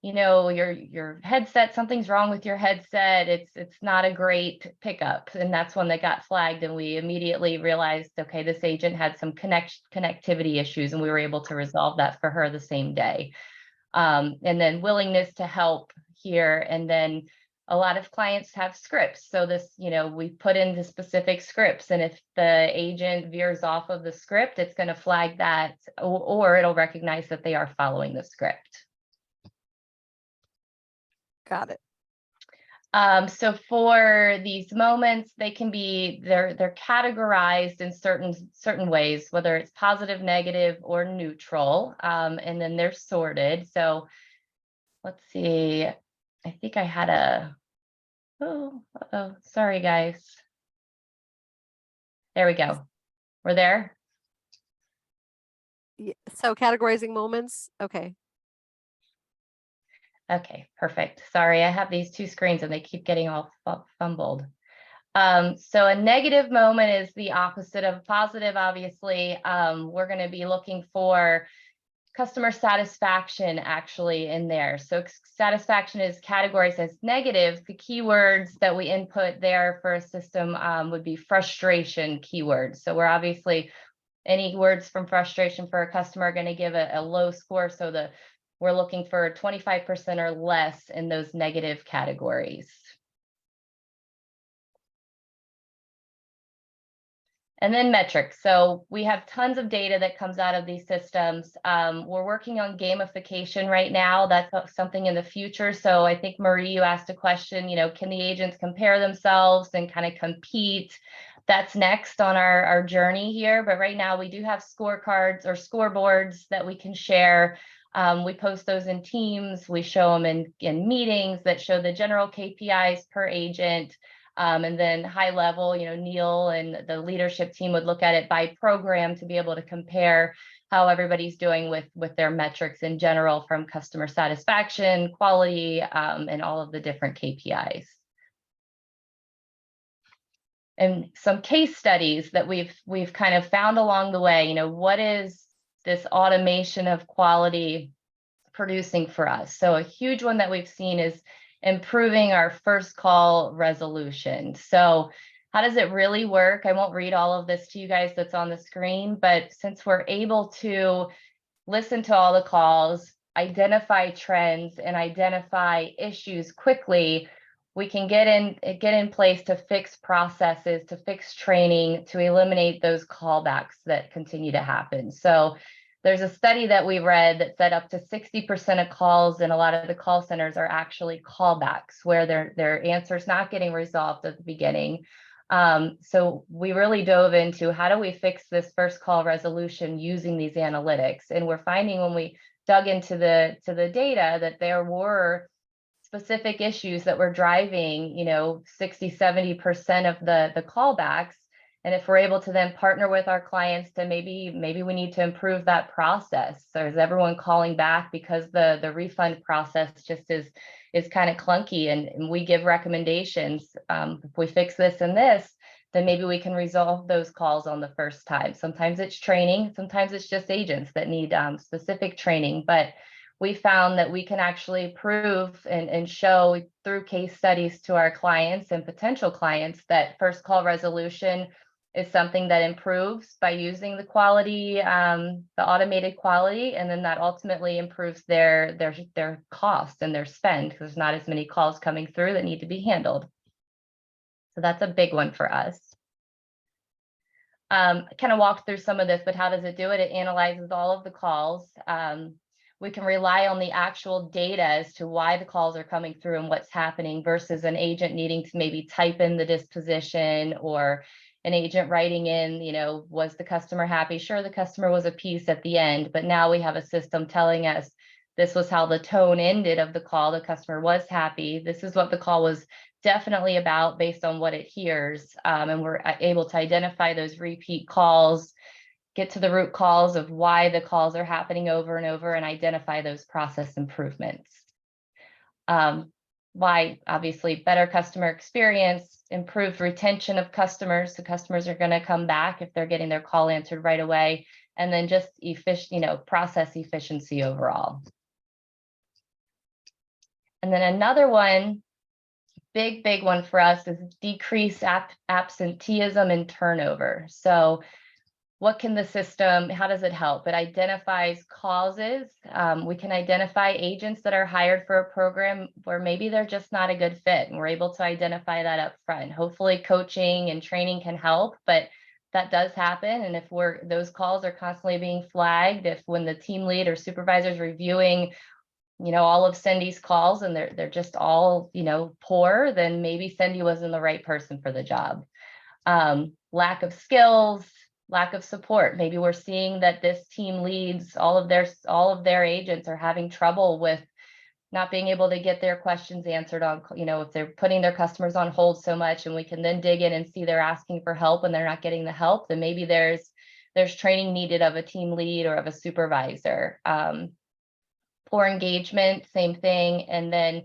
Your headset, something's wrong with your headset. It's not a great pickup. And that's one that got flagged. And we immediately realized, okay, this agent had some connectivity issues, and we were able to resolve that for her the same day. And then willingness to help here. And then a lot of clients have scripts. So this, we put into specific scripts, and if the agent veers off of the script, it's going to flag that, or it'll recognize that they are following the script. Got it. So for these moments, they can be, they're categorized in certain ways, whether it's positive, negative, or neutral, and then they're sorted. So let's see, I think I had sorry guys. There we go. We're there. Yeah, so categorizing moments. Okay. Okay, perfect. Sorry, I have these two screens and they keep getting all fumbled. So a negative moment is the opposite of positive, obviously. We're going to be looking for customer satisfaction actually in there. So satisfaction is categorized as negative. The keywords that we input there for a system would be frustration keywords. So we're obviously, any words from frustration for a customer are going to give a low score. So we're looking for 25% or less in those negative categories. And then metrics. So we have tons of data that comes out of these systems. We're working on gamification right now. That's something in the future. So I think, Marie, you asked a question, can the agents compare themselves and kind of compete? That's next on our journey here. But right now we do have scorecards or scoreboards that we can share. We post those in Teams. We show them in meetings that show the general KPIs per agent. And then high level, Neil and the leadership team would look at it by program to be able to compare how everybody's doing with their metrics in general, from customer satisfaction, quality, and all of the different KPIs. And some case studies that we've kind of found along the way, what is this automation of quality producing for us? So a huge one that we've seen is improving our first call resolution. So How does it really work? I won't read all of this to you guys that's on the screen, but since we're able to listen to all the calls, identify trends, and identify issues quickly, we can get in place to fix processes, to fix training, to eliminate those callbacks that continue to happen. So there's a study that we read that said up to 60% of calls in a lot of the call centers are actually callbacks, where their answer's not getting resolved at the beginning. So we really dove into how do we fix this first call resolution using these analytics. And we're finding when we dug into the data that there were specific issues that were driving, 60-70% of the callbacks. And if we're able to then partner with our clients to maybe we need to improve that process. So is everyone calling back because the refund process just is kind of clunky, and we give recommendations. If we fix this and this, then maybe we can resolve those calls on the first time. Sometimes it's training, sometimes it's just agents that need specific training, but we found that we can actually prove and show through case studies to our clients and potential clients that first call resolution is something that improves by using the quality, the automated quality, and then that ultimately improves their cost and their spend, because there's not as many calls coming through that need to be handled. So that's a big one for us. Kind of walked through some of this, but how does it do it? It analyzes all of the calls. We can rely on the actual data as to why the calls are coming through and what's happening versus an agent needing to maybe type in the disposition, or an agent writing in, was the customer happy? Sure, the customer was a piece at the end, but now we have a system telling us this was how the tone ended of the call. The customer was happy. This is what the call was definitely about based on what it hears. And we're able to identify those repeat calls, get to the root cause of why the calls are happening over and over, and identify those process improvements. Why, obviously, better customer experience, improved retention of customers. So customers are going to come back if they're getting their call answered right away, and then just process efficiency overall. And then another one, big one for us, is decrease absenteeism and turnover. So what can the system, how does it help? It identifies causes. We can identify agents that are hired for a program where maybe they're just not a good fit, and we're able to identify that up front. Hopefully coaching and training can help, but that does happen. And if those calls are constantly being flagged, if when the team lead or supervisor is reviewing, all of Cindy's calls and they're just all, poor, then maybe Cindy wasn't the right person for the job. Lack of skills, lack of support. Maybe we're seeing that this team leads, all of their agents are having trouble with not being able to get their questions answered on, if they're putting their customers on hold so much, and we can then dig in and see they're asking for help and they're not getting the help, then maybe there's training needed of a team lead or of a supervisor. Poor engagement, same thing. And then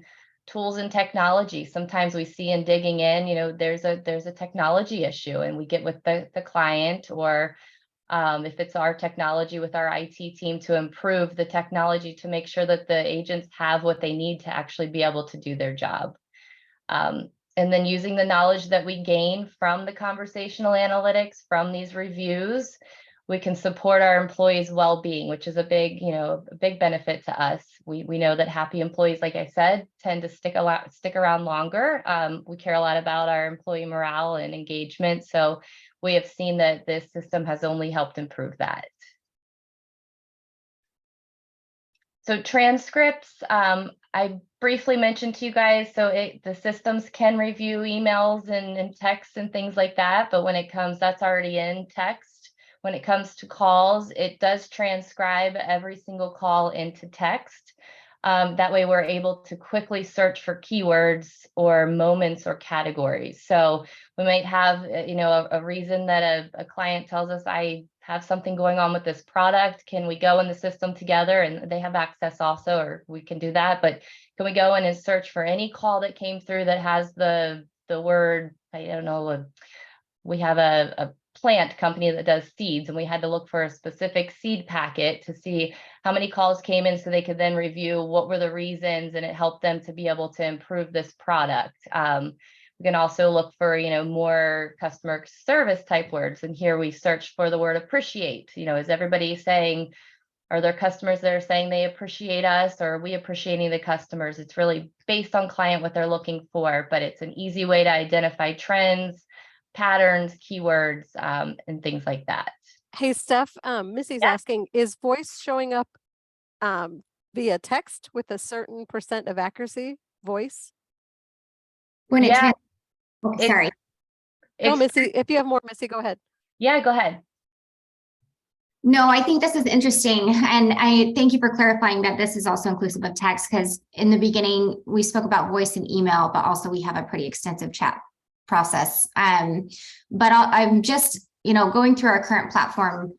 tools and technology. Sometimes we see in digging in, there's a technology issue, and we get with the client, or if it's our technology, with our IT team, to improve the technology to make sure that the agents have what they need to actually be able to do their job. And then using the knowledge that we gain from the conversational analytics, from these reviews, we can support our employees' well-being, which is a big benefit to us. We know that happy employees, like I said, tend to stick around longer. We care a lot about our employee morale and engagement. So we have seen that this system has only helped improve that. So transcripts, I briefly mentioned to you guys, so the systems can review emails and texts and things like that, but when it comes, that's already in text. When it comes to calls, it does transcribe every single call into text. That way we're able to quickly search for keywords or moments or categories. So we might have, a reason that a client tells us, I have something going on with this product. Can we go in the system together? And they have access also, or we can do that. But can we go in and search for any call that came through that has the word, I don't know, we have a plant company that does seeds, and we had to look for a specific seed packet to see how many calls came in so they could then review what were the reasons, and it helped them to be able to improve this product. We can also look for, more customer service type words. And here we search for the word appreciate. Is everybody saying, are there customers that are saying they appreciate us, or are we appreciating the customers? It's really based on client what they're looking for, but it's an easy way to identify trends, patterns, keywords, and things like that. Hey, Steph, Missy's asking, is voice showing up via text with a certain % of accuracy? Voice? When it Yeah, sorry. No, Missy, if you have more, Missy, go ahead. Yeah, go ahead. No, I think this is interesting. And I thank you for clarifying that this is also inclusive of text, because in the beginning, we spoke about voice and email, but also we have a pretty extensive chat process. But I'm just, going through our current platform.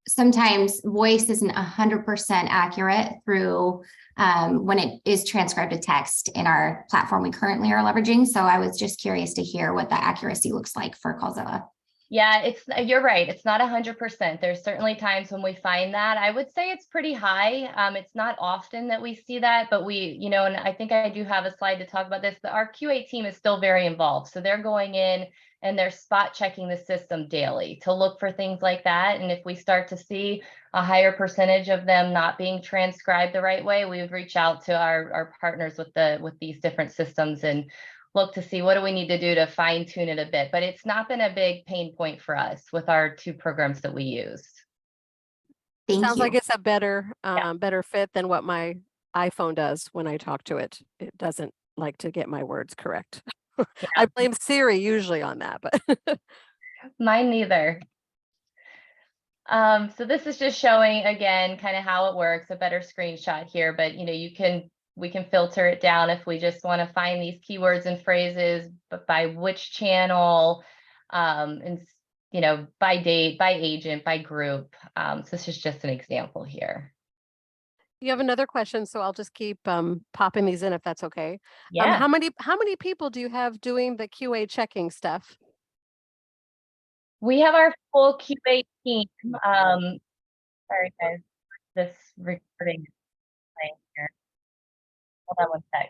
Sometimes voice isn't 100% accurate through when it is transcribed to text in our platform we currently are leveraging. So I was just curious to hear what the accuracy looks like for Callzilla. Yeah, you're right. It's not 100%. There's certainly times when we find that. I would say it's pretty high. It's not often that we see that, but we, and I think I do have a slide to talk about this, but our QA team is still very involved. So they're going in and they're spot checking the system daily to look for things like that. And if we start to see a higher percentage of them not being transcribed the right way, we would reach out to our partners with these different systems and look to see what do we need to do to fine tune it a bit. But it's not been a big pain point for us with our 2 programs that we use. Sounds like it's a better fit than what my iPhone does when I talk to it. It doesn't like to get my words correct. I blame Siri usually on that, but mine neither. So this is just showing again kind of how it works, a better screenshot here, but we can filter it down if we just want to find these keywords and phrases, but by which channel, and by date, by agent, by group. So this is just an example here. You have another question, so I'll just keep popping these in if that's okay. Yeah. How many people do you have doing the QA checking stuff? We have our full QA team. Sorry guys, this recording is playing here. Hold on one sec.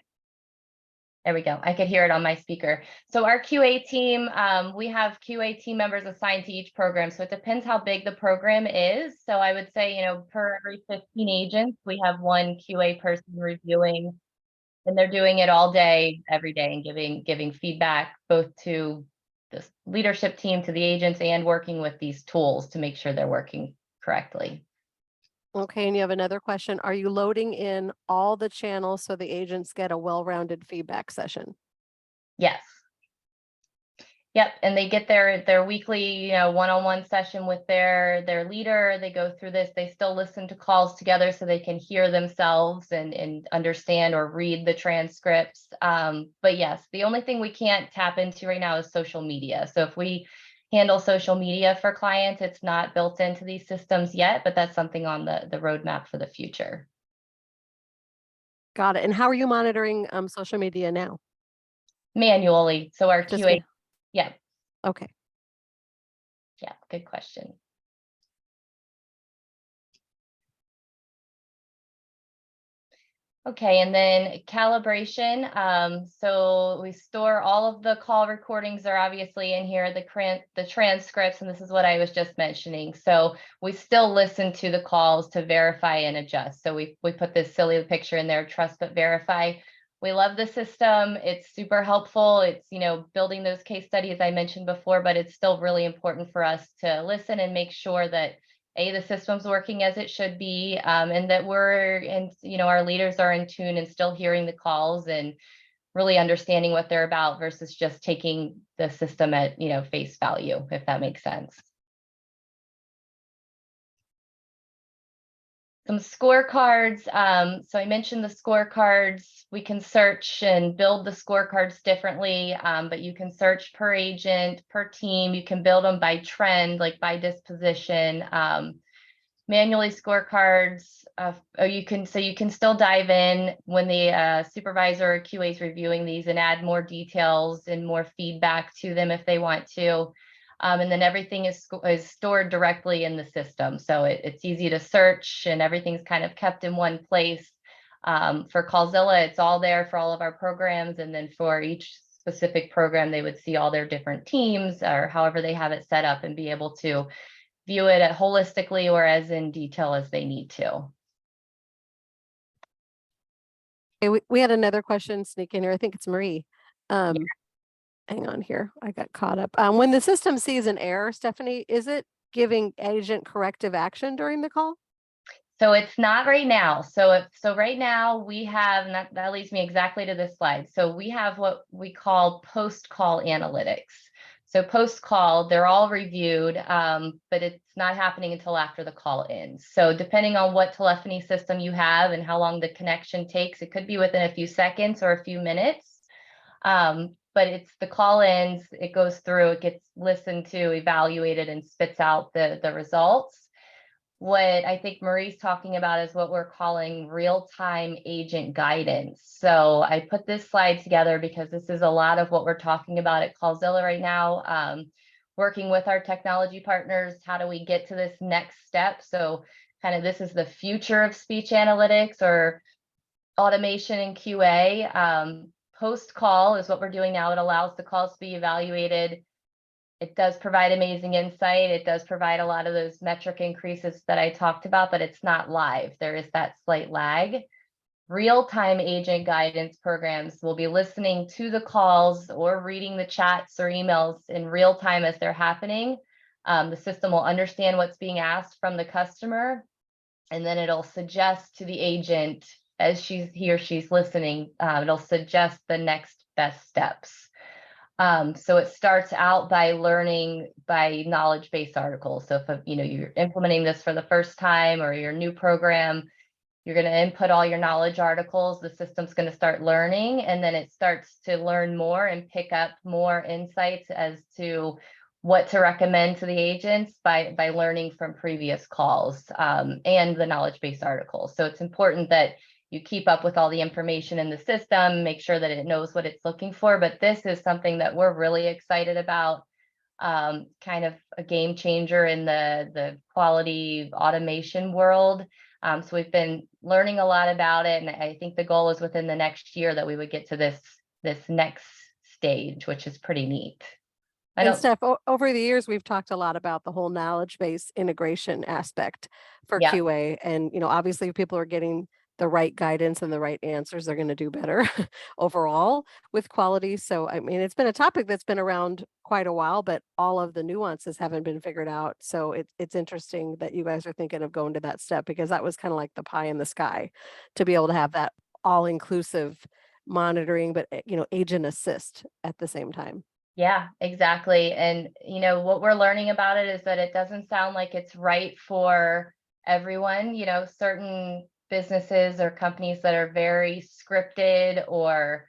There we go. I could hear it on my speaker. So our QA team, we have QA team members assigned to each program. So it depends how big the program is. So I would say, per every 15 agents, we have 1 QA person reviewing, and they're doing it all day, every day, and giving feedback both to the leadership team, to the agents, and working with these tools to make sure they're working correctly. Okay, and you have another question. Are you loading in all the channels so the agents get a well-rounded feedback session? Yes. Yep, and they get their weekly, one-on-one session with their leader. They go through this. They still listen to calls together so they can hear themselves and understand or read the transcripts. But yes, the only thing we can't tap into right now is social media. So if we handle social media for clients, it's not built into these systems yet, but that's something on the roadmap for the future. Got it. And how are you monitoring social media now? Manually. So our QA. Yeah. Okay. Yeah, good question. Okay, and then calibration. So we store all of the call recordings are obviously in here, the transcripts, and this is what I was just mentioning. So we still listen to the calls to verify and adjust. So we put this silly picture in there, trust but verify. We love the system. It's super helpful. It's, building those case studies I mentioned before, but it's still really important for us to listen and make sure that the system's working as it should be, and that our leaders are in tune and still hearing the calls and really understanding what they're about versus just taking the system at, face value, if that makes sense. Some scorecards. So I mentioned the scorecards. We can search and build the scorecards differently, but you can search per agent, per team. You can build them by trend, like by disposition. Manually scorecards. You can still dive in when the supervisor or QA is reviewing these and add more details and more feedback to them if they want to. And then everything is stored directly in the system. So it's easy to search and everything's kind of kept in one place. For Callzilla, it's all there for all of our programs. And then for each specific program, they would see all their different teams or however they have it set up and be able to view it holistically or as in detail as they need to. Okay, we had another question sneak in here. I think it's Marie. Hang on here. I got caught up. When the system sees an error, Stephanie, is it giving agent corrective action during the call? So it's not right now. So right now we have, and that leads me exactly to this slide. So we have what we call post-call analytics. So post-call, they're all reviewed, but it's not happening until after the call ends. So depending on what telephony system you have and how long the connection takes, it could be within a few seconds or a few minutes. But it's the call ends, it goes through, it gets listened to, evaluated, and spits out the results. What I think Marie's talking about is what we're calling real-time agent guidance. So I put this slide together because this is a lot of what we're talking about at Callzilla right now. Working with our technology partners, how do we get to this next step? So kind of this is the future of speech analytics or automation and QA. Post-call is what we're doing now. It allows the calls to be evaluated. It does provide amazing insight. It does provide a lot of those metric increases that I talked about, but it's not live. There is that slight lag. Real-time agent guidance programs will be listening to the calls or reading the chats or emails in real time as they're happening. The system will understand what's being asked from the customer, and then it'll suggest to the agent as he or she's listening, it'll suggest the next best steps. So it starts out by learning by knowledge base articles. So if you're implementing this for the first time or your new program, you're going to input all your knowledge articles. The system's going to start learning, and then it starts to learn more and pick up more insights as to what to recommend to the agents by learning from previous calls and the knowledge base articles. So it's important that you keep up with all the information in the system, make sure that it knows what it's looking for. But this is something that we're really excited about, kind of a game changer in the quality automation world. So we've been learning a lot about it. And I think the goal is within the next year that we would get to this next stage, which is pretty neat. And Steph, over the years, we've talked a lot about the whole knowledge base integration aspect for QA. And, obviously people are getting the right guidance and the right answers, they're going to do better overall with quality. So, I mean, it's been a topic that's been around quite a while, but all of the nuances haven't been figured out. So it's interesting that you guys are thinking of going to that step, because that was kind of like the pie in the sky to be able to have that all-inclusive monitoring, but, agent assist at the same time. Yeah, exactly. And, what we're learning about it is that it doesn't sound like it's right for everyone. Certain businesses or companies that are very scripted or,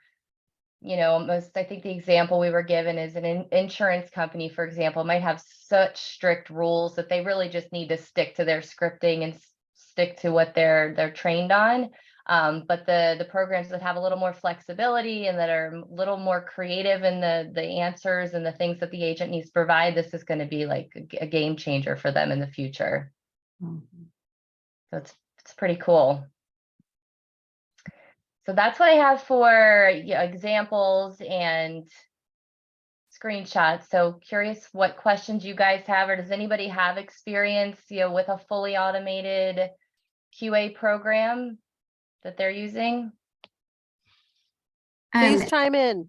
I think the example we were given is an insurance company, for example, might have such strict rules that they really just need to stick to their scripting and stick to what they're trained on. But the programs that have a little more flexibility and that are a little more creative in the answers and the things that the agent needs to provide, this is going to be like a game changer for them in the future. Mm-hmm. So it's pretty cool. So that's what I have for examples and screenshots. So curious what questions you guys have, or does anybody have experience, with a fully automated QA program that they're using? Please chime in.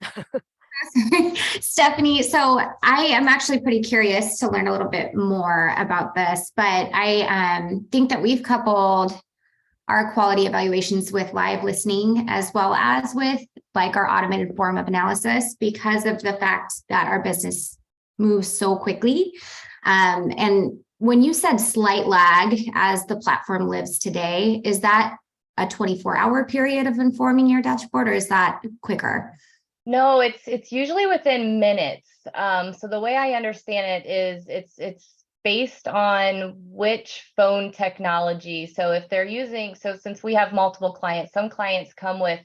Stephanie, so I am actually pretty curious to learn a little bit more about this, but I think that we've coupled our quality evaluations with live listening as well as with like our automated form of analysis, because of the fact that our business moves so quickly. And when you said slight lag as the platform lives today, is that a 24-hour period of informing your dashboard, or is that quicker? No, it's usually within minutes. So the way I understand it is it's based on which phone technology. So if they're using, since we have multiple clients, some clients come with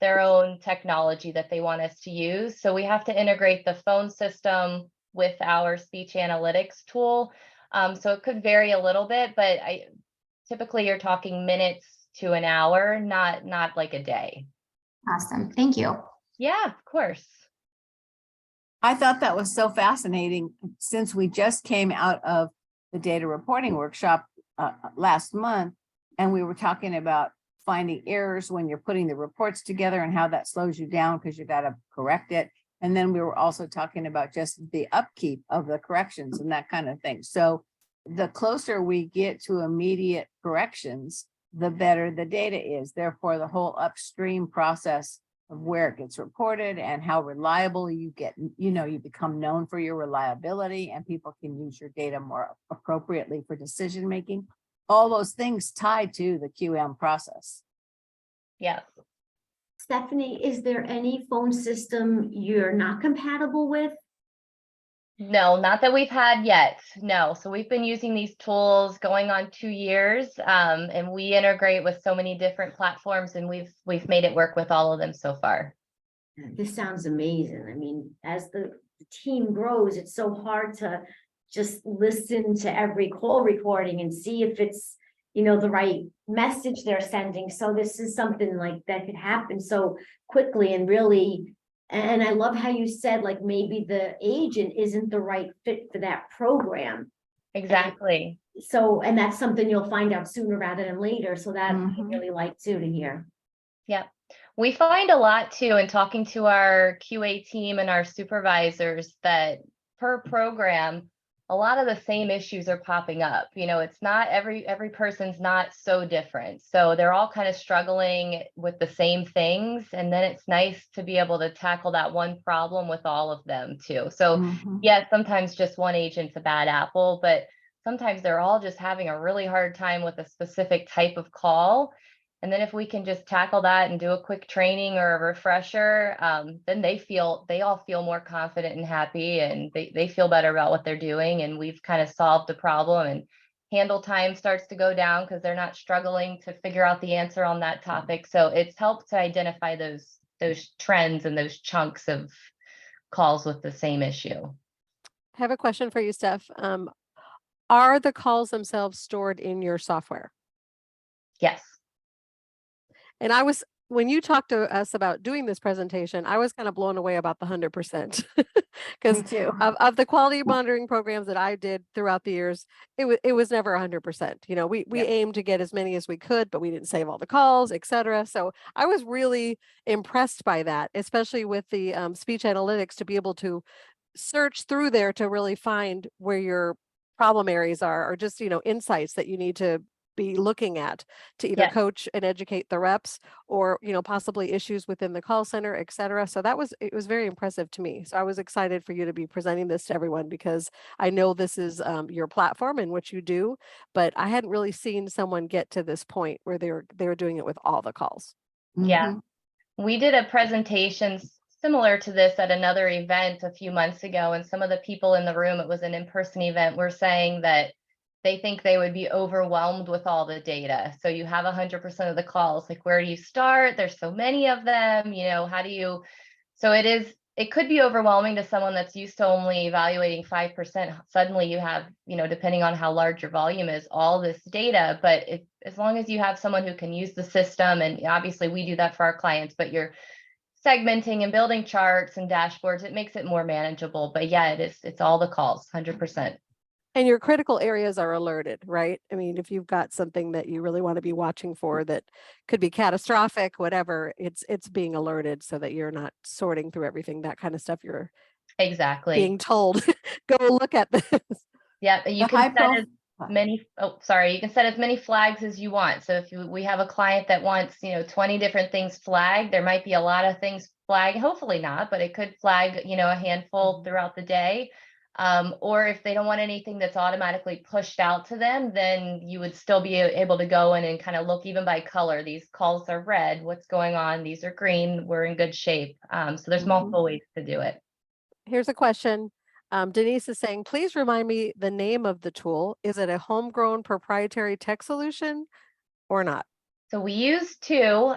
their own technology that they want us to use. So we have to integrate the phone system with our speech analytics tool. So it could vary a little bit, but typically you're talking minutes to an hour, not like a day. Awesome. Thank you. Yeah, of course. I thought that was so fascinating since we just came out of the data reporting workshop last month. And we were talking about finding errors when you're putting the reports together and how that slows you down because you got to correct it. And then we were also talking about just the upkeep of the corrections and that kind of thing. So the closer we get to immediate corrections, the better the data is. Therefore, the whole upstream process of where it gets reported and how reliable you get, you become known for your reliability and people can use your data more appropriately for decision making. All those things tied to the QM process. Yes. Stephanie, is there any phone system you're not compatible with? No, not that we've had yet. No. So we've been using these tools going on 2 years, and we integrate with so many different platforms, and we've made it work with all of them so far. This sounds amazing. I mean, as the team grows, it's so hard to just listen to every call recording and see if it's, the right message they're sending. So this is something like that could happen so quickly and really, and I love how you said, like, maybe the agent isn't the right fit for that program. Exactly. And that's something you'll find out sooner rather than later. So that I really like too to hear. Yeah. We find a lot too in talking to our QA team and our supervisors that per program, a lot of the same issues are popping up. It's not every person's not so different. So they're all kind of struggling with the same things. And then it's nice to be able to tackle that one problem with all of them too. So yes, sometimes just one agent's a bad apple, but sometimes they're all just having a really hard time with a specific type of call. And then if we can just tackle that and do a quick training or a refresher, then they all feel more confident and happy, and they feel better about what they're doing. And we've kind of solved the problem, and handle time starts to go down because they're not struggling to figure out the answer on that topic. So it's helped to identify those trends and those chunks of calls with the same issue. I have a question for you, Steph. Are the calls themselves stored in your software? Yes. And when you talked to us about doing this presentation, I was kind of blown away about the 100%. Because of the quality monitoring programs that I did throughout the years, it was never 100%. We aimed to get as many as we could, but we didn't save all the calls, et cetera. So I was really impressed by that, especially with the speech analytics, to be able to search through there to really find where your problem areas are, or just, insights that you need to be looking at to either coach and educate the reps, or possibly issues within the call center, et cetera. So it was very impressive to me. So I was excited for you to be presenting this to everyone, because I know this is your platform and what you do, but I hadn't really seen someone get to this point where they were doing it with all the calls. Yeah, we did a presentation similar to this at another event a few months ago, and some of the people in the room, it was an in-person event, were saying that they think they would be overwhelmed with all the data. So you have 100% of the calls, like, where do you start? There's so many of them, how do you, so it could be overwhelming to someone that's used to only evaluating 5%. Suddenly you have, depending on how large your volume is, all this data. But as long as you have someone who can use the system, and obviously we do that for our clients, but you're segmenting and building charts and dashboards, it makes it more manageable. But yeah, it's all the calls, 100%. And your critical areas are alerted, right? I mean, if you've got something that you really want to be watching for that could be catastrophic, whatever, it's being alerted so that you're not sorting through everything, that kind of stuff. You're being told, go look at this. Yeah, you can set as many, you can set as many flags as you want. So if we have a client that wants, 20 different things flagged, there might be a lot of things flagged, hopefully not, but it could flag, a handful throughout the day. Or if they don't want anything that's automatically pushed out to them, then you would still be able to go in and kind of look even by color. These calls are red, what's going on? These are green, we're in good shape. So there's multiple ways to do it. Here's a question. Denise is saying, please remind me the name of the tool. Is it a homegrown proprietary tech solution or not? So we use two.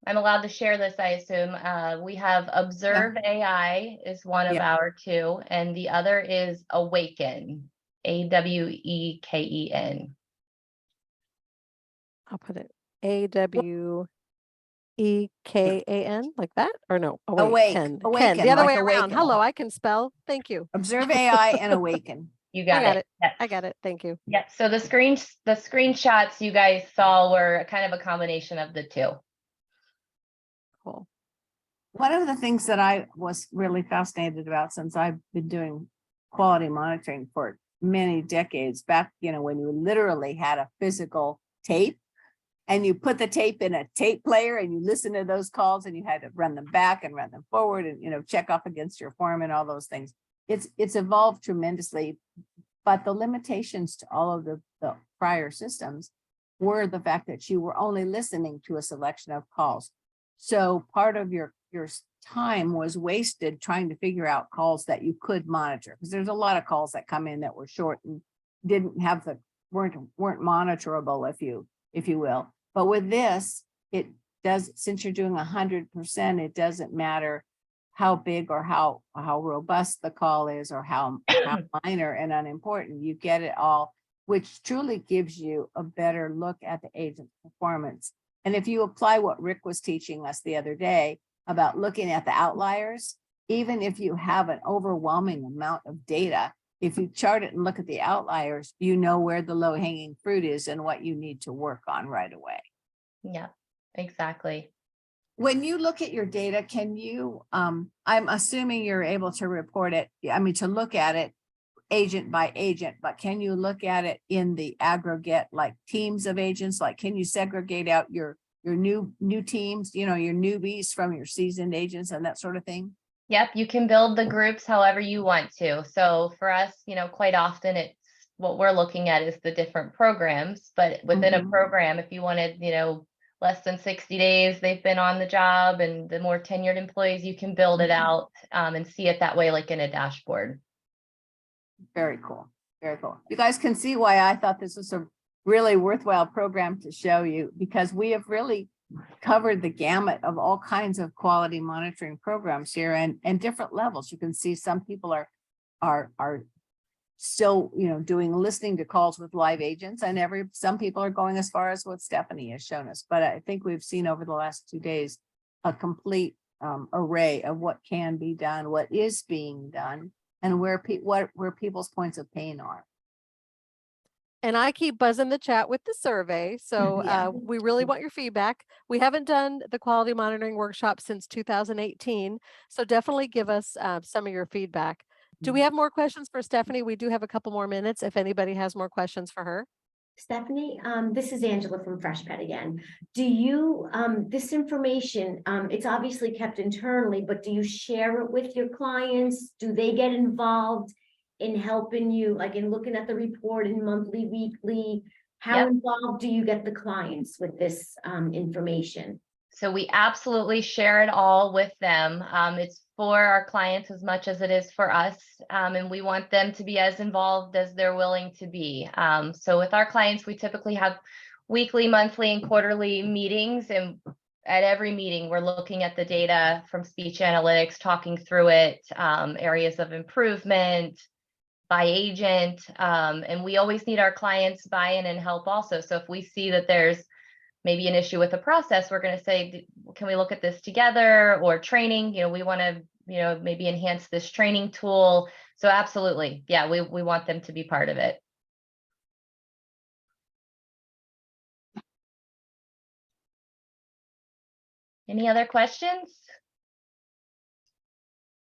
I'm allowed to share this, I assume. We have Observe AI is one of our two, and the other is Aweken, AWEKEN. I'll put it AW. EKAN, like that, or no? Oh, wait, Awake, Ken, awaken, the other like way around. awaken. Hello, I can spell. Thank you. Observe AI and awaken. You I got got it. it. Yes. I got it. Thank you. Yep. So the screenshots you guys saw were kind of a combination of the two. Cool. One of the things that I was really fascinated about, since I've been doing quality monitoring for many decades, back, when you literally had a physical tape and you put the tape in a tape player and you listen to those calls and you had to run them back and run them forward and, check off against your form and all those things. It's evolved tremendously, but the limitations to all of the prior systems were the fact that you were only listening to a selection of calls. So part of your time was wasted trying to figure out calls that you could monitor, because there's a lot of calls that come in that were short and weren't monitorable, if you will. But with this, it does, since you're doing 100%, it doesn't matter how big or how robust the call is or how minor and unimportant. You get it all, which truly gives you a better look at the agent's performance. And if you apply what Rick was teaching us the other day about looking at the outliers, even if you have an overwhelming amount of data, if you chart it and look at the outliers, you know where the low hanging fruit is and what you need to work on right away. Yeah, exactly. When you look at your data, can you, I'm assuming you're able to report it, to look at it agent by agent, but can you look at it in the aggregate, like teams of agents? Like, can you segregate out your new teams, your newbies from your seasoned agents and that sort of thing? Yep, you can build the groups however you want to. So for us, quite often it's what we're looking at is the different programs, but within a program, if you wanted, less than 60 days they've been on the job and the more tenured employees, you can build it out and see it that way, like in a dashboard. Very cool. Very cool. You guys can see why I thought this was a really worthwhile program to show you, because we have really covered the gamut of all kinds of quality monitoring programs here and different levels. You can see some people are still, doing listening to calls with live agents, and some people are going as far as what Stephanie has shown us. But I think we've seen over the last 2 days a complete array of what can be done, what is being done, and where people's points of pain are. And I keep buzzing the chat with the survey. So we really want your feedback. We haven't done the quality monitoring workshop since 2018. So definitely give us some of your feedback. Do we have more questions for Stephanie? We do have a couple more minutes if anybody has more questions for her. Stephanie, this is Angela from Freshpet again. Do you, this information, it's obviously kept internally, but do you share it with your clients? Do they get involved in helping you, like in looking at the report in monthly, weekly? How involved do you get the clients with this information? So we absolutely share it all with them. It's for our clients as much as it is for us. And we want them to be as involved as they're willing to be. So with our clients, we typically have weekly, monthly, and quarterly meetings. And at every meeting, we're looking at the data from speech analytics, talking through it, areas of improvement by agent. And we always need our clients' buy-in and help also. So if we see that there's maybe an issue with the process, we're going to say, can we look at this together? Or training, we want to, maybe enhance this training tool. So absolutely. Yeah, we want them to be part of it. Any other questions?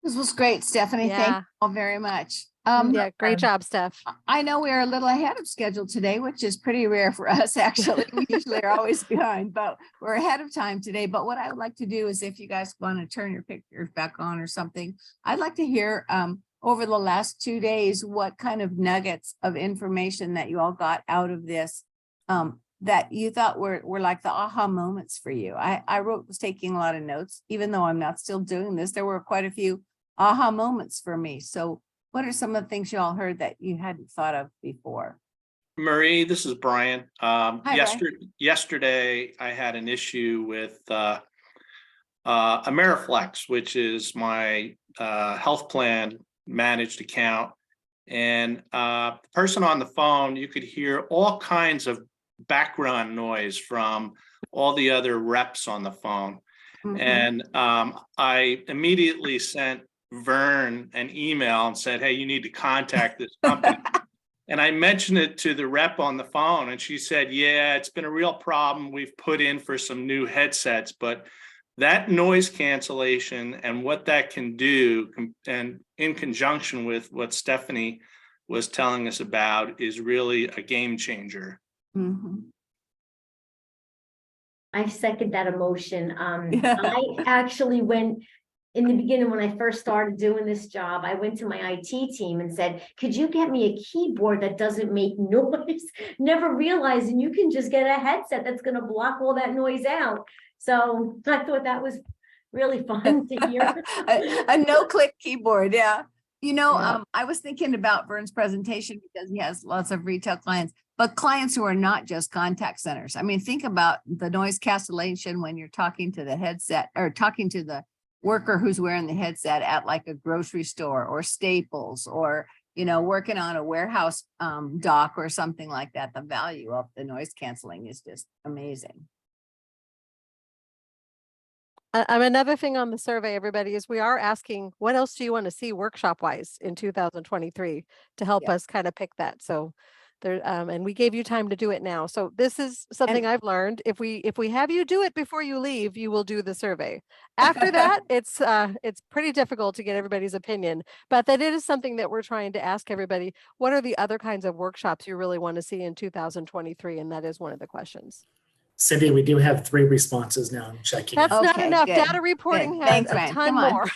This was great, Stephanie. Thank you all very much. Yeah, great job, Steph. I know we are a little ahead of schedule today, which is pretty rare for us, actually. We usually are always behind, but we're ahead of time today. But what I would like to do is, if you guys want to turn your pictures back on or something, I'd like to hear over the last 2 days, what kind of nuggets of information that you all got out of this that you thought were like the aha moments for you. I was taking a lot of notes, even though I'm not still doing this. There were quite a few aha moments for me. So what are some of the things you all heard that you hadn't thought of before? Marie, this is Brian. Brian. Yesterday, I had an issue with Ameriflex, which is my health plan managed account. And the person on the phone, you could hear all kinds of background noise from all the other reps on the phone. Mhm. And I immediately sent Vern an email and said, hey, you need to contact this company. And I mentioned it to the rep on the phone, and she said, yeah, it's been a real problem. We've put in for some new headsets, but that noise cancellation and what that can do, and in conjunction with what Stephanie was telling us about, is really a game changer. Mhm. I second that emotion. I actually went in the beginning when I first started doing this job, I went to my IT team and said, could you get me a keyboard that doesn't make noise? Never realizing you can just get a headset that's going to block all that noise out. So I thought that was really fun to hear. A no-click keyboard, yeah. You know, I was thinking about Vern's presentation because he has lots of retail clients, but clients who are not just contact centers. I mean, think about the noise cancellation when you're talking to the headset or talking to the worker who's wearing the headset at like a grocery store or Staples, or, you know, working on a warehouse dock or something like that. The value of the noise canceling is just amazing. Another thing on the survey, everybody, is we are asking, what else do you want to see workshop wise in 2023 to help us kind of pick that? So there, and we gave you time to do it now. So this is something I've learned. If we have you do it before you leave, you will do the survey. After that, it's pretty difficult to get everybody's opinion, but that it is something that we're trying to ask everybody. What are the other kinds of workshops you really want to see in 2023? And that is one of the questions. Cindy, we do have 3 responses now. I'm checking. That's not Okay, enough. good, Data reporting good. has Thanks, a Ryan. ton Come on. more.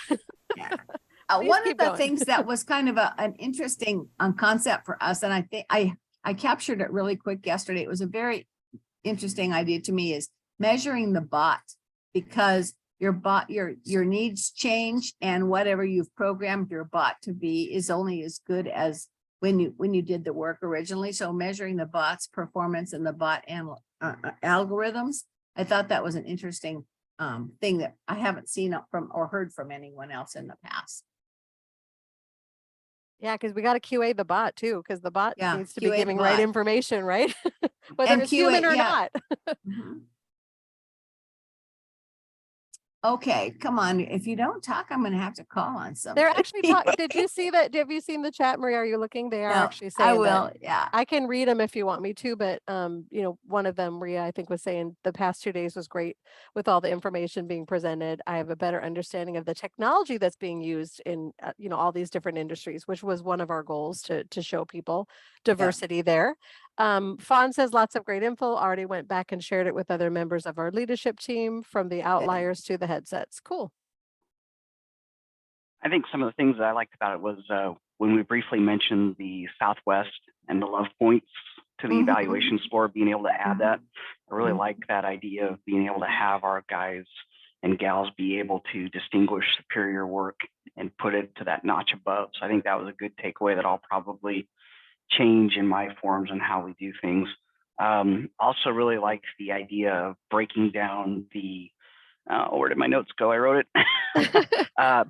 One of keep the going. things that was kind of an interesting concept for us, and I think I captured it really quick yesterday. It was a very interesting idea to me, is measuring the bot, because your bot, your needs change, and whatever you've programmed your bot to be is only as good as when you did the work originally. So measuring the bot's performance and the bot and algorithms, I thought that was an interesting thing that I haven't seen from or heard from anyone else in the past. Yeah, because we got to QA the bot too, because the bot needs to be QA the giving right bot. information, right? Whether And it's QA, human or yeah. not. Mhm. Okay, come on. If you don't talk, I'm going to have to call on somebody. They're actually talking. Did you see that? Have you seen the chat, Maria? Are you looking? They are No, actually saying I will. that. Yeah. I can read them if you want me to, but you know, one of them, Maria, I think was saying the past 2 days was great with all the information being presented. I have a better understanding of the technology that's being used in you know, all these different industries, which was one of our goals to show people diversity there. Fawn says lots of great info. Already went back and shared it with other members of our leadership team, from the outliers to the headsets. Cool. I think some of the things that I liked about it was when we briefly mentioned the Southwest and the love points to the evaluation score, being able to add that. I really like that idea of being able to have our guys and gals be able to distinguish superior work and put it to that notch above. So I think that was a good takeaway that I'll probably change in my forms and how we do things. Also really liked the idea of breaking down the where did my notes go? I wrote it.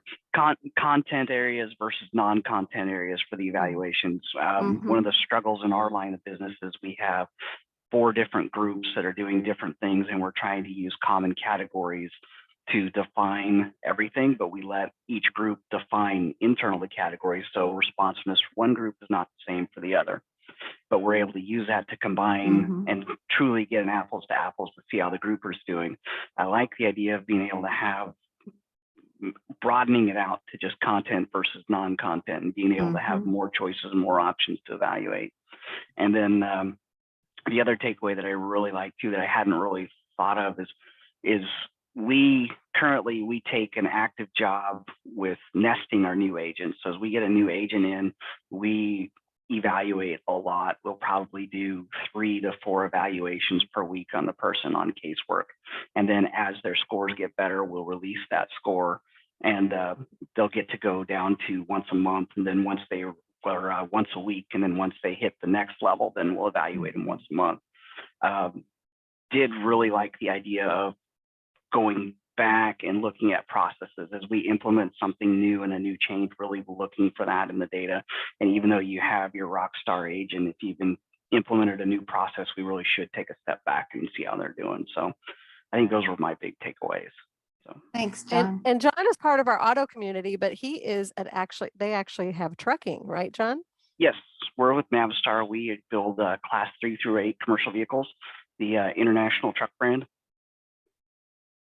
Content areas versus non-content areas for the evaluations. One of the struggles in our line of business is we have 4 different groups that are doing different things, and we're trying to use common categories to define everything, but we let each group define internal to categories. So responsiveness for one group is not the same for the other, but we're able to use that to combine and truly get an apples to apples to see how the grouper's doing. I like the idea of being able to have broadening it out to just content versus non-content, and being able to have more choices and more options to evaluate. And then the other takeaway that I really like too, that I hadn't really thought of, is we take an active job with nesting our new agents. So as we get a new agent in, we evaluate a lot. We'll probably do 3 to 4 evaluations per week on the person on casework. And then as their scores get better, we'll release that score, and they'll get to go down to once a month. And then once a week. And then once they hit the next level, then we'll evaluate them once a month. Did really like the idea of going back and looking at processes as we implement something new and a new change, really looking for that in the data. And even though you have your rock star agent, if you've been implemented a new process, we really should take a step back and see how they're doing. So I think those were my big takeaways. So Thanks, John. And John is part of our auto community, but he is they actually have trucking, right, John? yes, we're with Navistar. We build class 3 through 8 commercial vehicles, the international truck brand.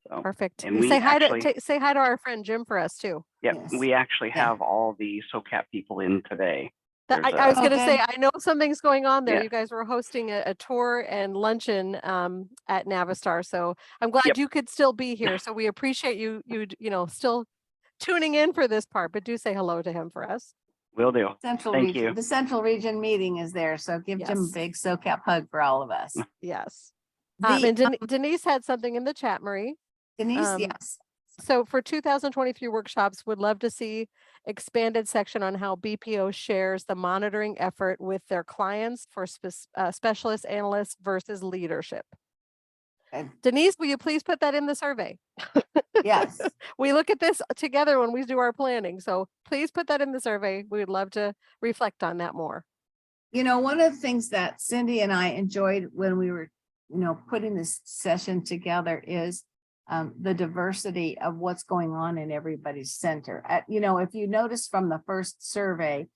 So, Perfect. and we Say hi actually, to say hi to our friend Jim for us too. yep, Yes. we actually have all the SOCAP people in today. I was going to say, Okay. I know something's going on there. Yeah. You guys were hosting a tour and luncheon at Navistar, so I'm glad Yep. you could still be here. So we appreciate you still tuning in for this part, but do say hello to him for us. Will do. Central Thank region, you. the Central Region meeting is there, so give Jim a Yes. big SOCAP hug for all of us. Yes. The, And Denise had something in the chat, Marie. Denise, yes. So for 2023 workshops, would love to see expanded section on how BPO shares the monitoring effort with their clients for specialist analysts versus leadership. Okay. Denise, will you please put that in the survey? Yes. We look at this together when we do our planning. So please put that in the survey. We would love to reflect on that more. You know, one of the things that Cindy and I enjoyed when we were, putting this session together is the diversity of what's going on in everybody's center. If you notice from the first survey,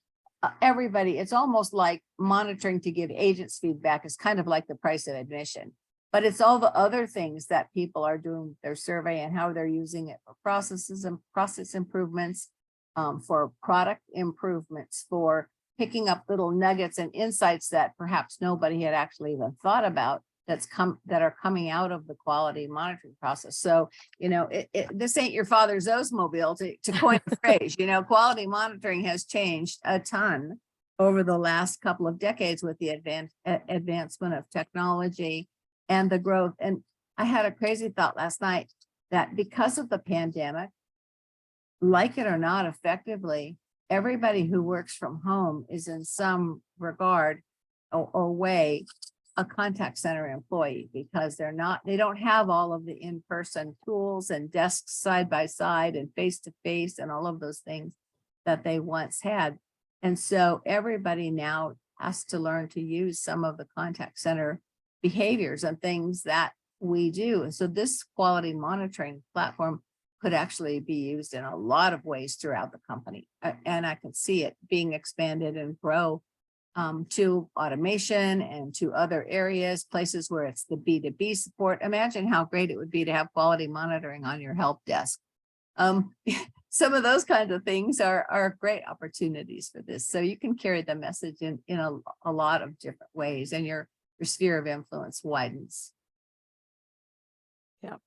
everybody, it's almost like monitoring to give agents feedback is kind of like the price of admission. But it's all the other things that people are doing with their survey and how they're using it for processes and process improvements, for product improvements, for picking up little nuggets and insights that perhaps nobody had actually even thought about that are coming out of the quality monitoring process. So, this ain't your father's Oldsmobile to coin a phrase. Quality monitoring has changed a ton over the last couple of decades with the advancement of technology and the growth. And I had a crazy thought last night that because of the pandemic, like it or not, effectively, everybody who works from home is in some regard or way a contact center employee, because they don't have all of the in-person tools and desks side by side and face to face and all of those things that they once had. And so everybody now has to learn to use some of the contact center behaviors and things that we do. And so this quality monitoring platform could actually be used in a lot of ways throughout the company. And I can see it being expanded and grow to automation and to other areas, places where it's the B2B support. Imagine how great it would be to have quality monitoring on your help desk. Some of those kinds of things are great opportunities for this. So you can carry the message in a lot of different ways, and your sphere of influence widens. Yep.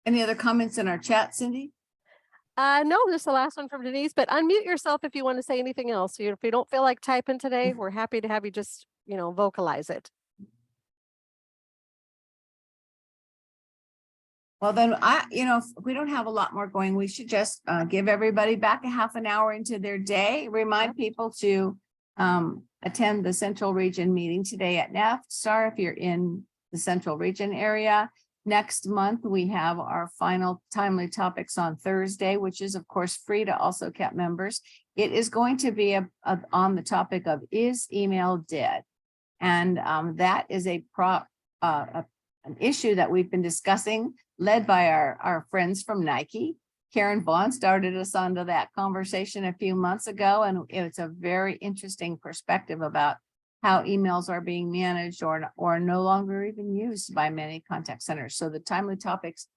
Any other comments in our chat, Cindy? No, just the last one from Denise, but unmute yourself if you want to say anything else. If you don't feel like typing today, we're happy to have you just, vocalize it. Well, then if we don't have a lot more going, we should just give everybody back a half an hour into their day. Remind people to attend the Central Region meeting today at Navistar if you're in the Central Region area. Next month, we have our final timely topics on Thursday, which is of course free to also SOCAP members. It is going to be on the topic of, is email dead? And that is an issue that we've been discussing, led by our friends from Nike. Karen Vaughn started us onto that conversation a few months ago, and it's a very interesting perspective about how emails are being managed or no longer even used by many contact centers. So the timely topics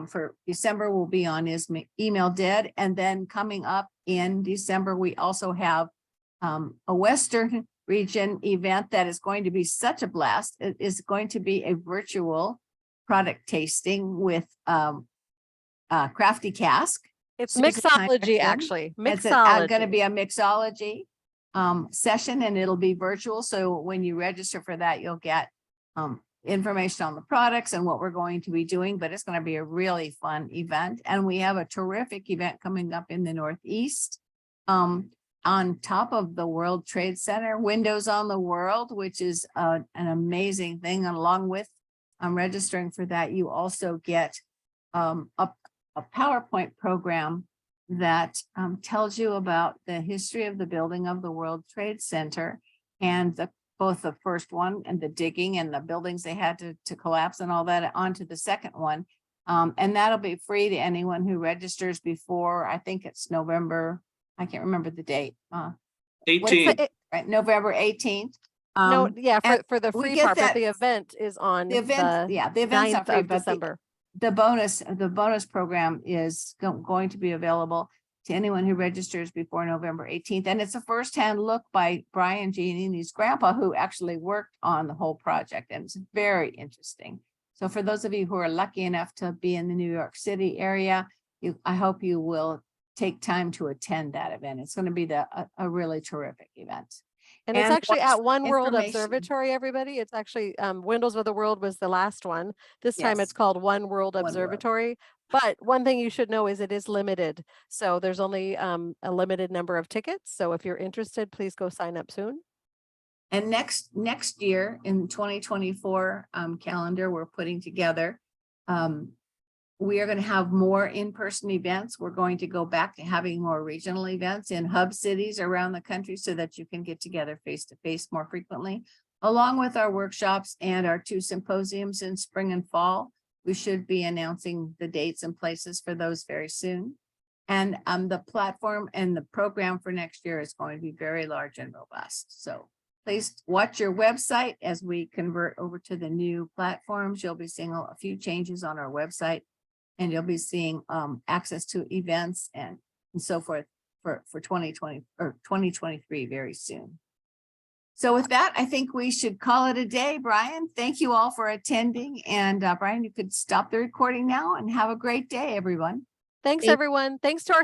for December will be on, is email dead? And then coming up in December, we also have a Western Region event that is going to be such a blast. It is going to be a virtual product tasting with Crafty Cask. It's Susan mixology, Heinerton. actually. It's Mixology. going to be a mixology session, and it'll be virtual. So when you register for that, you'll get information on the products and what we're going to be doing, but it's going to be a really fun event. And we have a terrific event coming up in the Northeast on top of the World Trade Center, Windows on the World, which is an amazing thing. And along with registering for that, you also get a PowerPoint program that tells you about the history of the building of the World Trade Center and both the first one and the digging and the buildings they had to collapse and all that onto the second one. And that'll be free to anyone who registers before, I think it's November, I can't remember the date. 18th. Right, November 18th. No, yeah, and for the we free get part, but that- the event is on The event, the yeah, the event's 9th not free, of but December. the bonus program is going to be available to anyone who registers before November 18th. And it's a firsthand look by Brian Giannini's grandpa, who actually worked on the whole project. And it's very interesting. So for those of you who are lucky enough to be in the New York City area, I hope you will take time to attend that event. It's going to be a really terrific event. And it's actually watch at One World information. Observatory, everybody. It's actually Windows of the World was the last one. This time Yes. it's called One World One World. Observatory. But one thing you should know is it is limited. So there's only a limited number of tickets. So if you're interested, please go sign up soon. And next year in 2024 calendar, we're putting together. We are going to have more in-person events. We're going to go back to having more regional events in hub cities around the country so that you can get together face-to-face more frequently, along with our workshops and our 2 symposiums in spring and fall. We should be announcing the dates and places for those very soon. And the platform and the program for next year is going to be very large and robust. So please watch your website as we convert over to the new platforms. You'll be seeing a few changes on our website, and you'll be seeing access to events and so forth for 2020 or 2023 very soon. So with that, I think we should call it a day. Brian, thank you all for attending. And Brian, you could stop the recording now and have a great day, everyone. Thanks, everyone. Thanks to our